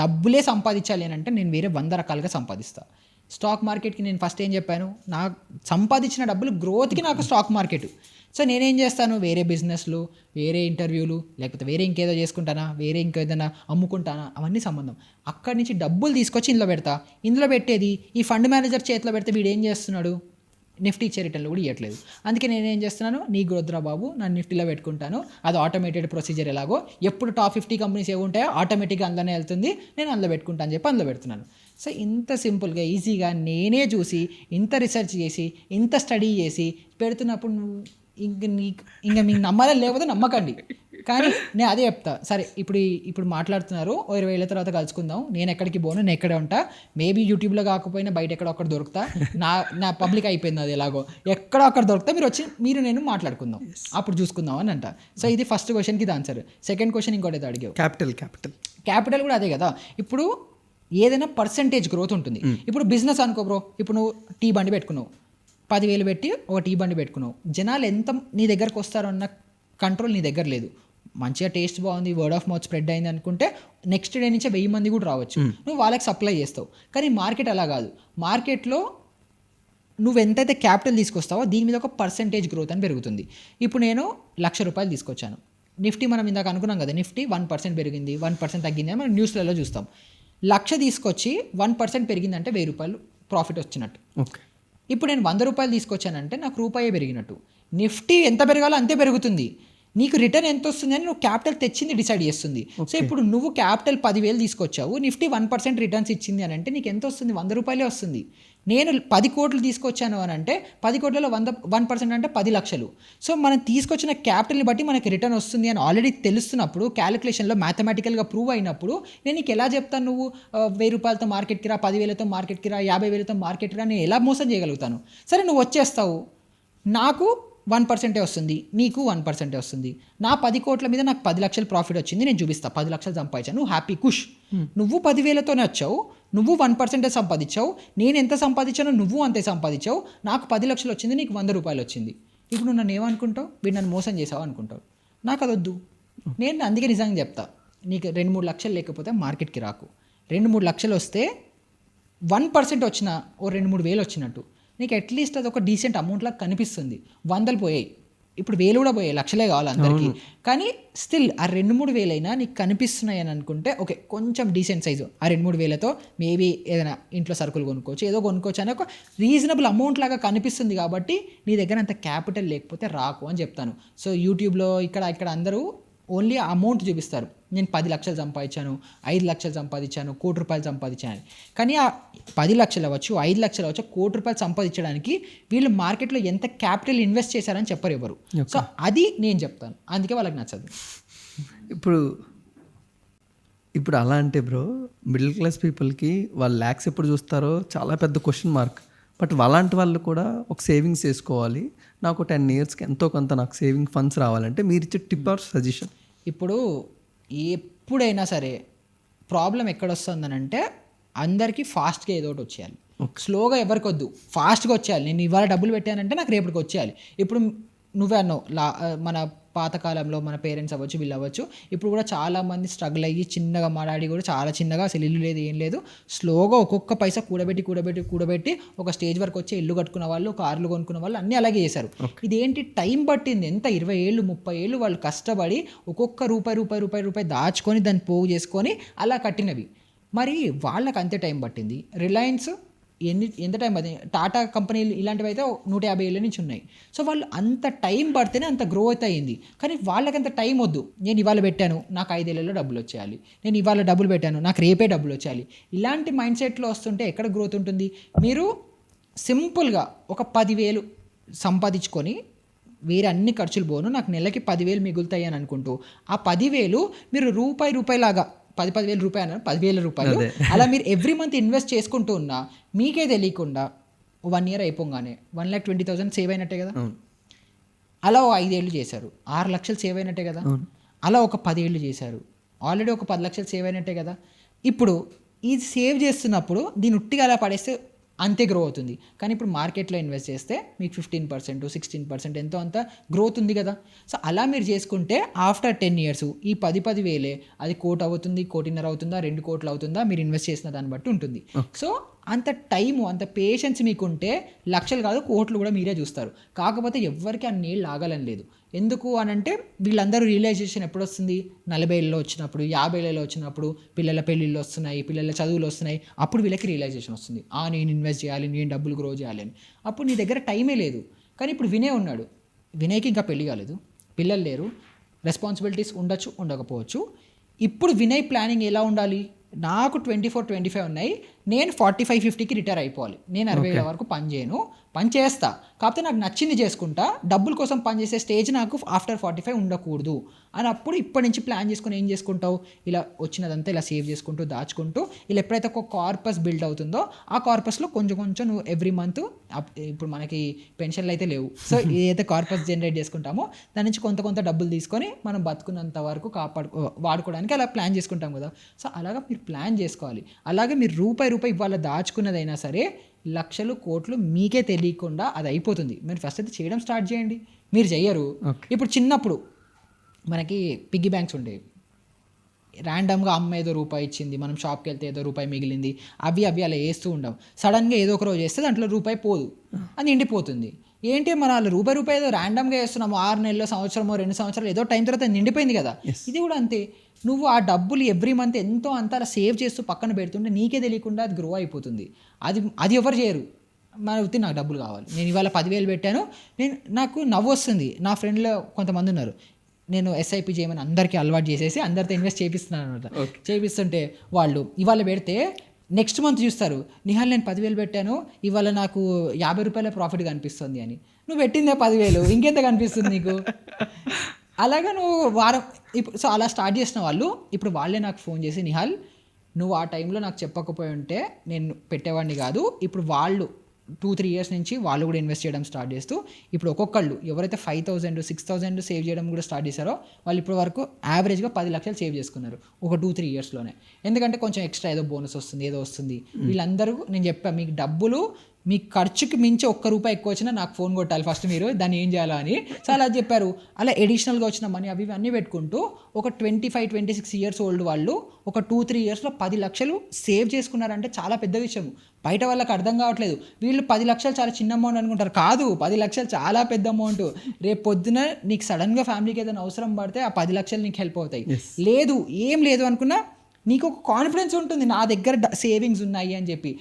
డబ్బులే సంపాదించాలి అని అంటే నేను వేరే 100 రకాలుగా సంపాదిస్తాను. స్టాక్ మార్కెట్కి నేను ఫస్ట్ ఏం చెప్పాను, నాకు సంపాదించిన డబ్బులు గ్రోత్కి నాకు స్టాక్ మార్కెట్. సో నేనేం చేస్తాను, వేరే బిజినెస్లు, వేరే ఇంటర్వ్యూలు, లేకపోతే వేరే ఇంకేదో చేసుకుంటానా, వేరే ఇంకేదైనా అమ్ముకుంటానా, అవన్నీ సంబంధం. అక్కడి నుంచి డబ్బులు తీసుకొచ్చి ఇందులో పెడతా. ఇందులో పెట్టేది ఈ ఫండ్ మేనేజర్ చేతిలో పెడితే వీడు ఏం చేస్తున్నాడు, నిఫ్టీ ఇచ్చే రిటర్న్లు కూడా ఇవ్వట్లేదు. అందుకే నేనేం చేస్తున్నాను, నీ గ్రోత్రా బాబు నన్ను నిఫ్టీలో పెట్టుకుంటాను, అది ఆటోమేటెడ్ ప్రొసీజర్. ఎలాగో ఎప్పుడు టాప్ 50 కంపెనీస్ ఏవి ఉంటాయో ఆటోమేటిక్గా అందులోనే వెళ్తుంది, నేను అందులో పెట్టుకుంటాను అని చెప్పి అందులో పెడుతున్నాను. సో ఇంత సింపుల్గా ఈజీగా నేనే చూసి ఇంత రీసెర్చ్ చేసి ఇంత స్టడీ చేసి పెడుతున్నప్పుడు నువ్వు ఇంకా మీకు నమ్మాలని లేకపోతే నమ్మకండి. కానీ నేను అదే చెప్తా, సరే ఇప్పుడు మాట్లాడుతున్నారు, 20 ఏళ్ళ తర్వాత కలుసుకుందాం, నేను ఎక్కడికి పోను, నేను ఎక్కడే ఉంటా, మేబీ యూట్యూబ్లో కాకపోయినా బయట ఎక్కడో అక్కడ దొరుకుతా, నా పబ్లిక్ అయిపోయింది అది ఎలాగో, ఎక్కడో అక్కడ దొరుకుతా, మీరు నేను మాట్లాడుకుందాం, అప్పుడు చూసుకుందాం అని అంట. సో ఇది ఫస్ట్ క్వశ్చన్కి ఇది ఆన్సర్. సెకండ్ క్వశ్చన్ ఇంకోటి అయితే అడిగావు, క్యాపిటల్ కూడా అదే కదా. ఇప్పుడు ఏదైనా పర్సెంటేజ్ గ్రోత్ ఉంటుంది. ఇప్పుడు బిజినెస్ అనుకో బ్రో, ఇప్పుడు నువ్వు టీ బండి పెట్టుకున్నావు, 10,000 పెట్టి ఒక టీ బండి పెట్టుకున్నావు, జనాలు ఎంత నీ దగ్గరకు వస్తారో అన్న కంట్రోల్ నీ దగ్గర లేదు. మంచిగా టేస్ట్ బాగుంది, వర్డ్ ఆఫ్ మౌత్ స్ప్రెడ్ అయింది అనుకుంటే నెక్స్ట్ డే నుంచే 1000 మంది కూడా రావచ్చు, నువ్వు వాళ్ళకి సప్లై చేస్తావు. కానీ మార్కెట్ అలా కాదు. మార్కెట్లో నువ్వు ఎంతైతే క్యాపిటల్ తీసుకొస్తావో దీని మీద ఒక పర్సెంటేజ్ గ్రోత్ అని పెరుగుతుంది. ఇప్పుడు నేను ₹1,00,000 తీసుకొచ్చాను, నిఫ్టీ మనం ఇందాక అనుకున్నాం కదా, నిఫ్టీ 1% పెరిగింది, 1% తగ్గింది అని మనం న్యూస్లలో చూస్తాం. 1,00,000 తీసుకొచ్చి 1% పెరిగిందంటే ₹1,000 ప్రాఫిట్ వచ్చినట్టు. ఇప్పుడు నేను ₹100 తీసుకొచ్చానంటే నాకు రూపాయే పెరిగినట్టు. నిఫ్టీ ఎంత పెరగాలో అంతే పెరుగుతుంది, నీకు రిటర్న్ ఎంత వస్తుంది అని నువ్వు క్యాపిటల్ తెచ్చింది డిసైడ్ చేస్తుంది. సో ఇప్పుడు నువ్వు క్యాపిటల్ 10,000 తీసుకొచ్చావు, నిఫ్టీ 1% రిటర్న్స్ ఇచ్చింది అని అంటే నీకు ఎంత వస్తుంది, ₹100 వస్తుంది. నేను 10 కోట్లు తీసుకొచ్చాను అని అంటే 10 కోట్లలో 1% అంటే 10 లక్షలు. సో మనం తీసుకొచ్చిన క్యాపిటల్ని బట్టి మనకి రిటర్న్ వస్తుంది అని ఆల్రెడీ తెలుస్తున్నప్పుడు, క్యాలిక్యులేషన్లో మ్యాథమెటికల్గా ప్రూవ్ అయినప్పుడు నేను నీకు ఎలా చెప్తాను, నువ్వు ₹1,000 మార్కెట్కి రా, 10,000 మార్కెట్కి రా, 50,000 మార్కెట్కి రా, నేను ఎలా మోసం చేయగలుగుతాను? సరే నువ్వు వచ్చేస్తావు, నాకు 1% వస్తుంది, నీకు 1% వస్తుంది. నా 10 కోట్ల మీద నాకు 10 లక్షలు ప్రాఫిట్ వచ్చింది, నేను చూపిస్తా 10 లక్షలు సంపాదించాను, నువ్వు హ్యాపీ ఖుష్. నువ్వు 10,000తోనే వచ్చావు, నువ్వు 1% సంపాదించావు, నేను ఎంత సంపాదించానో నువ్వు అంతే సంపాదించావు, నాకు 10 లక్షలు వచ్చింది, నీకు ₹100 వచ్చింది. ఇప్పుడు నువ్వు నన్ను ఏమనుకుంటావు, వీడు నన్ను మోసం చేసావు అనుకుంటావు. నాకు అది వద్దు. నేను అందుకే నిజంగా చెప్తా, నీకు 2-3 లక్షలు లేకపోతే మార్కెట్కి రాకు. 2-3 లక్షలు వస్తే 1% వచ్చిన ఓ 2-3 వేలు వచ్చినట్టు నీకు అట్లీస్ట్ అది ఒక డీసెంట్ అమౌంట్లా కనిపిస్తుంది. 100 పోయాయి, ఇప్పుడు వేలు కూడా పోయాయి, లక్షలే కావాలి అందరికీ. కానీ స్టిల్ ఆ 2-3 వేలైనా నీకు కనిపిస్తున్నాయి అని అనుకుంటే ఓకే, కొంచెం డీసెంట్ సైజు ఆ 2-3 వేలతో మేబీ ఏదైనా ఇంట్లో సరుకులు కొనుక్కోవచ్చు, ఏదో కొనుక్కోవచ్చు అనే ఒక రీజనబుల్ అమౌంట్ లాగా కనిపిస్తుంది. కాబట్టి నీ దగ్గర అంత క్యాపిటల్ లేకపోతే రాకు అని చెప్తాను. సో యూట్యూబ్లో ఇక్కడ అందరూ ఓన్లీ అమౌంట్ చూపిస్తారు, నేను 10 లక్షలు సంపాదించాను, 5 లక్షలు సంపాదించాను, ₹1 కోటి సంపాదించాను. కానీ ఆ 10 లక్షలు అవ్వచ్చు, 5 లక్షలు అవ్వచ్చు, ₹1 కోటి సంపాదించడానికి వీళ్ళు మార్కెట్లో ఎంత క్యాపిటల్ ఇన్వెస్ట్ చేశారని చెప్పరు ఎవరు. సో అది నేను చెప్తాను, అందుకే వాళ్ళకి నచ్చదు. ఇప్పుడు అలా అంటే బ్రో, మిడిల్ క్లాస్ పీపుల్కి వాళ్ళు ల్యాక్స్ ఎప్పుడు చూస్తారో చాలా పెద్ద క్వశ్చన్ మార్క్. బట్ అలాంటి వాళ్ళు కూడా ఒక సేవింగ్స్ చేసుకోవాలి, నాకు 10 ఇయర్స్కి ఎంతో కొంత నాకు సేవింగ్ ఫండ్స్ రావాలంటే మీరు ఇచ్చే టిప్ ఆర్ సజెషన్? ఇప్పుడు ఎప్పుడైనా సరే ప్రాబ్లం ఎక్కడొస్తుందనంటే అందరికీ ఫాస్ట్గా ఏదో ఒకటి వచ్చేయాలి, స్లోగా ఎవరికి వద్దు, ఫాస్ట్గా వచ్చేయాలి. నేను ఇవాళ డబ్బులు పెట్టానంటే నాకు రేపటికి వచ్చేయాలి. ఇప్పుడు నువ్వే అన్నావు మన పాతకాలంలో మన పేరెంట్స్ అవ్వచ్చు, వీళ్ళు అవ్వచ్చు, ఇప్పుడు కూడా చాలామంది స్ట్రగుల్ అయ్యి చిన్నగా, మా డాడీ కూడా చాలా చిన్నగా, అసలు ఇల్లు లేదు ఏం లేదు, స్లోగా ఒక్కొక్క పైసా కూడబెట్టి ఒక స్టేజ్ వరకు వచ్చి ఇల్లు కట్టుకున్న వాళ్ళు, కార్లు కొనుక్కున్న వాళ్ళు అన్నీ అలాగే చేశారు. ఇదేంటి టైం పట్టింది, ఎంత 20 ఏళ్ళు 30 ఏళ్ళు వాళ్ళు కష్టపడి ఒక్కొక్క రూపాయి దాచుకొని దాన్ని పోగు చేసుకొని అలా కట్టినవి. మరి వాళ్ళకి అంతే టైం పట్టింది. రిలయన్స్ ఎంత టైం పట్టింది, టాటా కంపెనీలు ఇలాంటివి అయితే 150 ఏళ్ళ నుంచి ఉన్నాయి. సో వాళ్ళు అంత టైం పడితేనే అంత గ్రోత్ అయ్యింది. కానీ వాళ్ళకి అంత టైం వద్దు, నేను ఇవాళ పెట్టాను నాకు 5 ఏళ్ళలో డబ్బులు వచ్చేయాలి, నేను ఇవాళ డబ్బులు పెట్టాను నాకు రేపే డబ్బులు వచ్చేయాలి, ఇలాంటి మైండ్ సెట్లో వస్తుంటే ఎక్కడ గ్రోత్ ఉంటుంది? మీరు సింపుల్గా ఒక 10,000 సంపాదించుకొని వేరే అన్ని ఖర్చులు పోను, నాకు నెలకి 10,000 మిగులుతాయి అని అనుకుంటూ ఆ 10,000 మీరు రూపాయిలాగా 10,000 రూపాయలు అన్నారు, 10,000 రూపాయలు అలా మీరు ఎవ్రీ మంత్ ఇన్వెస్ట్ చేసుకుంటూ ఉన్నా మీకే తెలియకుండా 1 ఇయర్ అయిపోగానే 1,20,000 సేవ్ అయినట్టే కదా. అలా 5 ఏళ్ళు చేశారు, 6 లక్షలు సేవ్ అయినట్టే కదా. అలా ఒక 10 ఏళ్ళు చేశారు, ఆల్రెడీ ఒక 10 లక్షలు సేవ్ అయినట్టే కదా. ఇప్పుడు ఇది సేవ్ చేస్తున్నప్పుడు దీన్ని ఉట్టిగా అలా పడేస్తే అంతే గ్రో అవుతుంది. కానీ ఇప్పుడు మార్కెట్లో ఇన్వెస్ట్ చేస్తే మీకు 15%, 16% ఎంతో అంత గ్రోత్ ఉంది కదా. సో అలా మీరు చేసుకుంటే ఆఫ్టర్ 10 ఇయర్స్ ఈ 10 వేలే అది 1 కోటి అవుతుంది, 1.5 కోటి అవుతుందా, 2 కోట్లు అవుతుందా, మీరు ఇన్వెస్ట్ చేసిన దాన్ని బట్టి ఉంటుంది. సో అంత టైము, అంత పేషెన్స్ మీకుంటే లక్షలు కాదు కోట్లు కూడా మీరే చూస్తారు. కాకపోతే ఎవ్వరికి ఆ నీళ్ళు ఆగాలని లేదు. ఎందుకు అనంటే వీళ్ళందరూ రియలైజేషన్ ఎప్పుడు వస్తుంది? 40 ఏళ్ళలో వచ్చినప్పుడు, 50 ఏళ్ళలో వచ్చినప్పుడు, పిల్లల పెళ్ళిళ్ళు వస్తున్నాయి, పిల్లల చదువులు వస్తున్నాయి, అప్పుడు వీళ్ళకి రియలైజేషన్ వస్తుంది, నేను ఇన్వెస్ట్ చేయాలి, నేను డబ్బులు గ్రో చేయాలి అని. అప్పుడు నీ దగ్గర టైమే లేదు. కానీ ఇప్పుడు వినయ్ ఉన్నాడు, వినయ్కి ఇంకా పెళ్ళి కాలేదు, పిల్లలు లేరు, రెస్పాన్సిబిలిటీస్ ఉండొచ్చు ఉండకపోవచ్చు. ఇప్పుడు వినయ్ ప్లానింగ్ ఎలా ఉండాలి? నాకు 24-25 ఉన్నాయి, నేను 45-50కి రిటైర్ అయిపోవాలి, నేను 60 ఏళ్ళ వరకు పని చేస్తా, కాకపోతే నాకు నచ్చింది చేసుకుంటా, డబ్బుల కోసం పనిచేసే స్టేజ్ నాకు ఆఫ్టర్ 45 ఉండకూడదు అని. అప్పుడు ఇప్పటి నుంచి ప్లాన్ చేసుకుని ఏం చేసుకుంటావు? ఇలా వచ్చినదంతా ఇలా సేవ్ చేసుకుంటూ దాచుకుంటూ ఇలా ఎప్పుడైతే ఒక కార్పస్ బిల్డ్ అవుతుందో ఆ కార్పస్లో కొంచెం నువ్వు ఎవ్రీ మంత్, ఇప్పుడు మనకి పెన్షన్లు అయితే లేవు, సో ఏదైతే కార్పస్ జనరేట్ చేసుకుంటామో దాని నుంచి కొంత డబ్బులు తీసుకొని మనం బతుకున్నంత వరకు వాడుకోవడానికి అలా ప్లాన్ చేసుకుంటాం కదా. సో అలాగా మీరు ప్లాన్ చేసుకోవాలి. అలాగే మీరు రూపాయి ఇవాళ దాచుకున్నదైనా సరే లక్షలు కోట్లు మీకే తెలియకుండా అది అయిపోతుంది. మీరు ఫస్ట్ అయితే చేయడం స్టార్ట్ చేయండి. మీరు చెయ్యరు. ఇప్పుడు చిన్నప్పుడు మనకి పిగ్గీ బ్యాంక్స్ ఉండేవి, ర్యాండమ్గా అమ్మ ఏదో రూపాయి ఇచ్చింది, మనం షాప్కి వెళ్తే ఏదో రూపాయి మిగిలింది, అవి అలా వేస్తూ ఉంటాం. సడన్గా ఏదో ఒక రోజు వేస్తే దాంట్లో రూపాయి పోదు, అది నిండిపోతుంది. ఏంటి మన వాళ్ళు రూపాయి ఏదో ర్యాండమ్గా వేస్తున్నాము, 6 నెలలు, సంవత్సరమో 2 సంవత్సరాలు ఏదో టైం తర్వాత నిండిపోయింది కదా. ఇది కూడా అంతే, నువ్వు ఆ డబ్బులు ఎవ్రీ మంత్ ఎంతో అంత అలా సేవ్ చేస్తూ పక్కన పెడుతుంటే నీకే తెలియకుండా అది గ్రో అయిపోతుంది. అది ఎవరు చేయరు. నాకు డబ్బులు కావాలి, నేను ఇవాళ 10,000 పెట్టాను, నాకు నవ్వు వస్తుంది. నా ఫ్రెండ్లో కొంతమంది ఉన్నారు, నేను SIP చేయమని అందరికీ అలవాటు చేసేసి అందరితో ఇన్వెస్ట్ చేపిస్తున్నాను అనమాట. చేపిస్తుంటే వాళ్ళు ఇవాళ పెడితే నెక్స్ట్ మంత్ చూస్తారు, నిహాల్ నేను 10,000 పెట్టాను, ఇవాళ నాకు 50 రూపాయల ప్రాఫిట్ కనిపిస్తుంది అని. నువ్వు పెట్టిందే 10,000, ఇంకెంత కనిపిస్తుంది నీకు? అలాగా నువ్వు ఇప్పుడు సో అలా స్టార్ట్ చేసిన వాళ్ళు ఇప్పుడు వాళ్ళే నాకు ఫోన్ చేసి, నిహాల్ నువ్వు ఆ టైంలో నాకు చెప్పకపోయి ఉంటే నేను పెట్టేవాడిని కాదు. ఇప్పుడు వాళ్ళు 2-3 ఇయర్స్ నుంచి వాళ్ళు కూడా ఇన్వెస్ట్ చేయడం స్టార్ట్ చేస్తూ ఇప్పుడు ఒక్కొక్కళ్ళు ఎవరైతే 5,000, 6,000 సేవ్ చేయడం కూడా స్టార్ట్ చేశారో వాళ్ళు ఇప్పటి వరకు యావరేజ్గా 10 లక్షలు సేవ్ చేసుకున్నారు ఒక 2-3 ఇయర్స్లోనే. ఎందుకంటే కొంచెం ఎక్స్ట్రా ఏదో బోనస్ వస్తుంది, ఏదో వస్తుంది. వీళ్ళందరూ నేను చెప్పాను, మీకు డబ్బులు మీ ఖర్చుకి మించి ₹1 ఎక్కువ వచ్చినా నాకు ఫోన్ కొట్టాలి ఫస్ట్ మీరు, దాన్ని ఏం చేయాలా అని. సో అలా చెప్పారు. అలా ఎడిషనల్గా వచ్చిన మనీ అవి అన్నీ పెట్టుకుంటూ ఒక 25-26 ఇయర్స్ ఓల్డ్ వాళ్ళు ఒక 2-3 ఇయర్స్లో 10 లక్షలు సేవ్ చేసుకున్నారంటే చాలా పెద్ద విషయం. బయట వాళ్ళకి అర్థం కావట్లేదు. వీళ్ళు 10 లక్షలు చాలా చిన్న అమౌంట్ అనుకుంటారు. కాదు, 10 లక్షలు చాలా పెద్ద అమౌంట్. రేపు పొద్దున నీకు సడన్గా ఫ్యామిలీకి ఏదైనా అవసరం పడితే ఆ 10 లక్షలు నీకు హెల్ప్ అవుతాయి. లేదు, ఏం లేదు అనుకున్నా నీకు ఒక కాన్ఫిడెన్స్ ఉంటుంది, నా దగ్గర సేవింగ్స్ ఉన్నాయి అని చెప్పి.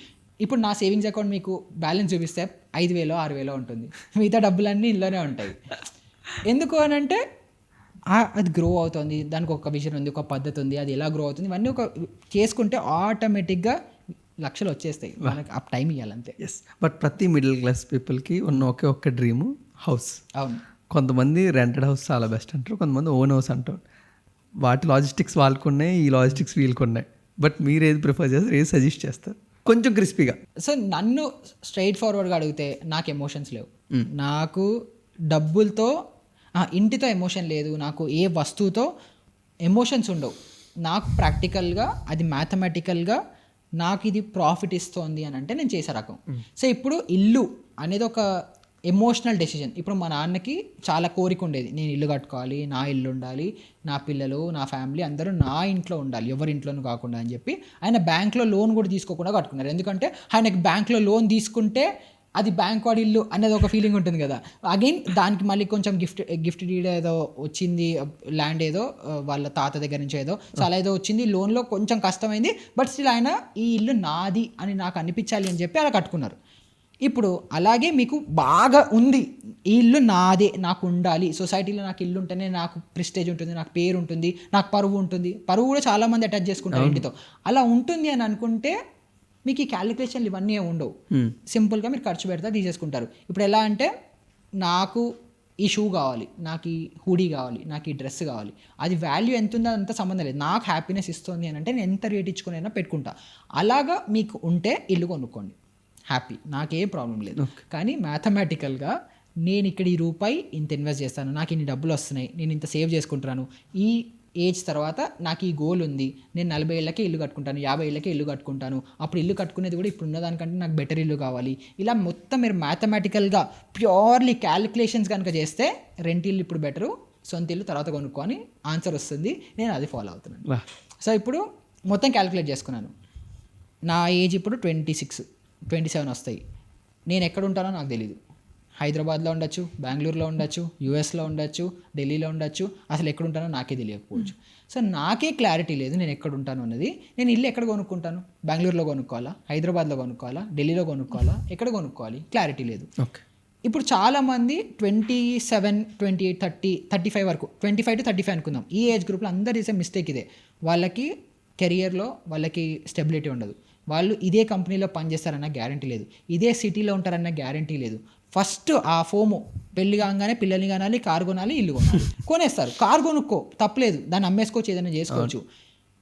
ఇప్పుడు నా సేవింగ్స్ అకౌంట్ మీకు బ్యాలెన్స్ చూపిస్తే 5,000-6,000 ఉంటుంది. మిగతా డబ్బులన్నీ ఇంట్లోనే ఉంటాయి. ఎందుకు అని అంటే అది గ్రో అవుతుంది, దానికి ఒక విజన్ ఉంది, ఒక పద్ధతి ఉంది, అది ఎలా గ్రో అవుతుంది, ఇవన్నీ ఒక చేసుకుంటే ఆటోమేటిక్గా లక్షలు వచ్చేస్తాయి. మనకి ఆ టైం ఇవ్వాలంతే. ఎస్, బట్ ప్రతి మిడిల్ క్లాస్ పీపుల్కి ఉన్న ఒక్క డ్రీము హౌస్. అవును, కొంతమంది రెంటెడ్ హౌస్ చాలా బెస్ట్ అంటారు, కొంతమంది ఓన్ హౌస్ అంటారు. వాటి లాజిస్టిక్స్ వాళ్ళకున్నాయి, ఈ లాజిస్టిక్స్ వీళ్ళకున్నాయి. బట్ మీరు ఏది ప్రిఫర్ చేస్తారు, ఏది సజెస్ట్ చేస్తారు కొంచెం క్రిస్పీగా? సో నన్ను స్ట్రైట్ ఫార్వర్డ్గా అడిగితే నాకు ఎమోషన్స్ లేవు. నాకు డబ్బులతో ఇంటితో ఎమోషన్ లేదు, నాకు ఏ వస్తువుతో ఎమోషన్స్ ఉండవు. నాకు ప్రాక్టికల్గా అది మ్యాథమెటికల్గా నాకు ఇది ప్రాఫిట్ ఇస్తోంది అని అంటే నేను చేసే రకం. సో ఇప్పుడు ఇల్లు అనేది ఒక ఎమోషనల్ డెసిజన్. ఇప్పుడు మా నాన్నకి చాలా కోరిక ఉండేది, నేను ఇల్లు కట్టుకోవాలి, నా ఇల్లు ఉండాలి, నా పిల్లలు నా ఫ్యామిలీ అందరూ నా ఇంట్లో ఉండాలి, ఎవరి ఇంట్లోనూ కాకుండా అని చెప్పి ఆయన బ్యాంక్లో లోన్ కూడా తీసుకోకుండా కట్టుకున్నారు. ఎందుకంటే ఆయనకి బ్యాంక్లో లోన్ తీసుకుంటే అది బ్యాంక్ వాడి ఇల్లు అనేది ఒక ఫీలింగ్ ఉంటుంది కదా. అగైన్ దానికి మళ్ళీ కొంచెం గిఫ్ట్ డీడ్ ఏదో వచ్చింది, ల్యాండ్ ఏదో వాళ్ళ తాత దగ్గర నుంచి ఏదో చాలా ఏదో వచ్చింది, లోన్లో కొంచెం కష్టమైంది. బట్ స్టిల్ ఆయన ఈ ఇల్లు నాది అని నాకు అనిపించాలి అని చెప్పి అలా కట్టుకున్నారు. ఇప్పుడు అలాగే మీకు బాగా ఉంది, ఈ ఇల్లు నాదే, నాకు ఉండాలి, సొసైటీలో నాకు ఇల్లు ఉంటేనే నాకు ప్రెస్టేజ్ ఉంటుంది, నాకు పేరు ఉంటుంది, నాకు పరువు ఉంటుంది. పరువు కూడా చాలామంది అటాచ్ చేసుకుంటారు ఇంటితో. అలా ఉంటుంది అని అనుకుంటే మీకు ఈ క్యాలిక్యులేషన్లు ఇవన్నీ ఉండవు. సింపుల్గా మీరు ఖర్చు పెడతా తీసేసుకుంటారు. ఇప్పుడు ఎలా అంటే నాకు ఈ షూ కావాలి, నాకు ఈ హూడీ కావాలి, నాకు ఈ డ్రెస్ కావాలి, అది వాల్యూ ఎంత ఉందో అంత సంబంధం లేదు, నాకు హ్యాపీనెస్ ఇస్తుంది అని అంటే నేను ఎంత రేట్ ఇచ్చుకుని అయినా పెట్టుకుంటా. అలాగా మీకు ఉంటే ఇల్లు కొనుక్కోండి, హ్యాపీ, నాకే ప్రాబ్లం లేదు. కానీ మ్యాథమెటికల్గా నేను ఇక్కడ ఈ రూపాయి ఇంత ఇన్వెస్ట్ చేస్తాను, నాకు ఇన్ని డబ్బులు వస్తున్నాయి, నేను ఇంత సేవ్ చేసుకుంటున్నాను, ఈ ఏజ్ తర్వాత నాకు ఈ గోల్ ఉంది, నేను 40 ఏళ్ళకే ఇల్లు కట్టుకుంటాను, 50 ఏళ్ళకే ఇల్లు కట్టుకుంటాను, అప్పుడు ఇల్లు కట్టుకునేది కూడా ఇప్పుడు ఉన్నదానికంటే నాకు బెటర్ ఇల్లు కావాలి. ఇలా మొత్తం మీరు మ్యాథమెటికల్గా ప్యూర్లీ క్యాలిక్యులేషన్స్ కనుక చేస్తే రెంట్ ఇల్లు ఇప్పుడు బెటరు, సొంత ఇల్లు తర్వాత కొనుక్కొని ఆన్సర్ వస్తుంది. నేను అది ఫాలో అవుతున్నాను. సో ఇప్పుడు మొత్తం క్యాలిక్యులేట్ చేసుకున్నాను. నా ఏజ్ ఇప్పుడు 26-27 వస్తాయి. నేను ఎక్కడ ఉంటానో నాకు తెలీదు. హైదరాబాద్లో ఉండొచ్చు, బెంగళూరులో ఉండొచ్చు, యూఎస్లో ఉండొచ్చు, ఢిల్లీలో ఉండొచ్చు, అసలు ఎక్కడ ఉంటానో నాకే తెలియకపోవచ్చు. సో నాకే క్లారిటీ లేదు నేను ఎక్కడ ఉంటాను అన్నది. నేను ఇల్లు ఎక్కడ కొనుక్కుంటాను? బెంగళూరులో కొనుక్కోవాలా, హైదరాబాద్లో కొనుక్కోవాలా, ఢిల్లీలో కొనుక్కోవాలా, ఎక్కడ కొనుక్కోవాలి? క్లారిటీ లేదు. ఇప్పుడు చాలామంది 27, 28, 30, 35 వరకు, 25 to 35 అనుకుందాం, ఈ ఏజ్ గ్రూప్లో అందరు చేసే మిస్టేక్ ఇదే. వాళ్ళకి కెరియర్లో వాళ్ళకి స్టెబిలిటీ ఉండదు, వాళ్ళు ఇదే కంపెనీలో పనిచేస్తారన్న గ్యారంటీ లేదు, ఇదే సిటీలో ఉంటారన్న గ్యారంటీ లేదు. ఫస్ట్ ఆ ఫోము పెళ్లి కాగానే పిల్లల్ని కనాలి, కారు కొనాలి, ఇల్లు కొనాలి, కొనేస్తారు. కారు కొనుక్కో తప్పలేదు, దాన్ని అమ్మేసుకోవచ్చు, ఏదైనా చేసుకోవచ్చు.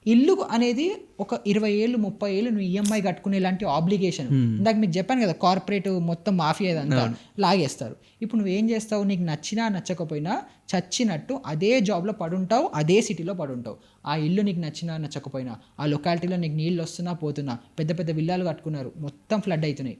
ఇల్లు అనేది ఒక 20 ఏళ్ళు 30 ఏళ్ళు నువ్వు ఈఎంఐ కట్టుకునే లాంటి ఆబ్లిగేషన్. ఇందాక మీకు చెప్పాను కదా, కార్పొరేట్ మొత్తం మాఫియా ఇదంతా లాగేస్తారు. ఇప్పుడు నువ్వేం చేస్తావు, నీకు నచ్చినా నచ్చకపోయినా చచ్చినట్టు అదే జాబ్లో పడుంటావు, అదే సిటీలో పడుంటావు. ఆ ఇల్లు నీకు నచ్చినా నచ్చకపోయినా, ఆ లొకాలిటీలో నీకు నీళ్ళు వస్తున్నా పోతున్నా, పెద్ద పెద్ద విల్లాలు కట్టుకున్నారు, మొత్తం ఫ్లడ్ అవుతున్నాయి,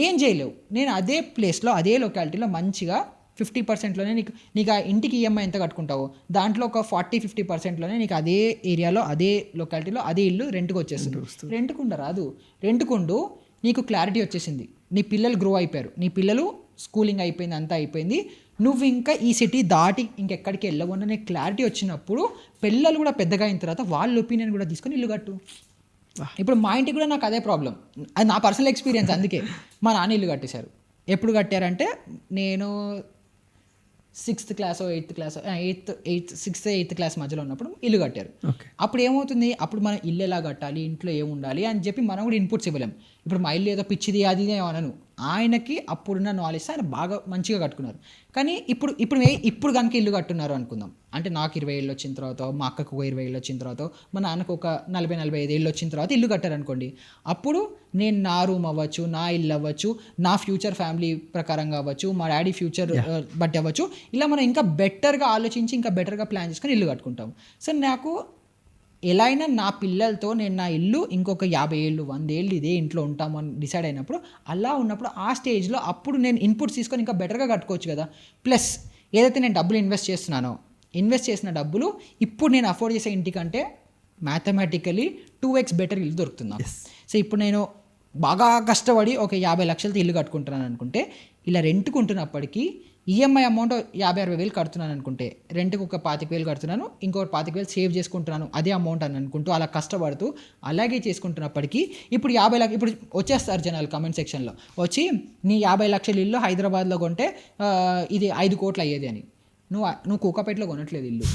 ఏం చేయలేవు. నేను అదే ప్లేస్లో అదే లొకాలిటీలో మంచిగా 50%లోనే నీకు ఆ ఇంటికి ఈఎంఐ ఎంత కట్టుకుంటావో దాంట్లో ఒక 40-50%లోనే నీకు అదే ఏరియాలో అదే లొకాలిటీలో అదే ఇల్లు రెంట్కి వచ్చేస్తుంది. రెంట్కుండ రాదు, రెంట్కుండు నీకు క్లారిటీ వచ్చేసింది, నీ పిల్లలు గ్రో అయిపోయారు, నీ పిల్లలు స్కూలింగ్ అయిపోయింది, అంతా అయిపోయింది, నువ్వు ఇంకా ఈ సిటీ దాటి ఇంకెక్కడికి వెళ్ళకుండా నీకు క్లారిటీ వచ్చినప్పుడు పిల్లలు కూడా పెద్దగా అయిన తర్వాత వాళ్ళ ఒపీనియన్ కూడా తీసుకొని ఇల్లు కట్టు. ఇప్పుడు మా ఇంటికి కూడా నాకు అదే ప్రాబ్లం, అది నా పర్సనల్ ఎక్స్పీరియన్స్. అందుకే మా నాన్న ఇల్లు కట్టేశారు. ఎప్పుడు కట్టారంటే నేను 6th class 8th class 6th 8th class మధ్యలో ఉన్నప్పుడు ఇల్లు కట్టారు. అప్పుడు ఏమవుతుంది, అప్పుడు మనం ఇల్లు ఎలా కట్టాలి, ఇంట్లో ఏముండాలి అని చెప్పి మనం కూడా ఇన్పుట్స్ ఇవ్వలేం. ఇప్పుడు మా ఇల్లు ఏదో పిచ్చిది అది అనను, ఆయనకి అప్పుడున్న నాలెడ్జ్ ఆయన బాగా మంచిగా కట్టుకున్నారు. కానీ ఇప్పుడు కనుక ఇల్లు కట్టున్నారు అనుకుందాం, అంటే నాకు 20 ఏళ్ళు వచ్చిన తర్వాత, మా అక్కకు ఒక 20 ఏళ్ళు వచ్చిన తర్వాత, మా నాన్నకు ఒక 40-45 ఏళ్ళు వచ్చిన తర్వాత ఇల్లు కట్టారనుకోండి, అప్పుడు నేను నా రూమ్ అవ్వచ్చు, నా ఇల్లు అవ్వచ్చు, నా ఫ్యూచర్ ఫ్యామిలీ ప్రకారంగా అవ్వచ్చు, మా డాడీ ఫ్యూచర్ బట్టి అవ్వచ్చు, ఇలా మనం ఇంకా బెటర్గా ఆలోచించి ఇంకా బెటర్గా ప్లాన్ చేసుకొని ఇల్లు కట్టుకుంటాం. సో నాకు ఎలా అయినా నా పిల్లలతో నేను నా ఇల్లు ఇంకొక 50 ఏళ్ళు 100 ఏళ్ళు ఇదే ఇంట్లో ఉంటామని డిసైడ్ అయినప్పుడు, అలా ఉన్నప్పుడు ఆ స్టేజ్లో అప్పుడు నేను ఇన్పుట్స్ తీసుకొని ఇంకా బెటర్గా కట్టుకోవచ్చు కదా. ప్లస్ ఏదైతే నేను డబ్బులు ఇన్వెస్ట్ చేస్తున్నానో, ఇన్వెస్ట్ చేసిన డబ్బులు ఇప్పుడు నేను అఫోర్డ్ చేసే ఇంటికంటే మ్యాథమెటికలీ 2x బెటర్ ఇల్లు దొరుకుతుంది నాకు. సో ఇప్పుడు నేను బాగా కష్టపడి ఒక 50 లక్షలతో ఇల్లు కట్టుకుంటున్నాను అనుకుంటే, ఇలా రెంట్కి ఉంటున్నప్పటికీ ఈఎంఐ అమౌంట్ 50-60 వేలు కడుతున్నాను అనుకుంటే, రెంట్కి ఒక 25,000 కడుతున్నాను, ఇంకొక 25,000 సేవ్ చేసుకుంటున్నాను అదే అమౌంట్ అని అనుకుంటూ అలా కష్టపడుతూ అలాగే చేసుకుంటున్నప్పటికీ ఇప్పుడు 50 లక్షలు ఇప్పుడు వచ్చేస్తారు జనాలు కమెంట్ సెక్షన్లో వచ్చి, నీ 50 లక్షల ఇల్లు హైదరాబాద్లో కొంటే ఇది 5 కోట్లు అయ్యేది అని. నువ్వు కోకాపేటలో కొనట్లేదు ఇల్లు,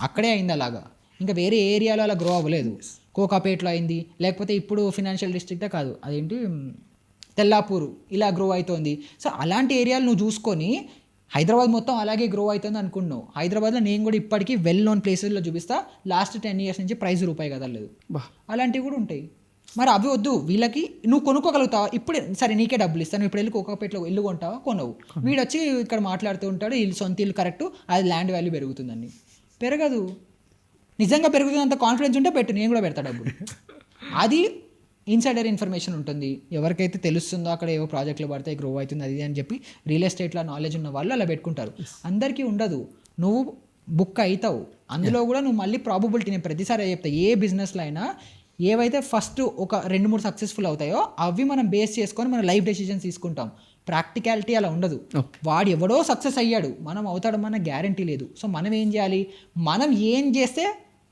అక్కడే అయింది అలాగా. ఇంకా వేరే ఏరియాలో అలా గ్రో అవ్వలేదు. కోకాపేటలో అయింది, లేకపోతే ఇప్పుడు ఫినాన్షియల్ డిస్ట్రిక్టే కాదు అదేంటి తెల్లాపూరు ఇలా గ్రో అవుతోంది. సో అలాంటి ఏరియాలు నువ్వు చూసుకొని హైదరాబాద్ మొత్తం అలాగే గ్రో అవుతుంది అనుకున్నావు. హైదరాబాద్లో నేను కూడా ఇప్పటికీ వెల్ నోన్ ప్లేసెస్లో చూపిస్తా, లాస్ట్ 10 years నుంచి ప్రైస్ రూపాయి కదలేదు. అలాంటివి కూడా ఉంటాయి. మరి అవి వద్దు, వీళ్ళకి నువ్వు కొనుక్కోగలుగుతావా ఇప్పుడే, సరే నీకే డబ్బులు ఇస్తాను, ఇప్పుడు వెళ్ళి కోకాపేటలో ఇల్లు కొంటావా, కొనవు. వీడు వచ్చి ఇక్కడ మాట్లాడుతూ ఉంటాడు, ఇల్లు సొంత ఇల్లు కరెక్ట్, అది ల్యాండ్ వాల్యూ పెరుగుతుందని. పెరగదు. నిజంగా పెరుగుతున్నంత కాన్ఫిడెన్స్ ఉంటే పెట్టు, నేను కూడా పెడతా డబ్బులు. అది ఇన్సైడర్ ఇన్ఫర్మేషన్ ఉంటుంది. ఎవరికైతే తెలుస్తుందో అక్కడ ఏవో ప్రాజెక్టులు పడితే గ్రో అవుతుంది అది అని చెప్పి రియల్ ఎస్టేట్లో నాలెడ్జ్ ఉన్న వాళ్ళు అలా పెట్టుకుంటారు. అందరికీ ఉండదు. నువ్వు బుక్ అవుతావు, అందులో కూడా నువ్వు మళ్ళీ ప్రాబబిలిటీ, నేను ప్రతిసారి చెప్తా, ఏ బిజినెస్లో అయినా ఏవైతే ఫస్ట్ ఒక 2-3 సక్సెస్ఫుల్ అవుతాయో అవి మనం బేస్ చేసుకొని మన లైఫ్ డెసిషన్స్ తీసుకుంటాం. ప్రాక్టికాలిటీ అలా ఉండదు. వాడు ఎవడో సక్సెస్ అయ్యాడు, మనం అవుతాడమన్న గ్యారంటీ లేదు. సో మనం ఏం చేయాలి, మనం ఏం చేస్తే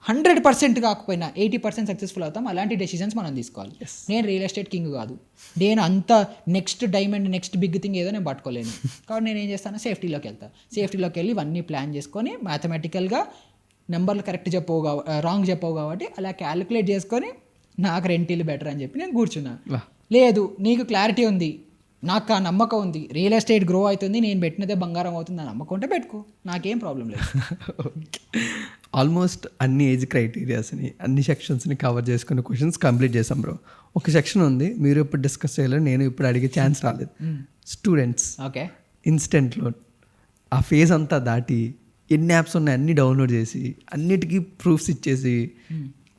100% కాకపోయినా 80% సక్సెస్ఫుల్ అవుతాం, అలాంటి డెసిషన్స్ మనం తీసుకోవాలి. నేను రియల్ ఎస్టేట్ కింగ్ కాదు, నేను అంత next diamond next big thing ఏదో నేను పట్టుకోలేను. కాబట్టి నేను ఏం చేస్తాను, సేఫ్టీలోకి వెళ్తాను. సేఫ్టీలోకి వెళ్ళి ఇవన్నీ ప్లాన్ చేసుకొని మ్యాథమెటికల్గా నెంబర్లు కరెక్ట్ చెప్పవు రాంగ్ చెప్పవు కాబట్టి అలా క్యాలిక్యులేట్ చేసుకొని నాకు రెంటిల్లు బెటర్ అని చెప్పి నేను కూర్చున్నా. లేదు నీకు క్లారిటీ ఉంది, నాకు ఆ నమ్మకం ఉంది, రియల్ ఎస్టేట్ గ్రో అవుతుంది, నేను పెట్టినదే బంగారం అవుతుంది, ఆ నమ్మకం ఉంటే పెట్టుకో, నాకేం ప్రాబ్లం లేదు. ఆల్మోస్ట్ అన్ని ఏజ్ క్రైటీరియాస్ని అన్ని సెక్షన్స్ని కవర్ చేసుకునే క్వశ్చన్స్ కంప్లీట్ చేసాం బ్రో. ఒక సెక్షన్ ఉంది మీరు ఇప్పుడు డిస్కస్ చేయలేదు, నేను ఇప్పుడు అడిగే ఛాన్స్ రాలేదు. స్టూడెంట్స్ ఓకే ఇన్స్టెంట్ లోన్ ఆ ఫేజ్ అంతా దాటి ఎన్ని యాప్స్ ఉన్నాయి అన్నీ డౌన్లోడ్ చేసి అన్నిటికీ ప్రూఫ్స్ ఇచ్చేసి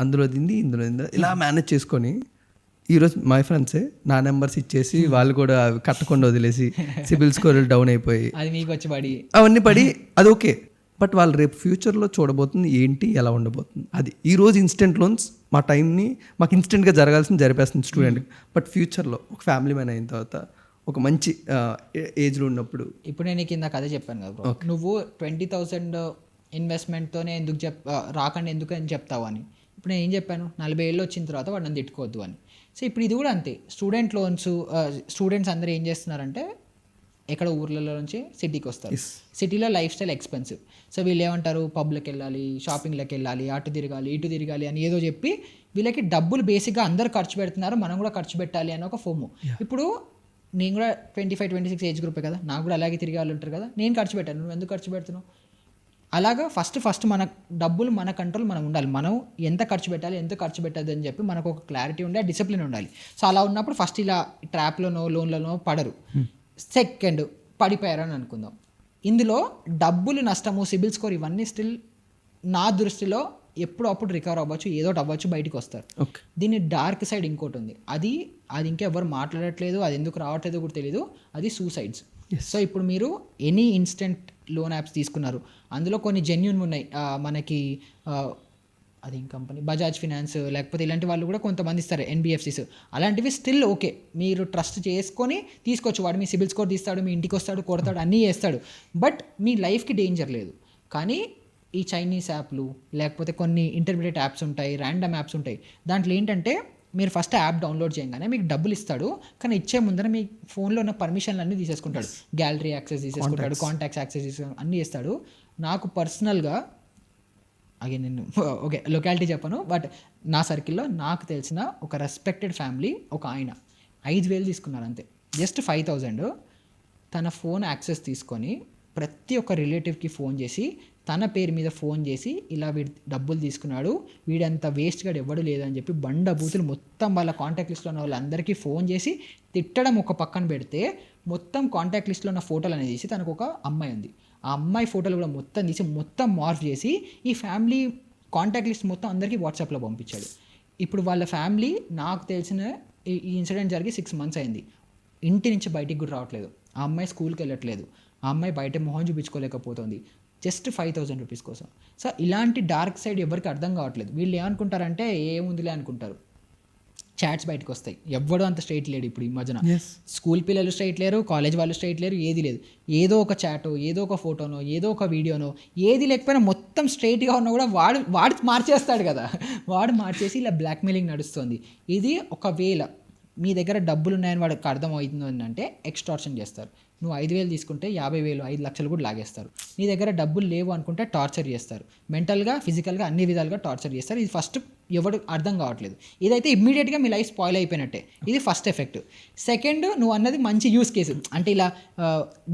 అందులో దింది ఇందులో ఇలా మేనేజ్ చేసుకొని ఈరోజు మై ఫ్రెండ్సే నా నెంబర్స్ ఇచ్చేసి వాళ్ళు కూడా అవి కట్టకుండా వదిలేసి సిబిల్ స్కోర్ డౌన్ అయిపోయి అది మీకు వచ్చి పడి అవన్నీ పడి అది ఓకే. బట్ వాళ్ళు రేపు ఫ్యూచర్లో చూడబోతుంది ఏంటి ఎలా ఉండబోతుంది అది. ఈరోజు ఇన్స్టెంట్ లోన్స్ మా టైంని మాకు ఇన్స్టెంట్గా జరగాల్సింది జరిపేస్తుంది స్టూడెంట్కి. బట్ ఫ్యూచర్లో ఒక ఫ్యామిలీ మ్యాన్ అయిన తర్వాత ఒక మంచి ఏజ్లో ఉన్నప్పుడు, ఇప్పుడు నేను కింద కథ చెప్పాను కదా బ్రో, నువ్వు 20,000 ఇన్వెస్ట్మెంట్తోనే ఎందుకు రాకండి ఎందుకు అని చెప్తావు అని. ఇప్పుడు నేను ఏం చెప్పాను, 40 ఏళ్ళు వచ్చిన తర్వాత వాడు నన్ను తిట్టుకోవద్దు అని. సో ఇప్పుడు ఇది కూడా అంతే. స్టూడెంట్ లోన్స్ స్టూడెంట్స్ అందరూ ఏం చేస్తున్నారంటే ఎక్కడ ఊర్లలో నుంచి సిటీకి వస్తారు. సిటీలో లైఫ్ స్టైల్ ఎక్స్పెన్సివ్. సో వీళ్ళు ఏమంటారు, పబ్లకు వెళ్ళాలి, షాపింగ్లకు వెళ్ళాలి, అటు తిరగాలి ఇటు తిరగాలి అని ఏదో చెప్పి వీళ్ళకి డబ్బులు బేసిక్గా అందరు ఖర్చు పెడుతున్నారు, మనం కూడా ఖర్చు పెట్టాలి అని ఒక ఫోము. ఇప్పుడు నేను కూడా 25-26 ఏజ్ గ్రూపే కదా, నాకు కూడా అలాగే తిరిగే వాళ్ళు ఉంటారు కదా, నేను ఖర్చు పెట్టాను, నువ్వు ఎందుకు ఖర్చు పెడుతున్నావు? అలాగా ఫస్ట్ మన డబ్బులు మన కంట్రోల్ మనం ఉండాలి. మనం ఎంత ఖర్చు పెట్టాలి ఎంత ఖర్చు పెట్టద్దు అని చెప్పి మనకు ఒక క్లారిటీ ఉండే డిసిప్లిన్ ఉండాలి. సో అలా ఉన్నప్పుడు ఫస్ట్ ఇలా ట్రాప్లోనో లోన్లోనో పడరు. సెకండ్ పడిపోయారని అనుకుందాం, ఇందులో డబ్బులు నష్టము సిబిల్ స్కోర్ ఇవన్నీ స్టిల్ నా దృష్టిలో ఎప్పుడు అప్పుడు రికవర్ అవ్వచ్చు, ఏదో అవ్వచ్చు, బయటకు వస్తారు. దీని డార్క్ సైడ్ ఇంకోటి ఉంది, అది ఇంకెవరు మాట్లాడట్లేదు, అది ఎందుకు రావట్లేదు కూడా తెలియదు, అది సూసైడ్స్. సో ఇప్పుడు మీరు ఎనీ ఇన్స్టెంట్ లోన్ యాప్స్ తీసుకున్నారు, అందులో కొన్ని జెన్యూన్ ఉన్నాయి, మనకి అది కంపెనీ బజాజ్ ఫినాన్స్ లేకపోతే ఇలాంటి వాళ్ళు కూడా కొంతమంది ఇస్తారు, ఎన్బిఎఫ్సిస్ అలాంటివి స్టిల్ ఓకే, మీరు ట్రస్ట్ చేసుకొని తీసుకోవచ్చు. వాడు మీ సిబిల్ స్కోర్ తీస్తాడు, మీ ఇంటికి వస్తాడు, కొడతాడు, అన్నీ చేస్తాడు, బట్ మీ లైఫ్కి డేంజర్ లేదు. కానీ ఈ చైనీస్ యాప్లు లేకపోతే కొన్ని ఇంటర్మీడియట్ యాప్స్ ఉంటాయి, ర్యాండమ్ యాప్స్ ఉంటాయి, దాంట్లో ఏంటంటే మీరు ఫస్ట్ యాప్ డౌన్లోడ్ చేయగానే మీకు డబ్బులు ఇస్తాడు, కానీ ఇచ్చే ముందర మీ ఫోన్లో ఉన్న పర్మిషన్లు అన్నీ తీసేసుకుంటాడు, గ్యాలరీ యాక్సెస్ తీసేసుకుంటాడు, కాంటాక్ట్స్ యాక్సెస్ తీసుకుంటాడు, అన్నీ చేస్తాడు. నాకు పర్సనల్గా అగైన్ నేను ఓకే లొకాలిటీ చెప్పను, బట్ నా సర్కిల్లో నాకు తెలిసిన ఒక రెస్పెక్టెడ్ ఫ్యామిలీ ఒక ఆయన 5,000 తీసుకున్నారు అంతే, జస్ట్ 5,000 తన ఫోన్ యాక్సెస్ తీసుకొని ప్రతి ఒక్క రిలేటివ్కి ఫోన్ చేసి తన పేరు మీద ఫోన్ చేసి ఇలా వీడి డబ్బులు తీసుకున్నాడు, వీడంత వేస్ట్గా ఎవ్వడు లేదని చెప్పి బండ బూతులు మొత్తం వాళ్ళ కాంటాక్ట్ లిస్ట్లో ఉన్న వాళ్ళందరికీ ఫోన్ చేసి తిట్టడం ఒక పక్కన పెడితే, మొత్తం కాంటాక్ట్ లిస్ట్లో ఉన్న ఫోటోలు అనేది తీసి తనకు ఒక అమ్మాయి ఉంది, ఆ అమ్మాయి ఫోటోలు కూడా మొత్తం తీసి మొత్తం మార్ఫ్ చేసి ఈ ఫ్యామిలీ కాంటాక్ట్ లిస్ట్ మొత్తం అందరికీ వాట్సాప్లో పంపించాడు. ఇప్పుడు వాళ్ళ ఫ్యామిలీ నాకు తెలిసిన ఈ ఇన్సిడెంట్ జరిగి 6 months అయింది. ఇంటి నుంచి బయటికి కూడా రావట్లేదు. ఆ అమ్మాయి స్కూల్కి వెళ్ళట్లేదు. ఆ అమ్మాయి బయట మొహం చూపించుకోలేకపోతుంది జస్ట్ 5,000 రూపీస్ కోసం. సో ఇలాంటి డార్క్ సైడ్ ఎవరికి అర్థం కావట్లేదు. వీళ్ళు ఏమనుకుంటారంటే ఏముందిలే అనుకుంటారు. చాట్స్ బయటకు వస్తాయి. ఎవ్వడూ అంత స్ట్రైట్ లేడు ఇప్పుడు ఈ మధ్యన. స్కూల్ పిల్లలు స్ట్రైట్ లేరు, కాలేజ్ వాళ్ళు స్ట్రైట్ లేరు, ఏది లేదు. ఏదో ఒక చాటో, ఏదో ఒక ఫోటోనో, ఏదో ఒక వీడియోనో, ఏది లేకపోయినా మొత్తం స్ట్రైట్గా ఉన్నా కూడా వాడు మార్చేస్తాడు కదా. వాడు మార్చేసి ఇలా బ్లాక్మెయిలింగ్ నడుస్తుంది. ఇది ఒకవేళ మీ దగ్గర డబ్బులు ఉన్నాయని వాడికి అర్థమవుతుంది అంటే ఎక్స్టార్షన్ చేస్తారు. నువ్వు 5,000 తీసుకుంటే 50,000, 5 లక్షలు కూడా లాగేస్తారు. నీ దగ్గర డబ్బులు లేవు అనుకుంటే టార్చర్ చేస్తారు. మెంటల్గా, ఫిజికల్గా అన్ని విధాలుగా టార్చర్ చేస్తారు. ఇది ఫస్ట్ ఎవడు అర్థం కావట్లేదు. ఇదైతే ఇమ్మీడియట్గా మీ లైఫ్ స్పాయిల్ అయిపోయినట్టే. ఇది ఫస్ట్ ఎఫెక్ట్. సెకండ్, నువ్వు అన్నది మంచి యూస్ కేసు. అంటే ఇలా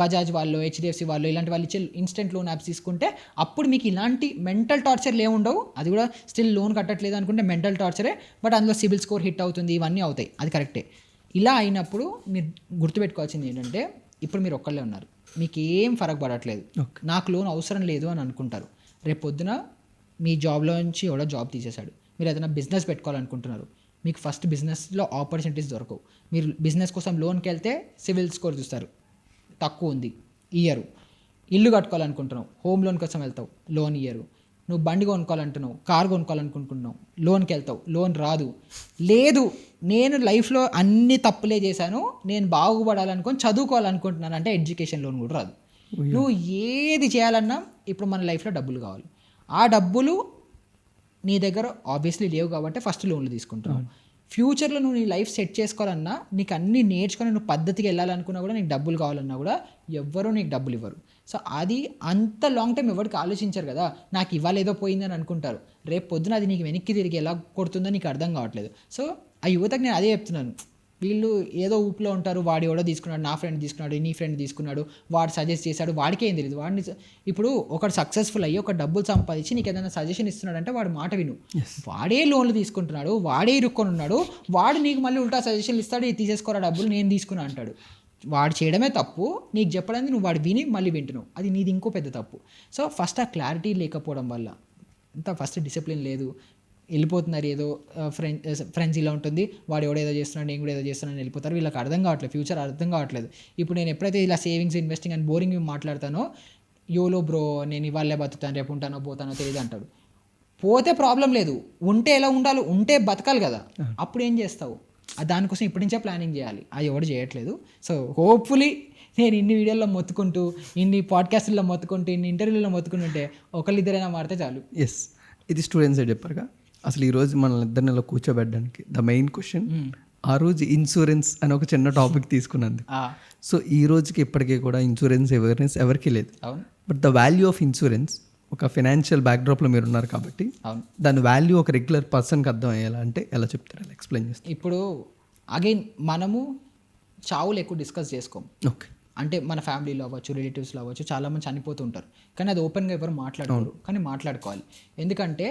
బజాజ్ వాళ్ళు, హెచ్డిఎఫ్సి వాళ్ళు ఇలాంటి వాళ్ళు ఇచ్చే ఇన్స్టెంట్ లోన్ యాప్స్ తీసుకుంటే అప్పుడు మీకు ఇలాంటి మెంటల్ టార్చర్లు ఏముండవు. అది కూడా స్టిల్ లోన్ కట్టట్లేదు అనుకుంటే మెంటల్ టార్చరే, బట్ అందులో సిబిల్ స్కోర్ హిట్ అవుతుంది, ఇవన్నీ అవుతాయి, అది కరెక్టే. ఇలా అయినప్పుడు మీరు గుర్తుపెట్టుకోవాల్సింది ఏంటంటే, ఇప్పుడు మీరు ఒక్కళ్ళే ఉన్నారు, మీకు ఏం ఫరక్ పడట్లేదు, నాకు లోన్ అవసరం లేదు అని అనుకుంటారు. రేపు పొద్దున మీ జాబ్లో నుంచి ఎవడో జాబ్ తీసేశాడు, మీరు ఏదైనా బిజినెస్ పెట్టుకోవాలనుకుంటున్నారు, మీకు ఫస్ట్ బిజినెస్లో ఆపర్చునిటీస్ దొరకవు. మీరు బిజినెస్ కోసం లోన్కి వెళ్తే సివిల్ స్కోర్ చూస్తారు, తక్కువ ఉంది, ఇయ్యరు. ఇల్లు కట్టుకోవాలనుకుంటున్నావు, హోమ్ లోన్ కోసం వెళ్తావు, లోన్ ఇయ్యరు. నువ్వు బండి కొనుక్కోవాలంటున్నావు, కారు కొనుక్కోవాలనుకుంటున్నావు, లోన్కి వెళ్తావు, లోన్ రాదు. లేదు, నేను లైఫ్లో అన్ని తప్పులే చేశాను, నేను బాగుపడాలనుకొని చదువుకోవాలనుకుంటున్నాను అంటే ఎడ్యుకేషన్ లోన్ కూడా రాదు. నువ్వు ఏది చేయాలన్నా ఇప్పుడు మన లైఫ్లో డబ్బులు కావాలి. ఆ డబ్బులు నీ దగ్గర ఆబ్వియస్లీ లేవు కాబట్టి ఫస్ట్ లోన్లు తీసుకుంటున్నావు. ఫ్యూచర్లో నువ్వు నీ లైఫ్ సెట్ చేసుకోవాలన్నా, నీకు అన్నీ నేర్చుకొని నువ్వు పద్ధతికి వెళ్ళాలనుకున్నా కూడా, నీకు డబ్బులు కావాలన్నా కూడా ఎవ్వరూ నీకు డబ్బులు ఇవ్వరు. సో అది అంత లాంగ్ టైం ఎవరికి ఆలోచించారు కదా. నాకు ఇవాళ ఏదో పోయిందని అనుకుంటారు, రేపు పొద్దున అది నీకు వెనక్కి తిరిగి ఎలా కొడుతుందో నీకు అర్థం కావట్లేదు. సో ఆ యువతకు నేను అదే చెప్తున్నాను, వీళ్ళు ఏదో ఊపిలో ఉంటారు, వాడు ఎవడో తీసుకున్నాడు, నా ఫ్రెండ్ తీసుకున్నాడు, నీ ఫ్రెండ్ తీసుకున్నాడు, వాడు సజెస్ట్ చేశాడు, వాడికి ఏం తెలియదు. వాడిని ఇప్పుడు ఒకటి సక్సెస్ఫుల్ అయ్యి ఒక డబ్బులు సంపాదించి నీకు ఏదైనా సజెషన్ ఇస్తున్నాడంటే వాడు మాట విను. వాడే లోన్లు తీసుకుంటున్నాడు, వాడే ఇరుక్కొని ఉన్నాడు, వాడు నీకు మళ్ళీ ఉల్టా సజెషన్లు ఇస్తాడు, ఇది తీసేసుకోరా డబ్బులు నేను తీసుకున్నా అంటాడు. వాడు చేయడమే తప్పు, నీకు చెప్పడానికి నువ్వు వాడు విని మళ్ళీ వింటున్నావు, అది నీది ఇంకో పెద్ద తప్పు. సో ఫస్ట్ ఆ క్లారిటీ లేకపోవడం వల్ల, అంతా ఫస్ట్ డిసిప్లిన్ లేదు, వెళ్ళిపోతున్నారు. ఏదో ఫ్రెండ్స్ ఇలా ఉంటుంది, వాడు ఎవడో ఏదో చేస్తున్నాడు, నేను కూడా ఏదో చేస్తున్నాను వెళ్ళిపోతారు. వీళ్ళకి అర్థం కావట్లేదు, ఫ్యూచర్ అర్థం కావట్లేదు. ఇప్పుడు నేను ఎప్పుడైతే ఇలా సేవింగ్స్, ఇన్వెస్టింగ్ అని బోరింగ్ మాట్లాడతానో, యోలో బ్రో నేను ఇవాళే బతుకుతాను, రేపు ఉంటానో పోతానో తెలియదు అంటాడు. పోతే ప్రాబ్లం లేదు, ఉంటే ఎలా ఉండాలి, ఉంటే బతకాలి కదా. అప్పుడు ఏం చేస్తావు? దానికోసం ఇప్పటి నుంచే ప్లానింగ్ చేయాలి. అది ఎవడు చేయట్లేదు. సో హోప్ఫుల్లీ నేను ఇన్ని వీడియోల్లో మొత్తుకుంటూ, ఇన్ని పాడ్కాస్ట్లో మొత్తుకుంటూ, ఇన్ని ఇంటర్వ్యూల్లో మొత్తుకుంటుంటే ఒకళ్ళిద్దరైనా మారితే చాలు. ఎస్, ఇది స్టూడెంట్సే చెప్పారుగా. అసలు ఈరోజు మనల్ని ఇద్దరిని ఇలా కూర్చోబెట్టడానికి ద మెయిన్ క్వశ్చన్, ఆ రోజు ఇన్సూరెన్స్ అని ఒక చిన్న టాపిక్ తీసుకున్నది. సో ఈ రోజుకి ఇప్పటికీ కూడా ఇన్సూరెన్స్ అవేర్నెస్ ఎవరికీ లేదు. But the value of insurance, ఒక ఫైనాన్షియల్ బ్యాక్డ్రాప్లో మీరు ఉన్నారు కాబట్టి దాని వాల్యూ ఒక రెగ్యులర్ పర్సన్కి అర్థం అయ్యేలా అంటే ఎలా చెప్తారు, ఎలా ఎక్స్ప్లెయిన్ చేస్తారు? ఇప్పుడు అగైన్ మనము చావులు ఎక్కువ డిస్కస్ చేసుకోము. ఓకే, అంటే మన ఫ్యామిలీలో అవ్వచ్చు, రిలేటివ్స్లో అవ్వచ్చు, చాలామంది చనిపోతూ ఉంటారు, కానీ అది ఓపెన్గా ఎవరు మాట్లాడరు. కానీ మాట్లాడుకోవాలి. ఎందుకంటే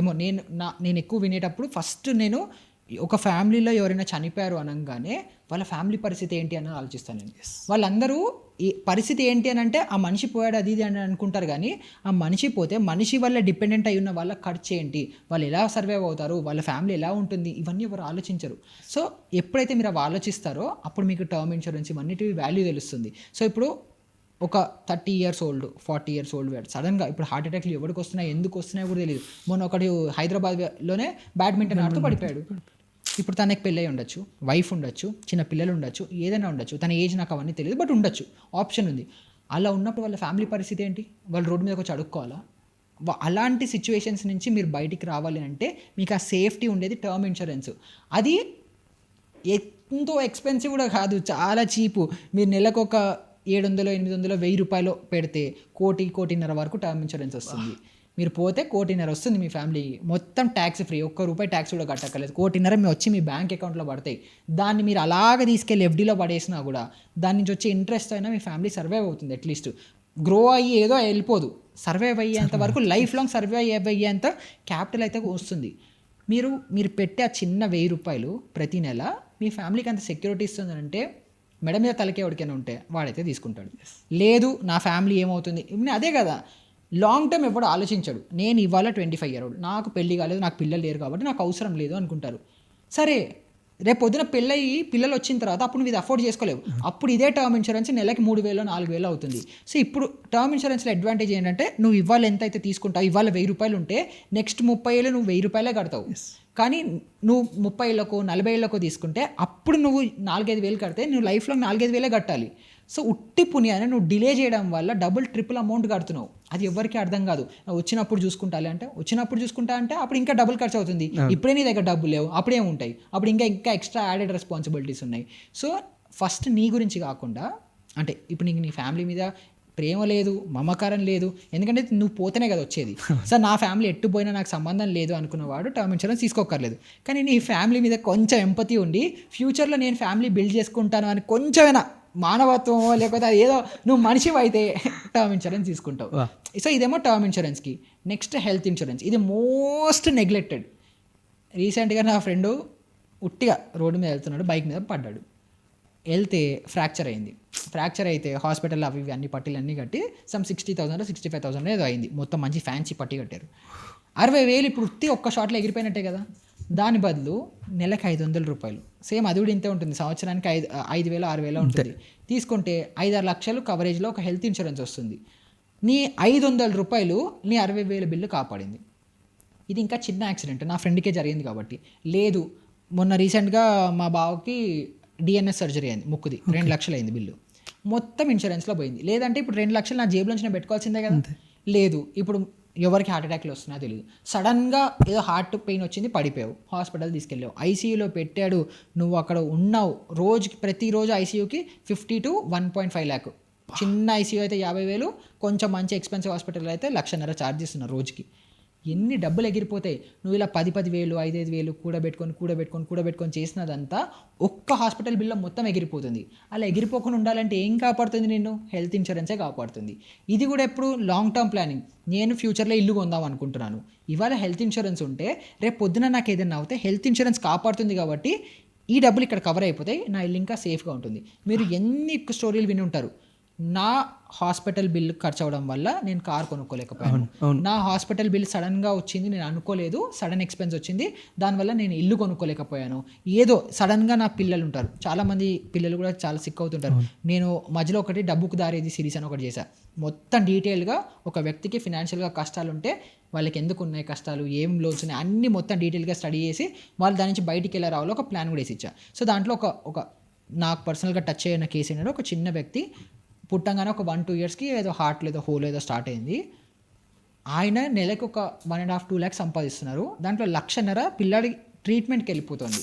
ఏమో నేను ఎక్కువ వినేటప్పుడు ఫస్ట్ నేను ఒక ఫ్యామిలీలో ఎవరైనా చనిపోయారు అనగానే వాళ్ళ ఫ్యామిలీ పరిస్థితి ఏంటి అని ఆలోచిస్తాను నేను. వాళ్ళందరూ ఈ పరిస్థితి ఏంటి అని అంటే ఆ మనిషి పోయాడు అది ఇది అని అనుకుంటారు, కానీ ఆ మనిషి పోతే మనిషి వల్ల డిపెండెంట్ అయి ఉన్న వాళ్ళ ఖర్చు ఏంటి, వాళ్ళు ఎలా సర్వైవ్ అవుతారు, వాళ్ళ ఫ్యామిలీ ఎలా ఉంటుంది, ఇవన్నీ ఎవరు ఆలోచించరు. సో ఎప్పుడైతే మీరు అవి ఆలోచిస్తారో అప్పుడు మీకు టర్మ్ ఇన్సూరెన్స్ ఇవన్నిటి వాల్యూ తెలుస్తుంది. సో ఇప్పుడు ఒక 30 years old, 40 years old వాడు సడన్గా ఇప్పుడు హార్ట్ అటాక్లు ఎవరికి వస్తున్నాయి, ఎందుకు వస్తున్నాయో కూడా తెలియదు. మొన్న ఒకటి హైదరాబాద్లోనే బ్యాడ్మింటన్ ఆడుతూ పడిపోయాడు. ఇప్పుడు తనకి పెళ్ళి ఉండొచ్చు, వైఫ్ ఉండొచ్చు, చిన్న పిల్లలు ఉండొచ్చు, ఏదైనా ఉండొచ్చు, తన ఏజ్ నాకు అవన్నీ తెలియదు, బట్ ఉండొచ్చు, ఆప్షన్ ఉంది. అలా ఉన్నప్పుడు వాళ్ళ ఫ్యామిలీ పరిస్థితి ఏంటి? వాళ్ళు రోడ్డు మీదకి వచ్చి అడుక్కోవాలా? అలాంటి సిచ్యువేషన్స్ నుంచి మీరు బయటికి రావాలి అంటే మీకు ఆ సేఫ్టీ ఉండేది టర్మ్ ఇన్సూరెన్స్. అది ఎంతో ఎక్స్పెన్సివ్ కూడా కాదు, చాలా చీపు. మీరు నెలకు ఒక 700, 800, 1000 రూపాయలు పెడితే 1,00,00,000 వరకు టర్మ్ ఇన్సూరెన్స్ వస్తుంది. మీరు పోతే 1,00,00,000 వస్తుంది మీ ఫ్యామిలీ, మొత్తం ట్యాక్స్ ఫ్రీ, ₹1 ట్యాక్స్ కూడా కట్టక్కర్లేదు. 1,00,00,000 వచ్చి మీ బ్యాంక్ అకౌంట్లో పడతాయి. దాన్ని మీరు అలాగే తీసుకెళ్ళి ఎఫ్డీలో పడేసినా కూడా దాని నుంచి వచ్చే ఇంట్రెస్ట్ అయినా మీ ఫ్యామిలీ సర్వైవ్ అవుతుంది. అట్లీస్ట్ గ్రో అయ్యి ఏదో వెళ్ళిపోదు, సర్వైవ్ అయ్యేంత వరకు లైఫ్ లాంగ్ సర్వైవ్ అయ్యేంత క్యాపిటల్ అయితే వస్తుంది. మీరు పెట్టే ఆ చిన్న ₹1000 ప్రతి నెల మీ ఫ్యామిలీకి అంత సెక్యూరిటీ ఇస్తుందంటే మెడ మీద తలకే ఎవరికైనా ఉంటే వాడైతే తీసుకుంటాడు. లేదు నా ఫ్యామిలీ ఏమవుతుంది, అదే కదా. లాంగ్ టర్మ్ ఎవడు ఆలోచించాడు. నేను ఇవాళ 25 year old, నాకు పెళ్లి కాలేదు, నాకు పిల్లలు లేరు కాబట్టి నాకు అవసరం లేదు అనుకుంటారు. సరే రేపు పొద్దున పెళ్ళయి పిల్లలు వచ్చిన తర్వాత అప్పుడు నువ్వు ఇది అఫోర్డ్ చేసుకోలేవు. అప్పుడు ఇదే టర్మ్ ఇన్సూరెన్స్ నెలకి 3,000 4,000 అవుతుంది. సో ఇప్పుడు టర్మ్ ఇన్సూరెన్స్లో అడ్వాంటేజ్ ఏంటంటే నువ్వు ఇవాళ ఎంత అయితే తీసుకుంటావు, ఇవాళ 1,000 రూపాయలు ఉంటే నెక్స్ట్ 30 ఏళ్ళు నువ్వు 1,000 రూపాయలే కడతావు. కానీ నువ్వు 30 ఏళ్ళకో 40 ఏళ్ళకో తీసుకుంటే అప్పుడు నువ్వు 4-5 వేలు కడితే నువ్వు లైఫ్లో 4-5 వేలే కట్టాలి. సో ఉట్టి పుణ్యాన్ని నువ్వు డిలే చేయడం వల్ల డబుల్ ట్రిపుల్ అమౌంట్ కడుతున్నావు. అది ఎవరికి అర్థం కాదు. వచ్చినప్పుడు చూసుకుంటాలి అంటే వచ్చినప్పుడు చూసుకుంటా అంటే అప్పుడు ఇంకా డబుల్ ఖర్చు అవుతుంది. ఇప్పుడే నీ దగ్గర డబ్బులు లేవు, అప్పుడే ఉంటాయి, అప్పుడు ఇంకా ఎక్స్ట్రా యాడెడ్ రెస్పాన్సిబిలిటీస్ ఉన్నాయి. సో ఫస్ట్ నీ గురించి కాకుండా, అంటే ఇప్పుడు నీకు నీ ఫ్యామిలీ మీద ప్రేమ లేదు, మమకారం లేదు, ఎందుకంటే నువ్వు పోతేనే కదా వచ్చేది. సో నా ఫ్యామిలీ ఎట్టు పోయినా నాకు సంబంధం లేదు అనుకున్నవాడు టర్మ్ ఇన్సూరెన్స్ తీసుకోకర్లేదు. కానీ నీ ఫ్యామిలీ మీద కొంచెం ఎంపతి ఉండి ఫ్యూచర్లో నేను ఫ్యామిలీ బిల్డ్ చేసుకుంటాను అని కొంచెమైనా మానవత్వం లేకపోతే అది ఏదో నువ్వు మనిషి అయితే టర్మ్ ఇన్సూరెన్స్ తీసుకుంటావు. సో ఇదేమో టర్మ్ ఇన్సూరెన్స్కి. నెక్స్ట్ హెల్త్ ఇన్సూరెన్స్, ఇది మోస్ట్ నెగ్లెక్టెడ్. రీసెంట్గా నా ఫ్రెండు ఉట్టిగా రోడ్డు మీద వెళ్తున్నాడు, బైక్ మీద పడ్డాడు, వెళ్తే ఫ్రాక్చర్ అయింది. ఫ్రాక్చర్ అయితే హాస్పిటల్ అవి అన్ని పట్టీలు అన్నీ కట్టి సమ్ 60,000 65,000 ఏదో అయింది. మొత్తం మంచి ఫ్యాన్సీ పట్టి కట్టారు. 60,000 ఇప్పుడు ఉత్తి ఒక్క షాట్లో ఎగిరిపోయినట్టే కదా. దాని బదులు నెలకు 500 రూపాయలు, సేమ్ అది కూడా ఇంతే ఉంటుంది, సంవత్సరానికి 5,000 6,000 ఉంటుంది. తీసుకుంటే 5-6 లక్షలు కవరేజ్లో ఒక హెల్త్ ఇన్సూరెన్స్ వస్తుంది. నీ 500 రూపాయలు నీ 60,000 బిల్లు కాపాడింది. ఇది ఇంకా చిన్న యాక్సిడెంట్, నా ఫ్రెండ్కే జరిగింది కాబట్టి. లేదు మొన్న రీసెంట్గా మా బావకి డిఎన్ఎస్ సర్జరీ అయింది, ముక్కుది, 2 లక్షలు అయింది బిల్లు, మొత్తం ఇన్సూరెన్స్లో పోయింది. లేదంటే ఇప్పుడు 2 లక్షలు నా జేబులోంచి నేను పెట్టుకోవాల్సిందే కదా. లేదు, ఇప్పుడు ఎవరికి హార్ట్ అటాక్లు వస్తున్నాయో తెలియదు, సడన్గా ఏదో హార్ట్ పెయిన్ వచ్చింది, పడిపోయావు, హాస్పిటల్ తీసుకెళ్ళావు, ఐసీయూలో పెట్టాడు, నువ్వు అక్కడ ఉన్నావు, రోజుకి ప్రతిరోజు ఐసీయూకి 50 to 1.5 lakh. చిన్న ఐసీయూ అయితే 50,000, కొంచెం మంచి ఎక్స్పెన్సివ్ హాస్పిటల్ అయితే 1,50,000 ఛార్జ్ చేస్తున్నారు రోజుకి. ఎన్ని డబ్బులు ఎగిరిపోతాయి. నువ్వు ఇలా 10,000 5,000 కూడబెట్టుకొని చేసినదంతా ఒక్క హాస్పిటల్ బిల్లో మొత్తం ఎగిరిపోతుంది. అలా ఎగిరిపోకుండా ఉండాలంటే ఏం కాపాడుతుంది నిన్ను? హెల్త్ ఇన్సూరెన్సే కాపాడుతుంది. ఇది కూడా ఎప్పుడు లాంగ్ టర్మ్ ప్లానింగ్. నేను ఫ్యూచర్లో ఇల్లు కొందాం అనుకుంటున్నాను, ఇవాళ హెల్త్ ఇన్సూరెన్స్ ఉంటే రేపు పొద్దున నాకు ఏదైనా అవుతే హెల్త్ ఇన్సూరెన్స్ కాపాడుతుంది కాబట్టి ఈ డబ్బులు ఇక్కడ కవర్ అయిపోతాయి, నా ఇల్లు ఇంకా సేఫ్గా ఉంటుంది. మీరు ఎన్ని స్టోరీలు విని ఉంటారు, నా హాస్పిటల్ బిల్ ఖర్చు అవ్వడం వల్ల నేను కార్ కొనుక్కోలేకపోయాను, నా హాస్పిటల్ బిల్ సడన్గా వచ్చింది, నేను అనుకోలేదు, సడన్ ఎక్స్పెన్స్ వచ్చింది, దానివల్ల నేను ఇల్లు కొనుక్కోలేకపోయాను. ఏదో సడన్గా నా పిల్లలు ఉంటారు, చాలామంది పిల్లలు కూడా చాలా సిక్ అవుతుంటారు. నేను మధ్యలో ఒకటి డబ్బుకు దారేది సిరీస్ అని ఒకటి చేశాను. మొత్తం డీటెయిల్గా ఒక వ్యక్తికి ఫినాన్షియల్గా కష్టాలు ఉంటే వాళ్ళకి ఎందుకు ఉన్నాయి కష్టాలు, ఏం లోన్స్ ఉన్నాయి, అన్నీ మొత్తం డీటెయిల్గా స్టడీ చేసి వాళ్ళు దాని నుంచి బయటికి ఎలా రావాలో ఒక ప్లాన్ కూడా వేసి ఇచ్చా. సో దాంట్లో ఒక నాకు పర్సనల్గా టచ్ అయిన కేసు ఏంటంటే, ఒక చిన్న వ్యక్తి పుట్టంగానే ఒక 1-2 yearsకి ఏదో హార్ట్లో ఏదో హోల్ ఏదో స్టార్ట్ అయింది. ఆయన నెలకు ఒక 1.5-2 lakhs సంపాదిస్తున్నారు, దాంట్లో 1,50,000 పిల్లాడి ట్రీట్మెంట్కి వెళ్ళిపోతుంది.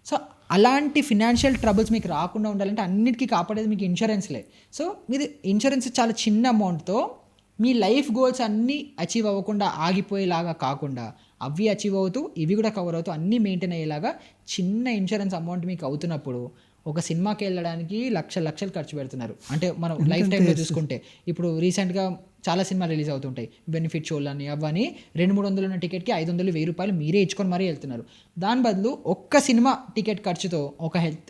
సో అలాంటి ఫినాన్షియల్ ట్రబుల్స్ మీకు రాకుండా ఉండాలంటే అన్నిటికీ కాపాడేది మీకు ఇన్సూరెన్స్లే. సో మీరు ఇన్సూరెన్స్ చాలా చిన్న అమౌంట్తో మీ లైఫ్ గోల్స్ అన్నీ అచీవ్ అవ్వకుండా ఆగిపోయేలాగా కాకుండా అవి అచీవ్ అవుతూ ఇవి కూడా కవర్ అవుతూ అన్నీ మెయింటైన్ అయ్యేలాగా చిన్న ఇన్సూరెన్స్ అమౌంట్ మీకు అవుతున్నప్పుడు, ఒక సినిమాకి వెళ్ళడానికి లక్షలు ఖర్చు పెడుతున్నారు అంటే మనం లైఫ్ టైంలో చూసుకుంటే, ఇప్పుడు రీసెంట్గా చాలా సినిమాలు రిలీజ్ అవుతుంటాయి, బెనిఫిట్ షోలు అని అవని, 200-300 ఉన్న టికెట్కి 500-1000 రూపాయలు మీరే ఇచ్చుకొని మరీ వెళ్తున్నారు. దాని బదులు ఒక్క సినిమా టికెట్ ఖర్చుతో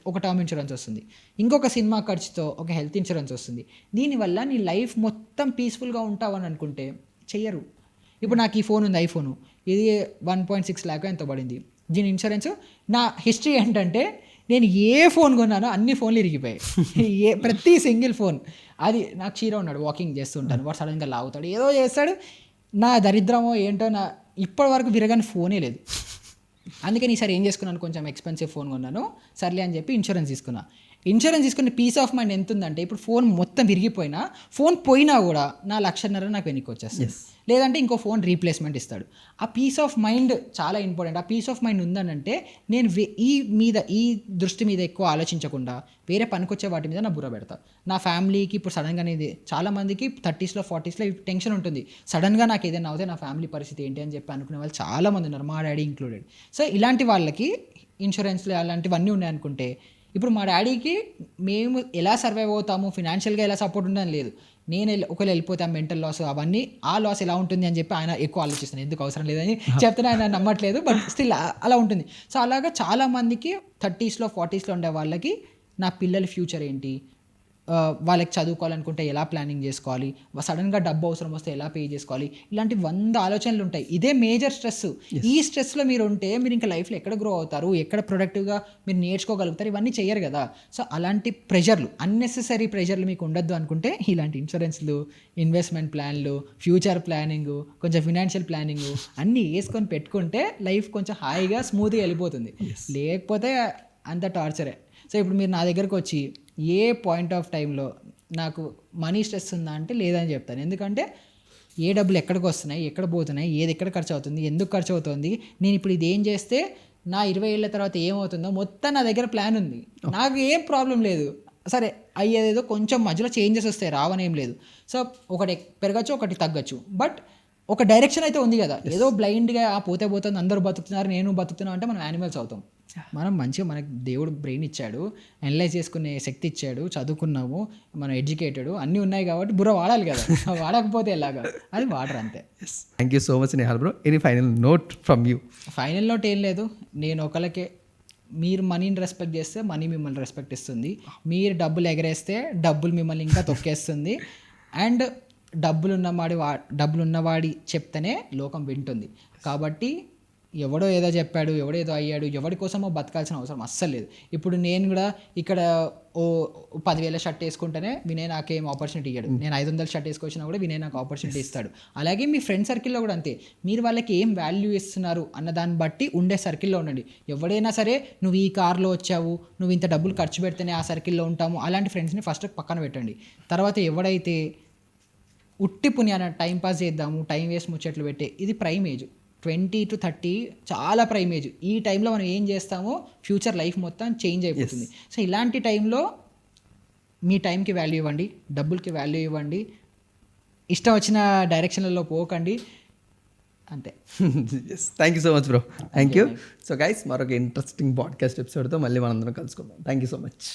ఒక టర్మ్ ఇన్సూరెన్స్ వస్తుంది, ఇంకొక సినిమా ఖర్చుతో ఒక హెల్త్ ఇన్సూరెన్స్ వస్తుంది. దీనివల్ల నీ లైఫ్ మొత్తం పీస్ఫుల్గా ఉంటావని అనుకుంటే చెయ్యరు. ఇప్పుడు నాకు ఈ ఫోన్ ఉంది, ఐఫోను, ఇది 1.6 lakh ఎంతో పడింది. దీని ఇన్సూరెన్స్, నా హిస్టరీ ఏంటంటే నేను ఏ ఫోన్ కొన్నానో అన్ని ఫోన్లు ఇరిగిపోయాయి, ప్రతి సింగిల్ ఫోన్. అది నాకు క్షీర ఉన్నాడు, వాకింగ్ చేస్తుంటాను, వాడు సడన్గా లాగుతాడు, ఏదో చేస్తాడు, నా దరిద్రమో ఏంటో నా ఇప్పటి వరకు విరగని ఫోనే లేదు. అందుకని ఈసారి ఏం చేసుకున్నాను, కొంచెం ఎక్స్పెన్సివ్ ఫోన్ కొన్నాను, సర్లే అని చెప్పి ఇన్సూరెన్స్ తీసుకున్నా. ఇన్సూరెన్స్ తీసుకునే పీస్ ఆఫ్ మైండ్ ఎంత ఉందంటే, ఇప్పుడు ఫోన్ మొత్తం విరిగిపోయినా, ఫోన్ పోయినా కూడా నా 1,50,000 నాకు వెనక్కి వచ్చేస్తుంది, లేదంటే ఇంకో ఫోన్ రీప్లేస్మెంట్ ఇస్తాడు. ఆ పీస్ ఆఫ్ మైండ్ చాలా ఇంపార్టెంట్. ఆ పీస్ ఆఫ్ మైండ్ ఉందనంటే నేను ఈ దృష్టి మీద ఎక్కువ ఆలోచించకుండా వేరే పనికొచ్చే వాటి మీద నా బుర్ర పెడతా. నా ఫ్యామిలీకి ఇప్పుడు సడన్గా అనేది చాలామందికి 30s 40s టెన్షన్ ఉంటుంది, సడన్గా నాకు ఏదైనా అవుతే నా ఫ్యామిలీ పరిస్థితి ఏంటి అని చెప్పి అనుకునే వాళ్ళు చాలామంది ఉన్నారు, మా డాడీ ఇంక్లూడెడ్. సో ఇలాంటి వాళ్ళకి ఇన్సూరెన్స్లు అలాంటివన్నీ ఉన్నాయనుకుంటే, ఇప్పుడు మా డాడీకి మేము ఎలా సర్వైవ్ అవుతాము, ఫినాన్షియల్గా ఎలా సపోర్ట్ ఉందని లేదు, నేను ఒకవేళ వెళ్ళిపోతాను మెంటల్ లాస్ అవన్నీ, ఆ లాస్ ఎలా ఉంటుంది అని చెప్పి ఆయన ఎక్కువ ఆలోచిస్తాను, ఎందుకు అవసరం లేదని చెప్తే ఆయన నమ్మట్లేదు, బట్ స్టిల్ అలా ఉంటుంది. సో అలాగా చాలామందికి 30s 40s ఉండే వాళ్ళకి నా పిల్లల ఫ్యూచర్ ఏంటి, వాళ్ళకి చదువుకోవాలనుకుంటే ఎలా ప్లానింగ్ చేసుకోవాలి, సడన్గా డబ్బు అవసరం వస్తే ఎలా పే చేసుకోవాలి, ఇలాంటి 100 ఆలోచనలు ఉంటాయి. ఇదే మేజర్ స్ట్రెస్. ఈ స్ట్రెస్లో మీరు ఉంటే మీరు ఇంకా లైఫ్లో ఎక్కడ గ్రో అవుతారు, ఎక్కడ ప్రొడక్టివ్గా మీరు నేర్చుకోగలుగుతారు, ఇవన్నీ చేయరు కదా. సో అలాంటి ప్రెషర్లు, అన్నెసెసరీ ప్రెషర్లు మీకు ఉండొద్దు అనుకుంటే ఇలాంటి ఇన్సూరెన్స్లు, ఇన్వెస్ట్మెంట్ ప్లాన్లు, ఫ్యూచర్ ప్లానింగ్, కొంచెం ఫినాన్షియల్ ప్లానింగ్ అన్నీ వేసుకొని పెట్టుకుంటే లైఫ్ కొంచెం హాయిగా స్మూత్గా వెళ్ళిపోతుంది. లేకపోతే అంత టార్చరే. సో ఇప్పుడు మీరు నా దగ్గరకు వచ్చి ఏ పాయింట్ ఆఫ్ టైంలో నాకు మనీ స్ట్రెస్ ఉందా అంటే లేదని చెప్తాను. ఎందుకంటే ఏ డబ్బులు ఎక్కడికి వస్తున్నాయి, ఎక్కడ పోతున్నాయి, ఏది ఎక్కడ ఖర్చు అవుతుంది, ఎందుకు ఖర్చు అవుతుంది, నేను ఇప్పుడు ఇది ఏం చేస్తే నా 20 ఏళ్ళ తర్వాత ఏమవుతుందో మొత్తం నా దగ్గర ప్లాన్ ఉంది. నాకు ఏం ప్రాబ్లం లేదు. సరే అయ్యేదేదో కొంచెం మధ్యలో చేంజెస్ వస్తాయి, రావనేం లేదు. సో ఒకటి పెరగచ్చు, ఒకటి తగ్గచ్చు, బట్ ఒక డైరెక్షన్ అయితే ఉంది కదా. ఏదో బ్లైండ్గా పోతే పోతుంది, అందరూ బతుకుతున్నారు, నేను బతుకుతున్నా అంటే మనం యానిమల్స్ అవుతాం. మనం మంచిగా, మనకి దేవుడు బ్రెయిన్ ఇచ్చాడు, అనలైజ్ చేసుకునే శక్తి ఇచ్చాడు, చదువుకున్నాము, మనం ఎడ్యుకేటెడ్, అన్నీ ఉన్నాయి కాబట్టి బుర్ర వాడాలి కదా. వాడకపోతే ఎలాగా, అది వాడరు అంతే. Thank you so much Nehal bro. Any final note from you? Final note ఏం లేదు. నేను ఒకళ్ళకే, మీరు మనీని రెస్పెక్ట్ చేస్తే మనీ మిమ్మల్ని రెస్పెక్ట్ ఇస్తుంది. మీరు డబ్బులు ఎగరేస్తే డబ్బులు మిమ్మల్ని ఇంకా తొక్కేస్తుంది. అండ్ డబ్బులున్నవాడి చెప్తేనే లోకం వింటుంది. కాబట్టి ఎవడో ఏదో చెప్పాడు, ఎవడో ఏదో అయ్యాడు, ఎవడి కోసమో బతకాల్సిన అవసరం అస్సలు లేదు. ఇప్పుడు నేను కూడా ఇక్కడ ఓ 10,000 షర్ట్ వేసుకుంటేనే వినయ్ నాకేం ఆపర్చునిటీ ఇయ్యాడు. నేను 500 షర్ట్ వేసుకొచ్చినా కూడా వినయ్ నాకు ఆపర్చునిటీ ఇస్తాడు. అలాగే మీ ఫ్రెండ్ సర్కిల్లో కూడా అంతే. మీరు వాళ్ళకి ఏం వాల్యూ ఇస్తున్నారు అన్న దాన్ని బట్టి ఉండే సర్కిల్లో ఉండండి. ఎవడైనా సరే నువ్వు ఈ కార్లో వచ్చావు, నువ్వు ఇంత డబ్బులు ఖర్చు పెడితేనే ఆ సర్కిల్లో ఉంటాము, అలాంటి ఫ్రెండ్స్ని ఫస్ట్ పక్కన పెట్టండి. తర్వాత ఎవడైతే ఉట్టి పుణ్యాన టైం పాస్ చేద్దాము, టైం వేస్ట్ ముచ్చట్లు పెట్టే, ఇది ప్రైమ్ ఏజ్ 20 to 30 చాలా ప్రైమ్ ఏజ్. ఈ టైంలో మనం ఏం చేస్తామో ఫ్యూచర్ లైఫ్ మొత్తం చేంజ్ అయిపోతుంది. సో ఇలాంటి టైంలో మీ టైంకి వాల్యూ ఇవ్వండి, డబ్బులకి వాల్యూ ఇవ్వండి, ఇష్టం వచ్చిన డైరెక్షన్లలో పోకండి, అంతే. Thank you so much bro. Thank you. So guys, మరొక ఇంట్రెస్టింగ్ పాడ్కాస్ట్ ఎపిసోడ్తో మళ్ళీ మనందరం కలుసుకుందాం. Thank you so much.